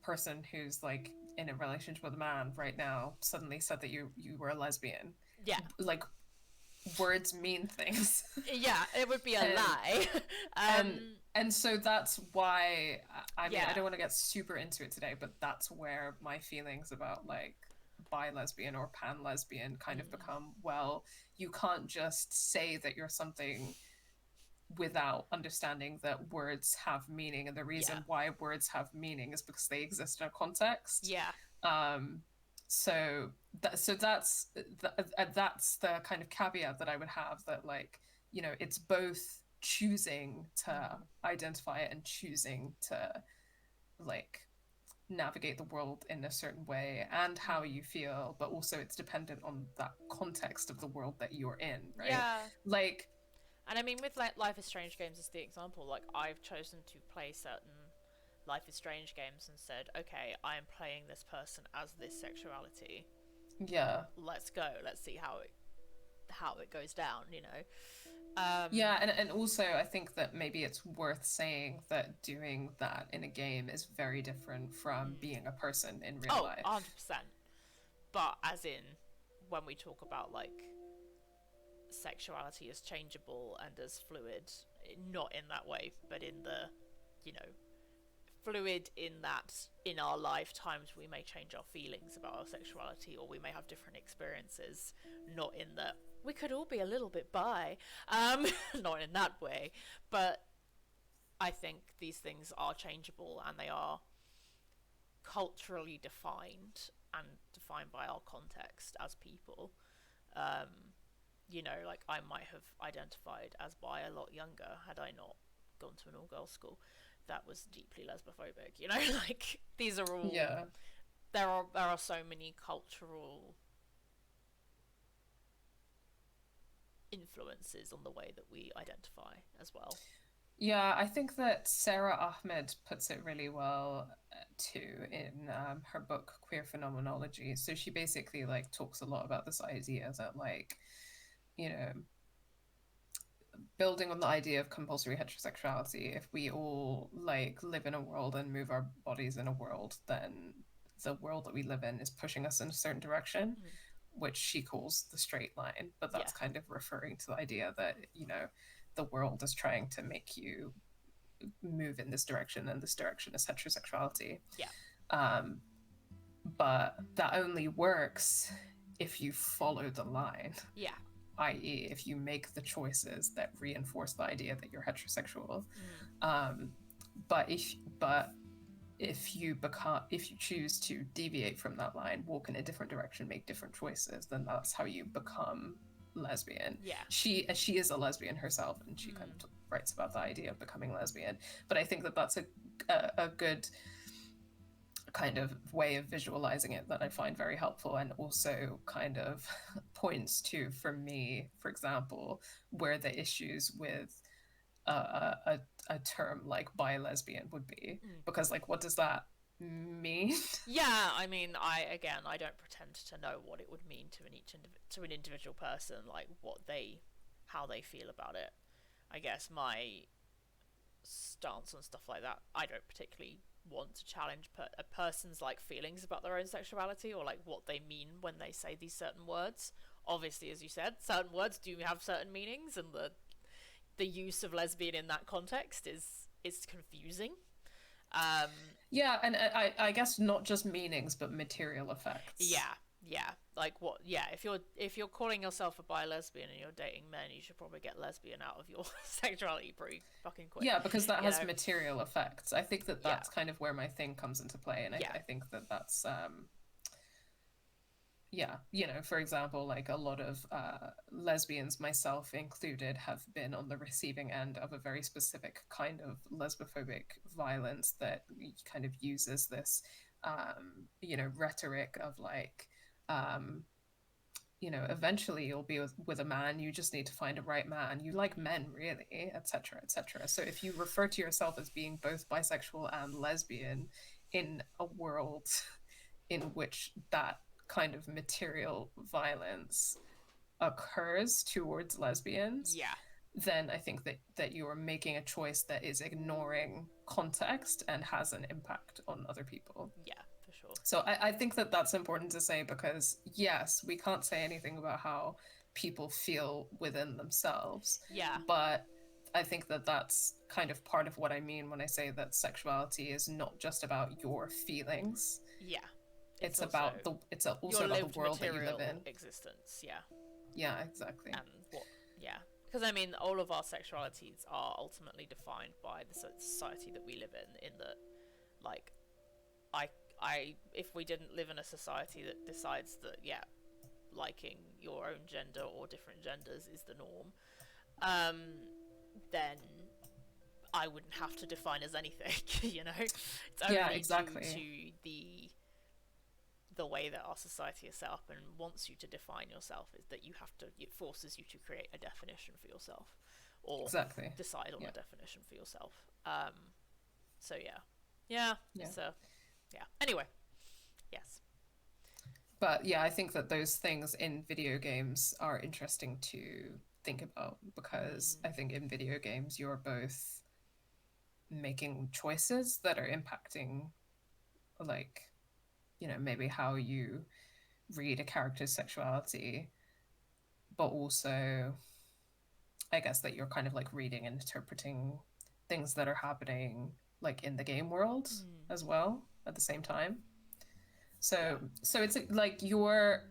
person who's like in a relationship with a man right now suddenly said that you were a lesbian, Yeah. like, words mean things. Yeah, it would be a And- lie. And so that's why I mean, Yeah. I don't want to get super into it today, but that's where my feelings about like bi lesbian or pan lesbian kind of become, well, you can't just say that you're something without understanding that words have meaning, and the reason Yeah. why words have meaning is because they exist in a context. Yeah. So that's the kind of caveat that I would have, that like, you know, it's both choosing to identify it and choosing to like navigate the world in a certain way and how you feel, but also it's dependent on that context of the world that you're in, right? Yeah. Like, And I mean, with like Life is Strange games as the example, like I've chosen to play certain Life is Strange games and said, okay, I am playing this person as this sexuality. yeah. Let's go. Let's see how it goes down, you know. Yeah, and also I think that maybe it's worth saying that doing that in a game is very different from being a person in real life. 100%. But as in, when we talk about like sexuality as changeable and as fluid, not in that way, but in the, you know, fluid in that in our lifetimes we may change our feelings about our sexuality, or we may have different experiences, not in that we could all be a little bit bi, not in that way, but I think these things are changeable and they are culturally defined and defined by our context as people. You know, like I might have identified as bi a lot younger had I not gone to an all-girls school that was deeply lesbophobhic, you know. Like, these are all, Yeah. there are so many cultural influences on the way that we identify as well. Yeah, I think that Sara Ahmed puts it really well too in her book Queer Phenomenology. So she basically like talks a lot about this idea that like, you know, building on the idea of compulsory heterosexuality, if we all like live in a world and move our bodies in a world, then the world that we live in is pushing us in a certain direction, which she calls the straight line. But that's kind of referring to the idea that, you know, the world is trying to make you move in this direction, and this direction is heterosexuality. But that only works if you follow the line. I.e., if you make the choices that reinforce the idea that you're heterosexual. But if you choose to deviate from that line, walk in a different direction, make different choices, then that's how you become lesbian. She is a lesbian herself, and she kind of writes about the idea of becoming lesbian. But I think that that's a good kind of way of visualizing it that I find very helpful, and also kind of points to, for me, for example, where the issues with a term like bi-lesbian would be, because like, what does that mean? I mean, I don't pretend to know what it would mean to an individual person, like how they feel about it. I guess my stance on stuff like that, I don't particularly want to challenge a person's like feelings about their own sexuality, or like what they mean when they say these certain words. Obviously, as you said, certain words do have certain meanings, and the use of lesbian in that context is confusing. And I guess not just meanings, but material effects. Like what? If you're calling yourself a bi-lesbian and you're dating men, you should probably get lesbian out of your sexuality pretty fucking quick. Because that has material effects. I think that that's kind of where my thing comes into play, and I think that that's you know, for example, like a lot of lesbians, myself included, have been on the receiving end of a very specific kind of lesbophobic violence that kind of uses this you know, rhetoric of like, you know, eventually you'll be with a man, you just need to find a right man, you like men, really, etc., etc. So if you refer to yourself as being both bisexual and lesbian in a world in which that kind of material violence occurs towards lesbians, then I think that you are making a choice that is ignoring context and has an impact on other people. For sure. So I think that that's important to say, because yes, we can't say anything about how people feel within themselves. But I think that that's kind of part of what I mean when I say that sexuality is not just about your feelings. It's also about the world that you live in. Existence. Exactly. And because I mean, all of our sexualities are ultimately defined by the society that we live in that, like, if we didn't live in a society that decides that liking your own gender or different genders is the norm, then I wouldn't have to define as anything. You know, it's only due to the way that our society is set up and wants you to define yourself, is that it forces you to create a definition for yourself, or decide on a definition for yourself. Anyway, yes. But I think that those things in video games are interesting to think about, because I think in video games you're both making choices that are impacting, like, you know, maybe how you read a character's sexuality, but also I guess that you're kind of like reading and interpreting things that are happening like in the game world as well at the same time. So it's like you're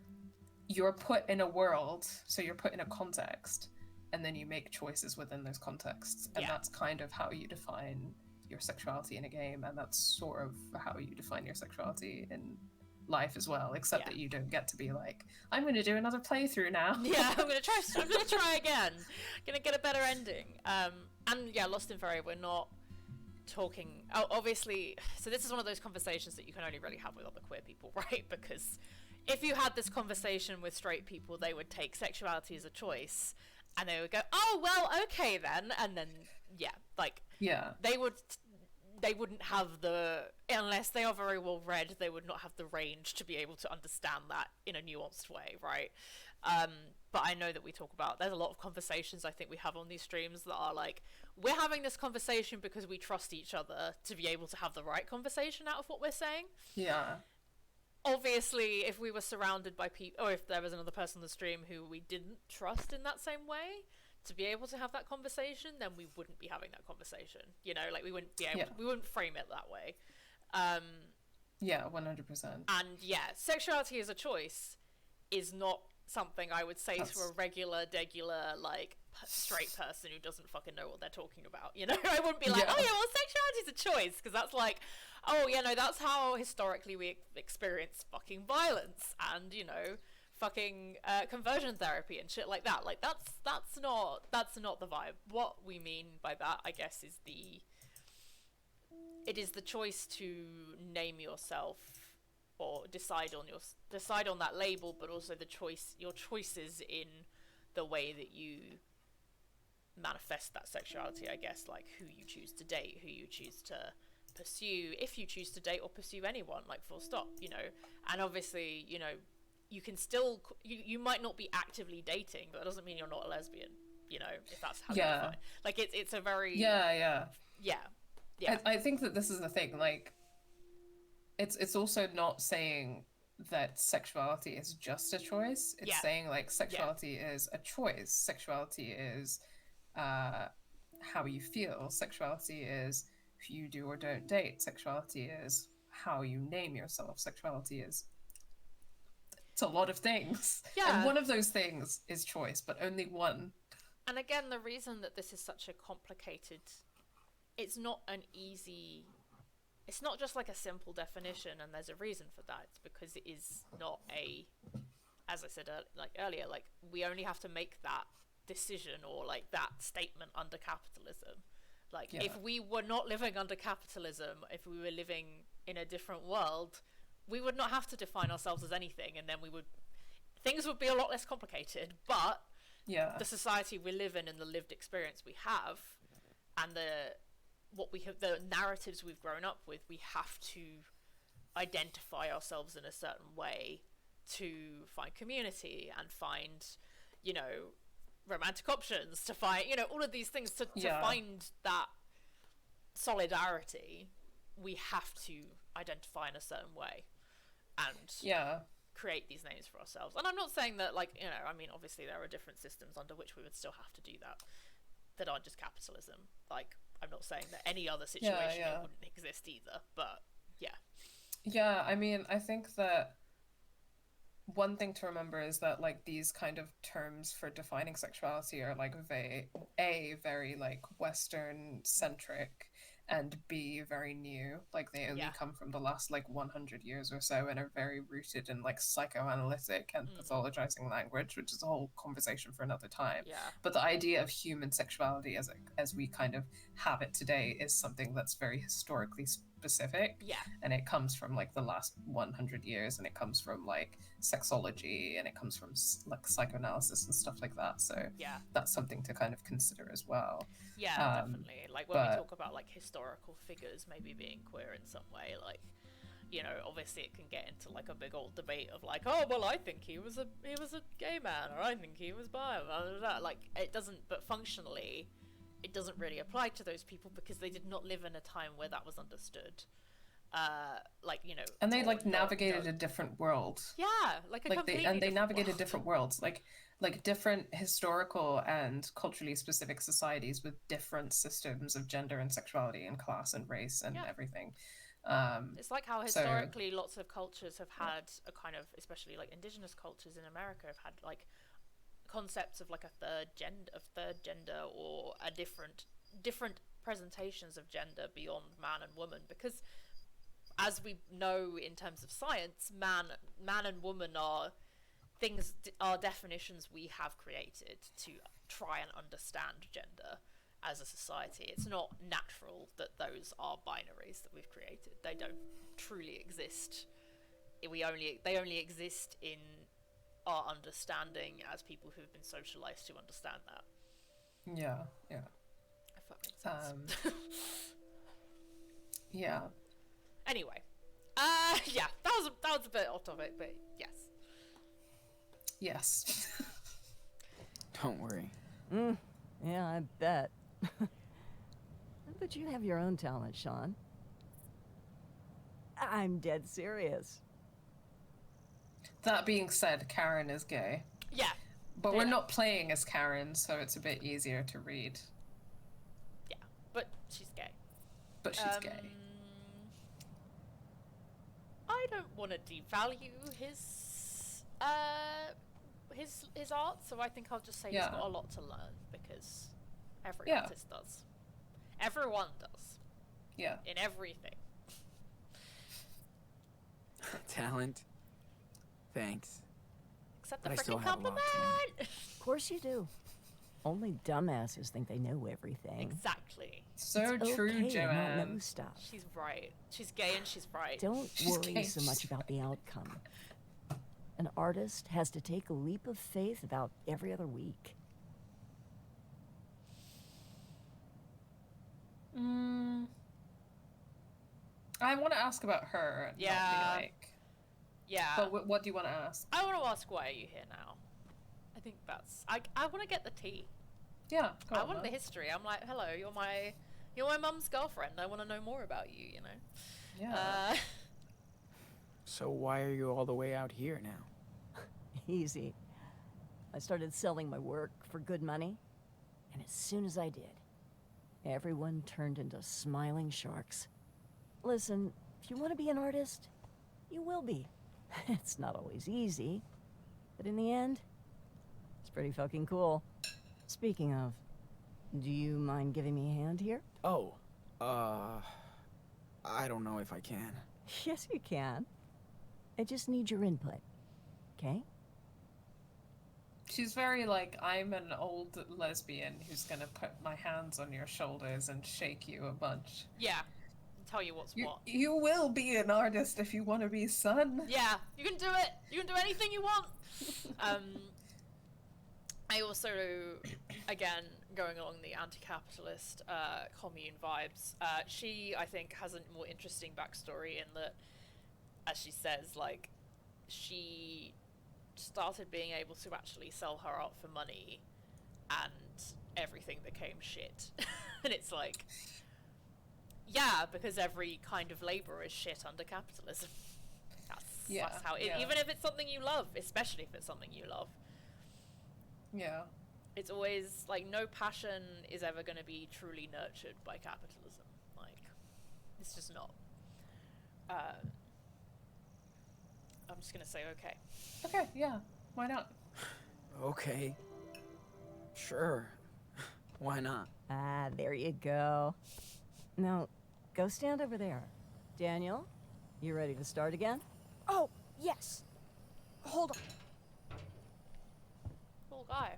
put in a world, so you're put in a context, and then you make choices within those contexts, and that's kind of how you define your sexuality in a game, and that's sort of how you define your sexuality in life as well, except that you don't get to be like, I'm going to do another playthrough now. I'm going to try again, going to get a better ending. And Lost in Fairy, we're not talking, obviously, so this is one of those conversations that you can only really have with other queer people, right? Because if you had this conversation with straight people, they would take sexuality as a choice, and they would go, oh well, okay then, and then they wouldn't have unless they are very well read, they would not have the range to be able to understand that in a nuanced way, right? but I know that we talk about, there's a lot of conversations I think we have on these streams that are like, we're having this conversation because we trust each other to be able to have the right conversation out of what we're saying. Yeah. Obviously, if we were surrounded by people, or if there was another person on the stream who we didn't trust in that same way to be able to have that conversation, then we wouldn't be having that conversation. You know, like we wouldn't be able to, we wouldn't frame it that way. Yeah, 100%. And yeah, sexuality as a choice is not something I would say to a regular, like, straight person who doesn't fucking know what they're talking about. You know, I wouldn't be like, oh yeah, well, sexuality's a choice, because that's like, oh yeah, no, that's how historically we experience fucking violence and, you know, fucking conversion therapy and shit like that. Like that's not the vibe. What we mean by that, I guess, is it is the choice to name yourself or decide on that label, but also your choices in the way that you manifest that sexuality, I guess, like who you choose to date, who you choose to pursue, if you choose to date or pursue anyone, like full stop, you know. And obviously, you know, you can still, you might not be actively dating, but that doesn't mean you're not a lesbian, you know, if that's how you define it. Like it's a very yeah. I think that this is the thing, like it's also not saying that sexuality is just a choice. It's saying like sexuality is a choice. Sexuality is how you feel. Sexuality is who you do or don't date. Sexuality is how you name yourself. Sexuality is, it's a lot of things. Yeah. And one of those things is choice, but only one. And again, the reason that this is such a complicated, it's not just like a simple definition, and there's a reason for that. It's because it is not as I said earlier, like we only have to make that decision or like that statement under capitalism. Like if we were not living under capitalism, if we were living in a different world, we would not have to define ourselves as anything, and then things would be a lot less complicated. But the society we live in and the lived experience we have and the narratives we've grown up with, we have to identify ourselves in a certain way to find community and find, you know, romantic options, to find, you know, all of these things to find that solidarity. We have to identify in a certain way and create these names for ourselves. And I'm not saying that, like, you know, I mean, obviously there are different systems under which we would still have to do that aren't just capitalism. Like, I'm not saying that any other situation it wouldn't exist either, but yeah, I mean, I think that one thing to remember is that like these kind of terms for defining sexuality are like very like Western centric, and B, very new. Like they only come from the last like 100 years or so, and are very rooted in like psychoanalytic and pathologizing language, which is a whole conversation for another time. But the idea of human sexuality as we kind of have it today is something that's very historically specific, and it comes from like the last 100 years, and it comes from like sexology, and it comes from like psychoanalysis and stuff like that. So that's something to kind of consider as well. Definitely. Like when we talk about like historical figures maybe being queer in some way, like, you know, obviously it can get into like a big old debate of like, oh well, I think he was a gay man, or I think he was bi, blah, blah, blah. Like it doesn't, but functionally it doesn't really apply to those people because they did not live in a time where that was understood. Like, you know, and they like navigated a different world. Like they navigated different worlds, like different historical and culturally specific societies with different systems of gender and sexuality and class and race and everything. It's like how historically lots of cultures have had a kind of, especially like indigenous cultures in America, have had like concepts of like a third gender or a different presentations of gender beyond man and woman, because as we know in terms of science, man and woman are definitions we have created to try and understand gender as a society. It's not natural that those are binaries that we've created. They don't truly exist. They only exist in our understanding as people who've been socialized to understand that. Yeah. If that makes sense. Yeah. Anyway, that was a bit off topic, but yes. Don't worry. Yeah, I bet. But you have your own talent, Sean. I'm dead serious. That being said, Karen is gay. Yeah. But Yeah. we're not playing as Karen, so it's a bit easier to read. Yeah, but she's gay. But she's gay. I don't want to devalue his art, so I think I'll just say he's got a lot to learn, because every artist does. Everyone does. Yeah. In everything. Talent. Thanks. Except the But I still freaking have a lot compliment! Of course you do. Only dumbasses think they know everything. Exactly. So It's true, okay to not Joanne. know stuff. She's right. She's gay and she's right. Don't She's worry gay. so much about the outcome. An artist has to take a leap of faith about every other week. I want to ask about her. And Yeah. Not be like, Yeah. but what do you want to ask? I want to ask, why are you here now? I think that's... I want to get the tea. Yeah. Go I on, want the man. history. I'm like, hello, you're my mum's girlfriend. I want to know more about you, you know? Yeah. So why are you all the way out here now? Easy. I started selling my work for good money, and as soon as I did, everyone turned into smiling sharks. Listen, if you want to be an artist, you will be. It's not always easy, but in the end, it's pretty fucking cool. Speaking of, do you mind giving me a hand here? Oh, I don't know if I can. Yes, you can. I just need your input, okay? She's very like, I'm an old lesbian who's gonna put my hands on your shoulders and shake you a bunch. Yeah. Tell you what's what. You will be an artist if you want to be, son. Yeah, you can do it. You can do anything you want. I also, again, going along the anti-capitalist commune vibes, she, I think, has a more interesting backstory in that, as she says, like, she started being able to actually sell her art for money, and everything became shit. And it's like, yeah, because every kind of labor is shit under capitalism. That's how it, even if it's something you love, especially if it's something you love. Yeah. It's always like, no passion is ever going to be truly nurtured by capitalism. Like, it's just not. I'm just gonna say okay. Okay, yeah. Why not? Okay. Sure. Why not? Ah, there you go. Now, go stand over there. Daniel, you ready to start again? Oh, yes. Hold on. Cool guy.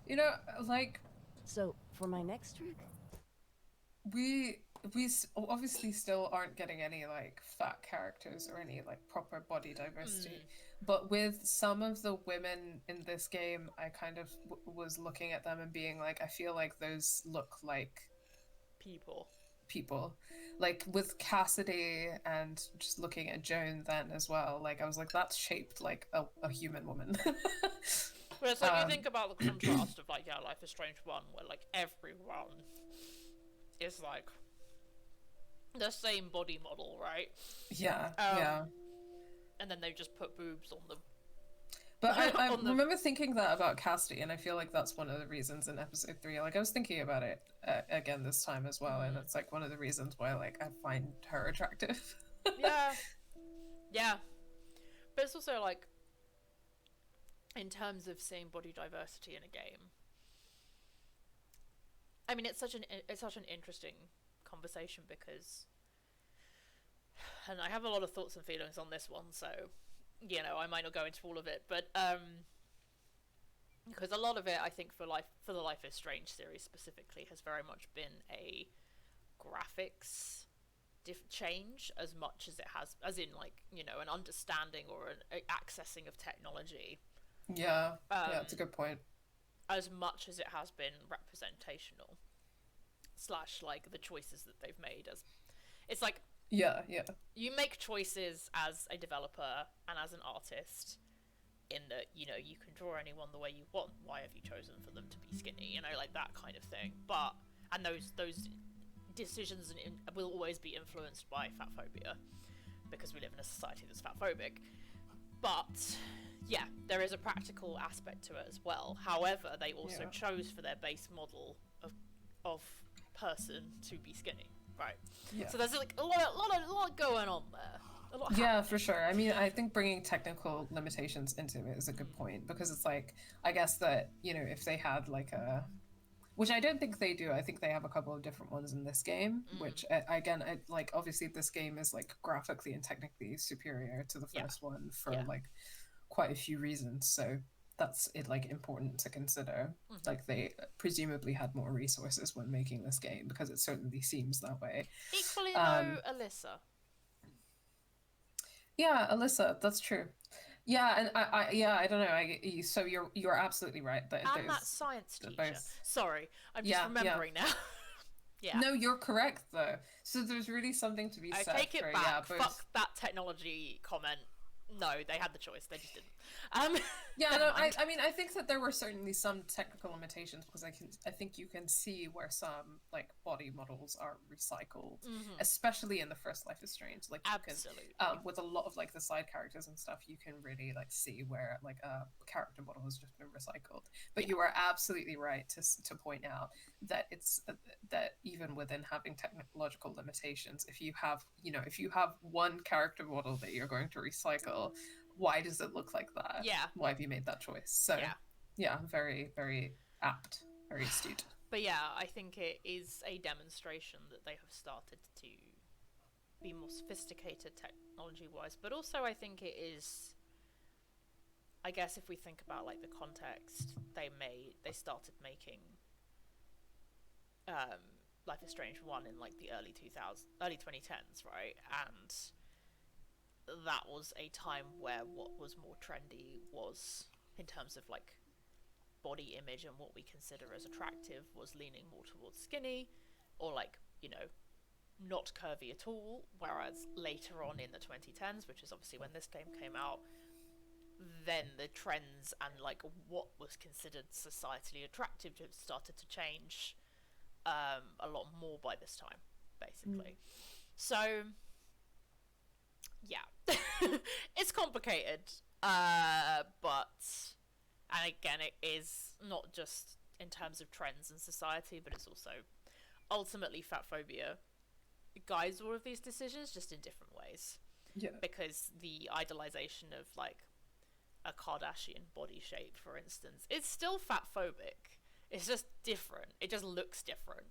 You know, like, So, for my next trick, we obviously still aren't getting any like fat characters or any like proper body diversity, but with some of the women in this game, I kind of was looking at them and being like, I feel like those look like people, like with Cassidy, and just looking at Joan then as well, like I was like, that's shaped like a human woman. But it's like, you think about the contrast of like, yeah, Life is Strange 1, where like everyone is like the same body model, right? Yeah, and then they just put boobs on them. But I remember thinking that about Cassidy, and I feel like that's one of the reasons in episode 3. Like, I was thinking about it again this time as well, and it's like one of the reasons why like I find her attractive. Yeah. But it's also like, in terms of seeing body diversity in a game, I mean, it's such an interesting conversation, because, and I have a lot of thoughts and feelings on this one, so, you know, I might not go into all of it, but because a lot of it, I think, for the Life is Strange series specifically, has very much been a graphics change as much as it has, as in like, you know, an understanding or an accessing of technology. Yeah, that's a good point. As much as it has been representational, / like the choices that they've made. As it's like, yeah, you make choices as a developer and as an artist in that, you know, you can draw anyone the way you want. Why have you chosen for them to be skinny? You know, like that kind of thing. But, and those decisions will always be influenced by fat phobia, because we live in a society that's fat phobic. But yeah, there is a practical aspect to it as well. However, they also chose for their base model of person to be skinny, right? Yeah. So there's like a lot going on there. A lot Yeah, happening. for sure. I mean, I think bringing technical limitations into it is a good point, because it's like, I guess that, you know, if they had like a, which I don't think they do. I think they have a couple of different ones in this game, which again, like obviously this game is like graphically and technically superior to the first one for like quite a few reasons. So that's it, like important to consider. Like they presumably had more resources when making this game, because it certainly seems that way. Equally though, Alyssa. Yeah, Alyssa, that's true. Yeah, and I don't know. So you're absolutely right. And that science teacher. Sorry, I'm just remembering now. Yeah. No, you're correct though. So there's really something to be said. I take it for, back. both... Fuck that technology comment. No, they had the choice. They just didn't. Yeah, no, I mean, I think that there were certainly some technical limitations, because I think you can see where some like body models are recycled, especially in the first Life is Strange. Like you Absolutely. can, with a lot of like the side characters and stuff, you can really like see where like a character model has just been recycled. But you are absolutely right to point out that it's that even within having technological limitations, if you have one character model that you're going to recycle, why does it look like that? Yeah. Why have you made that choice? So yeah, very, very apt, very astute. But yeah, I think it is a demonstration that they have started to be more sophisticated technology-wise, but also I think it is, I guess if we think about like the context, they started making Life is Strange 1 in like the early 2010s, right? And that was a time where what was more trendy was, in terms of like body image and what we consider as attractive, was leaning more towards skinny, or like, you know, not curvy at all. Whereas later on in the 2010s, which is obviously when this game came out, then the trends and like what was considered societally attractive started to change a lot more by this time, basically. So yeah, it's complicated, but, and again, it is not just in terms of trends in society, but it's also ultimately fat phobia guides all of these decisions, just in different ways. Yeah. Because the idolization of like a Kardashian body shape, for instance, it's still fat phobic. It's just different. It just looks different.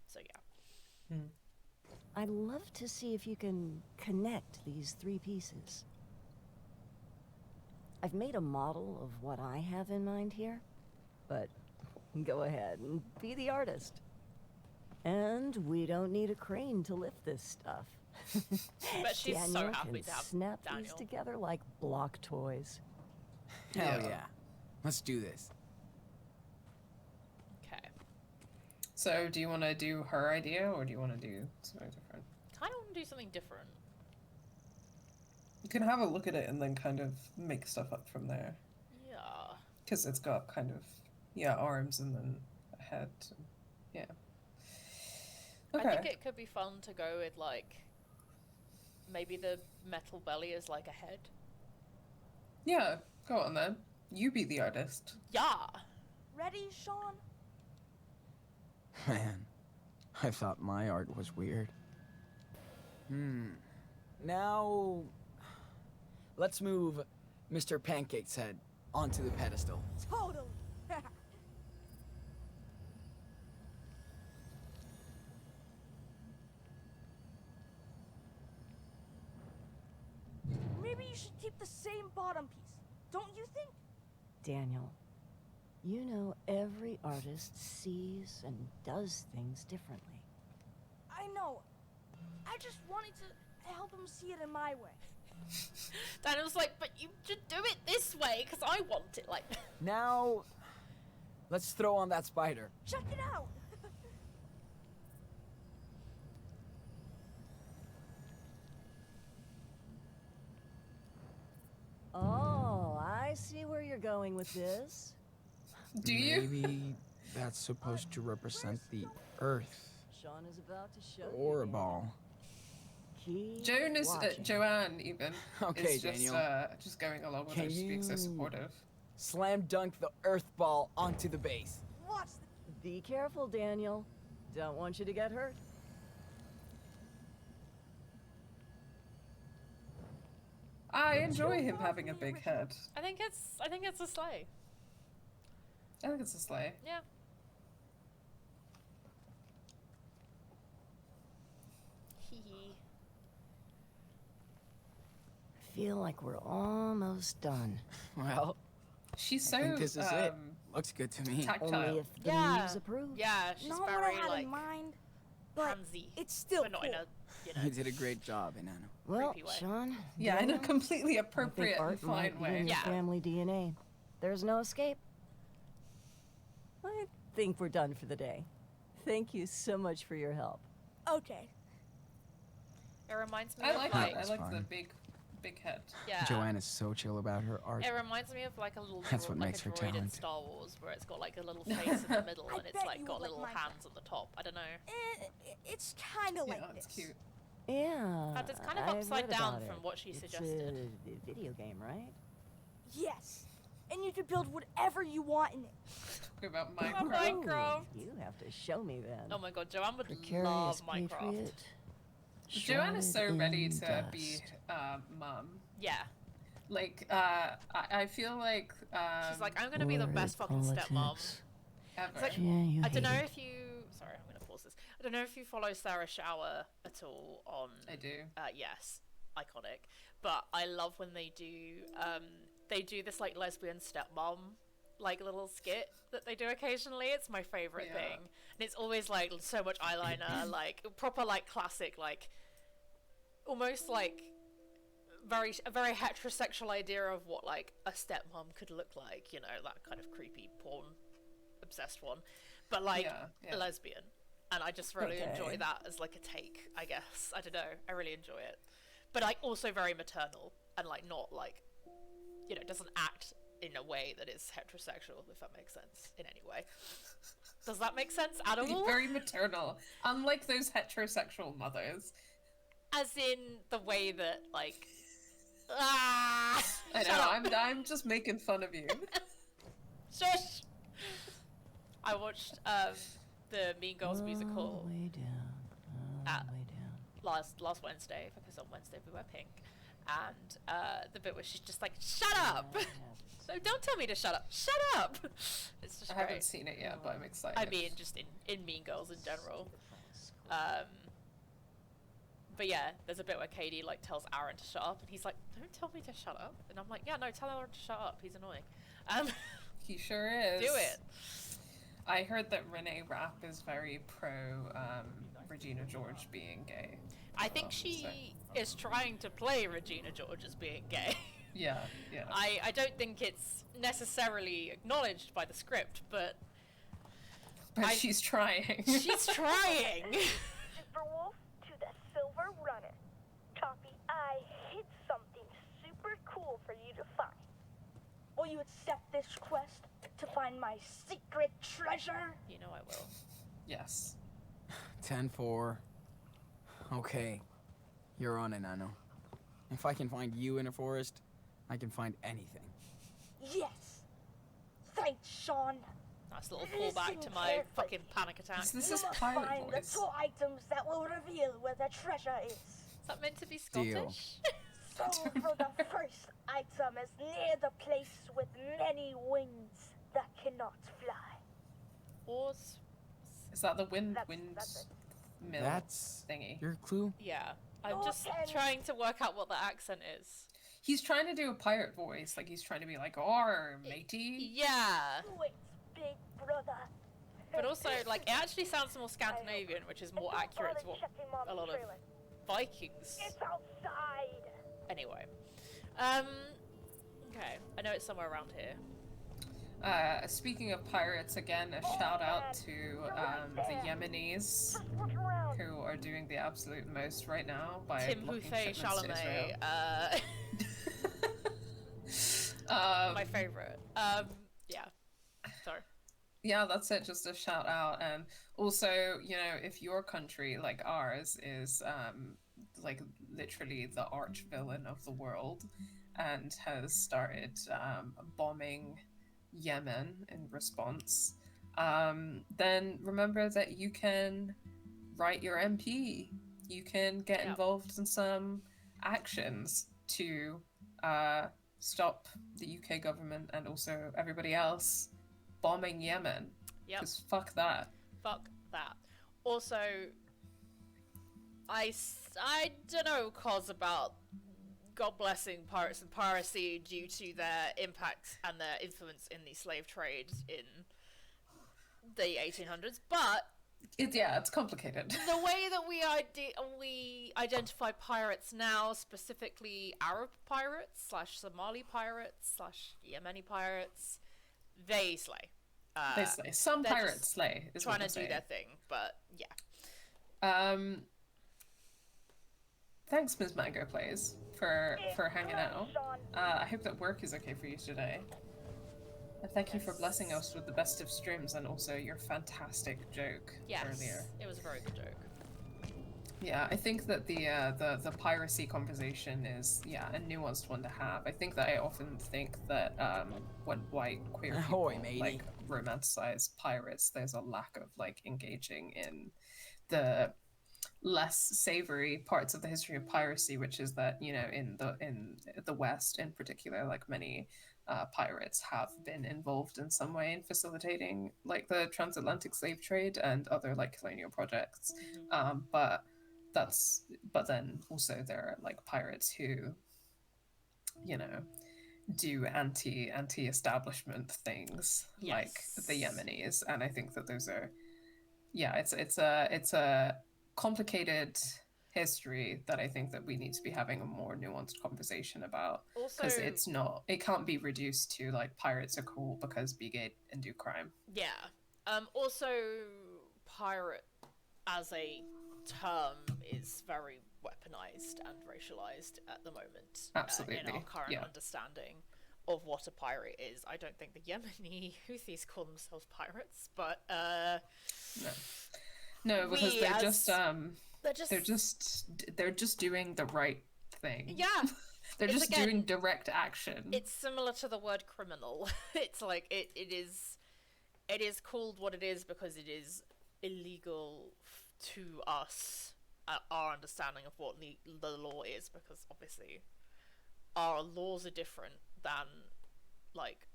So yeah. I'd love to see if you can connect these three pieces. I've made a model of what I have in mind here, but go ahead and be the artist. And we don't need a crane to lift this stuff. But she's Daniel so happy can to have snap Daniel. these together like block toys. Hell yeah. Let's do this. Okay. So do you want to do her idea, or do you want to do something different? Kind of want to do something different. You can have a look at it and then kind of make stuff up from there. Yeah. Because it's got kind of, arms and then a head. And, okay. I think it could be fun to go with like, maybe the metal belly is like a head. Yeah, go on then. You be the artist. Yeah. Ready, Sean? Man, I thought my art was weird. Now, let's move Mr. Pancake's head onto the pedestal. Totally. Maybe you should keep the same bottom piece, don't you think? Daniel, you know every artist sees and does things differently. I know. I just wanted to help him see it in my way. Daniel's like, but you should do it this way, because I want it like that. Now, let's throw on that spider. Check it out. going with this? Do you? Maybe that's supposed to represent the Earth. Sean is about to show Or a you. ball. Keep Joan is watching. Joanne even Okay, is just Daniel. just going along with Can her, just being so you- supportive. Slam dunk the Earth ball onto the base. Watch Be careful, Daniel. Don't want you to get hurt. I enjoy him having a big head. I think it's a sleigh. I think it's a sleigh. Yeah. Hee hee. I feel like we're almost done. Well, She's I so think this is it. Looks good to me. tactile. Only if the Yeah. leaves approve. Yeah, she's Not what I very had like in mind, but handsy, it's still but not cool. in a You did a great job, Enano. Well, Creepy way. Sean. Yeah, in a Daniel, completely I think appropriate and art might fine be way. in your Yeah. family DNA. There's no escape. I think we're done for the day. Thank you so much for your help. Okay. It reminds me I of like like it. I like the fine. big head. yeah. Joanne is so chill about her art. It reminds me of like a little That's what like makes a her droid in talented. Star Wars where it's got like a little face in the middle I and it's bet like you got would like little Minecraft. hands on the top. I don't know. It's kind of Yeah, like it's this. cute. Yeah. But it's kind of I've upside read down about from it. what she It's suggested. a video game, right? Yes. And you can build whatever you want in it. Talking about Oh, Minecraft. Minecraft. Ooh, you have to show me then. Oh my god, Joanne would Precarious love Minecraft. patriot. Joanne is so shrouded ready in to be dust. mum. Yeah. Like, I feel like She's like, I'm gonna be the Word best fucking stepmom politics. ever. It's like- Yeah, you I don't know hate it. if you. Sorry, I'm gonna pause this. I don't know if you follow Sarah Shower at all on. I do. Yes, iconic. But I love when they do this like lesbian stepmom like little skit that they do occasionally. It's my favorite Yeah. thing, and it's always like so much eyeliner, like proper like classic like almost like a very heterosexual idea of what like a stepmom could look like. You know, that kind of creepy porn obsessed one, but like Yeah. lesbian. And I just really Okay. enjoy that as like a take, I guess. I don't know. I really enjoy it. But like also very maternal and like not like, you know, doesn't act in a way that is heterosexual, if that makes sense in any way. Does that make sense at all? Very maternal. Unlike those heterosexual mothers. As in the way that like I I know, I'm just making fun of you. Shush! I watched the Mean Girls musical All the way down. All Ah. the way down. last Wednesday, because on Wednesday we wear pink, and the bit where she's just like, "Shut up!" So don't tell me to shut up. Shut up! It's just I great. haven't seen it yet, but I'm excited. I mean, just in Mean Girls in general. But yeah, there's a bit where Katie like tells Aaron to shut up, and he's like, "Don't tell me to shut up." And I'm like, "Yeah, no, tell Aaron to shut up. He's annoying." He sure is. Do it. I heard that Renee Rapp is very pro Regina George being gay. I think So- she is trying to play Regina George as being gay. Yeah, yeah. I don't think it's necessarily acknowledged by the script, but But I- she's trying. she's trying. Superwolf to the Silver Runner. Copy. I hid something super cool for you to find. Will you accept this quest to find my secret treasure? You know I will. Yes. 10-4. Okay. You're on it, Nano. If I can find you in a forest, I can find anything. Yes. Thanks, Sean. Nice little callback to my fucking panic attack. This Is is you must pirate find voice. the two items that will reveal where the treasure is. that meant to be Deal. Scottish? So for the first item is near the place with many wings that cannot fly. Oars? Is that the wind That's mill That's thingy? your clue? Yeah. I'm Oh, just and- trying to work out what the accent is. He's trying to do a pirate voice, like he's trying to be like, "Arr, matey." Yeah. Wait, big brother. But also, like, it actually sounds more Scandinavian, which is more accurate to what a lot of Vikings. It's outside. Anyway. Okay. I know it's somewhere around here. Speaking of pirates, again, a shout out to the Yemenis, Just look around. who are doing the absolute most right now by Tim blocking Bouffet shipments to Israel. Chalamet. My favorite. Yeah. Sorry. Yeah, that's it. Just a shout out. And also, you know, if your country, like ours, is like literally the arch villain of the world and has started bombing Yemen in response, then remember that you can write your MP. You can get involved in some actions to stop the UK government and also everybody else bombing Yemen. Yep. Because fuck that. Fuck that. Also, I don't know cause about God blessing pirates and piracy due to their impact and their influence in the slave trade in the 1800s, but it's complicated. the way that we identify pirates now, specifically Arab pirates / Somali pirates / Yemeni pirates, they slay. They slay. Some pirates just slay. Is trying what to do I'm their thing, but yeah. Thanks, Ms. Mango Plays, for hanging out. I hope that work is okay for you today. And thank you for blessing us with the best of streams and also your fantastic joke earlier. It was a very good joke. Yeah, I think that the piracy conversation is a nuanced one to have. I think that I often think that when white queer people like romanticize pirates, there's a lack of like engaging in the less savory parts of the history of piracy, which is that, you know, in the West in particular, like many pirates have been involved in some way in facilitating like the transatlantic slave trade and other like colonial projects. But then also there are like pirates who, you know, do anti-establishment things like the Yemenis, and I think that those are it's a complicated history that I think that we need to be having a more nuanced conversation about, because it can't be reduced to like pirates are cool because be gay and do crime. Also, pirate as a term is very weaponized and racialized at the moment. Absolutely. In our current understanding of what a pirate is. I don't think the Yemeni Houthis call themselves pirates, but no, because they're just doing the right thing. They're just doing direct action. It's similar to the word criminal. It's like it is called what it is because it is illegal to us, our understanding of what the law is, because obviously our laws are different than like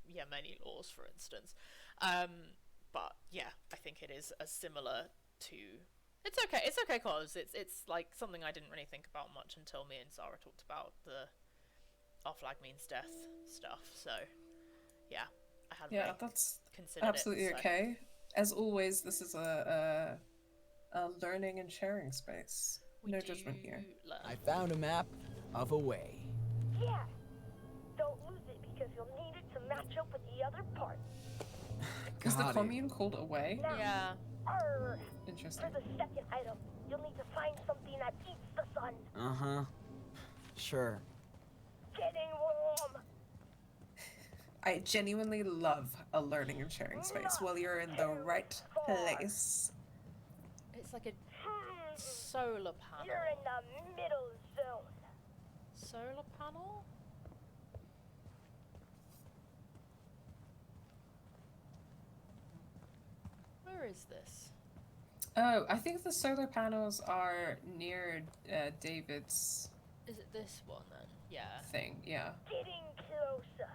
Yemeni laws, for instance. But yeah, I think it is as similar to. It's okay, cause it's like something I didn't really think about much until me and Sara talked about the our flag means death stuff. So yeah, I hadn't really that's considered absolutely it, so. okay. As always, this is a learning and sharing space. No judgment here. I found a map of a way. Yeah. Don't lose it because you'll need it to match up with the other part. Is the commune called Away? Now, Interesting. For the second item, you'll need to find something that eats the sun. Uh-huh. Sure. Getting warm. I genuinely love a learning and sharing space. Well, you're in the right place. It's like a solar panel. You're in the middle zone. Solar panel? Where is this? Oh, I think the solar panels are near David's. Is it this one then? Yeah. Thing, yeah. Getting closer.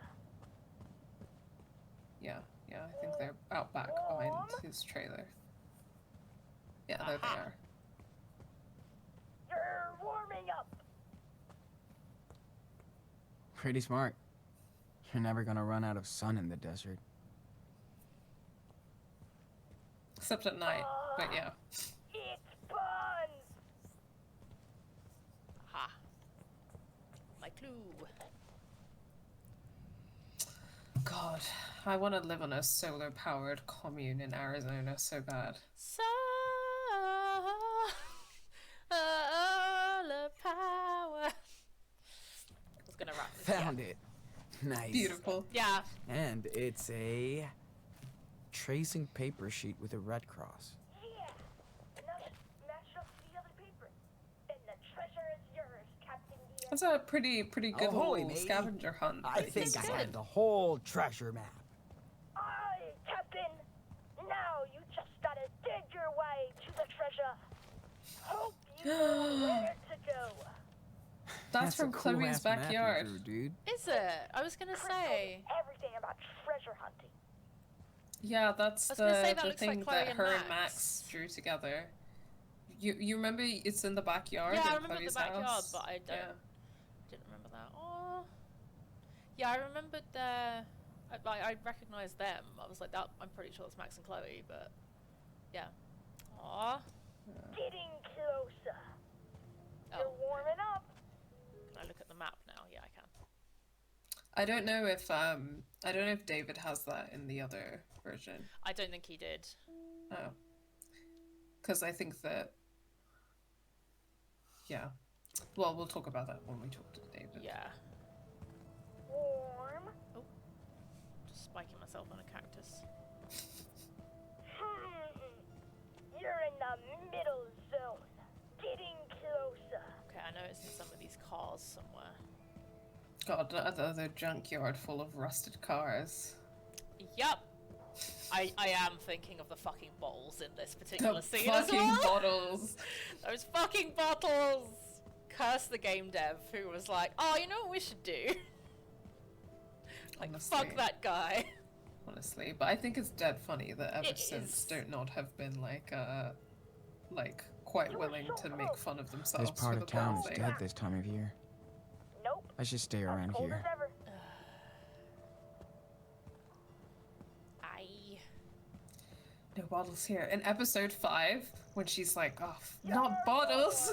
Yeah, I think they're out back behind his trailer. Yeah, there they are. You're warming up. Pretty smart. You're never gonna run out of sun in the desert. Except at night, but yeah. It's fun. Ha. My clue. God, I want to live on a solar-powered commune in Arizona so bad. Solar power. I was gonna rap this. Found it. Nice. Beautiful. Yeah. And it's a tracing paper sheet with a red cross. Yeah. Now smash up the other paper. And the treasure is yours, Captain Diaz. That's a pretty good Ahoy, little matey. scavenger hunt. I that think he's I done. have the whole treasure map. Aye, Captain. Now you just gotta dig your way to the treasure. Hope you know where to go. That's from a cool Chloe's ass map you backyard. drew, dude. Is it? I was gonna say. Everything about treasure hunting. Yeah, that's I was gonna say the that looks thing like Chloe that and her and Max. Max drew together. You remember it's in the backyard Yeah, I in remember Chloe's the backyard, house? but I Yeah. didn't remember that. Oh. Yeah, I remembered their. I recognised them. I was like, that. I'm pretty sure it's Max and Chloe, but yeah. Aw. Getting closer. Oh. You're warming up. Can I look at the map now? Yeah, I can. I don't know if David has that in the other version. I don't think he did. Oh. Because I think that. Yeah. Well, we'll talk about that when we talk to David. Yeah. Warm. Just spiking myself on a cactus. You're in the middle zone. Getting closer. Okay, I know it's in some of these cars somewhere. God, another junkyard full of rusted cars. Yup. I am thinking of the fucking bottles in this The particular scene as fucking well. bottles. Those fucking bottles! Curse the game dev who was like, oh, you know what we should do? Like, Honestly. fuck that guy. Honestly, but I think it's dead funny that ever It since is. Dontnod have been like quite willing to make fun of themselves This part for of the town ball is thing. dead this time of year. Nope. I should stay around Cold here. as ever. Aye. No bottles here. In episode 5, when she's like, oh, not bottles!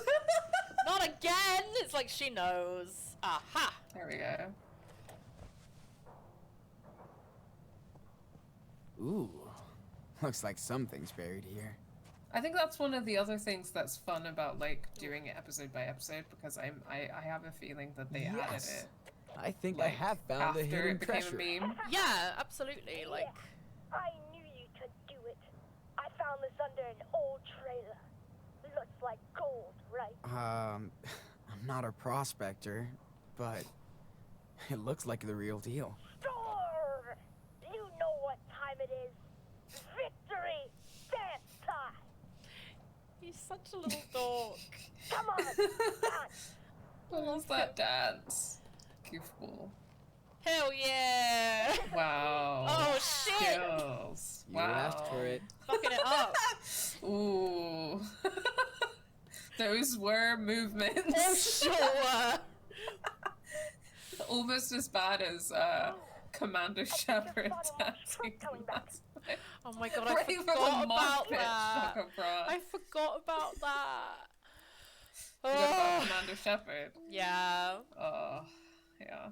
Not again! It's like she knows. Aha! There we go. Ooh, looks like something's buried here. I think that's one of the other things that's fun about like doing it episode by episode, because I have a feeling that they added Yes. it I think I like, have found a after hidden it became treasure. a meme. Yeah, absolutely. Like, Yeah, I knew you could do it. I found this under an old trailer. Looks like gold, right? I'm not a prospector, but it looks like the real deal. Sure! You know what time it is. Victory! Dance time! he's such a little dork. Come on, dance! What is that dance? Goofball. Hell yeah! Wow. Oh shit! Skills. You Wow. asked for it. Fucking it up. Ooh. Those were movements. Oh sure. Almost as bad as Commander Shepard dancing. coming back. Oh my god, I Ready for the forgot mosh about pit, that. Shaka Bra. I forgot about that. Forgot about Oh, Commander Shepard. yeah. Oh, yeah.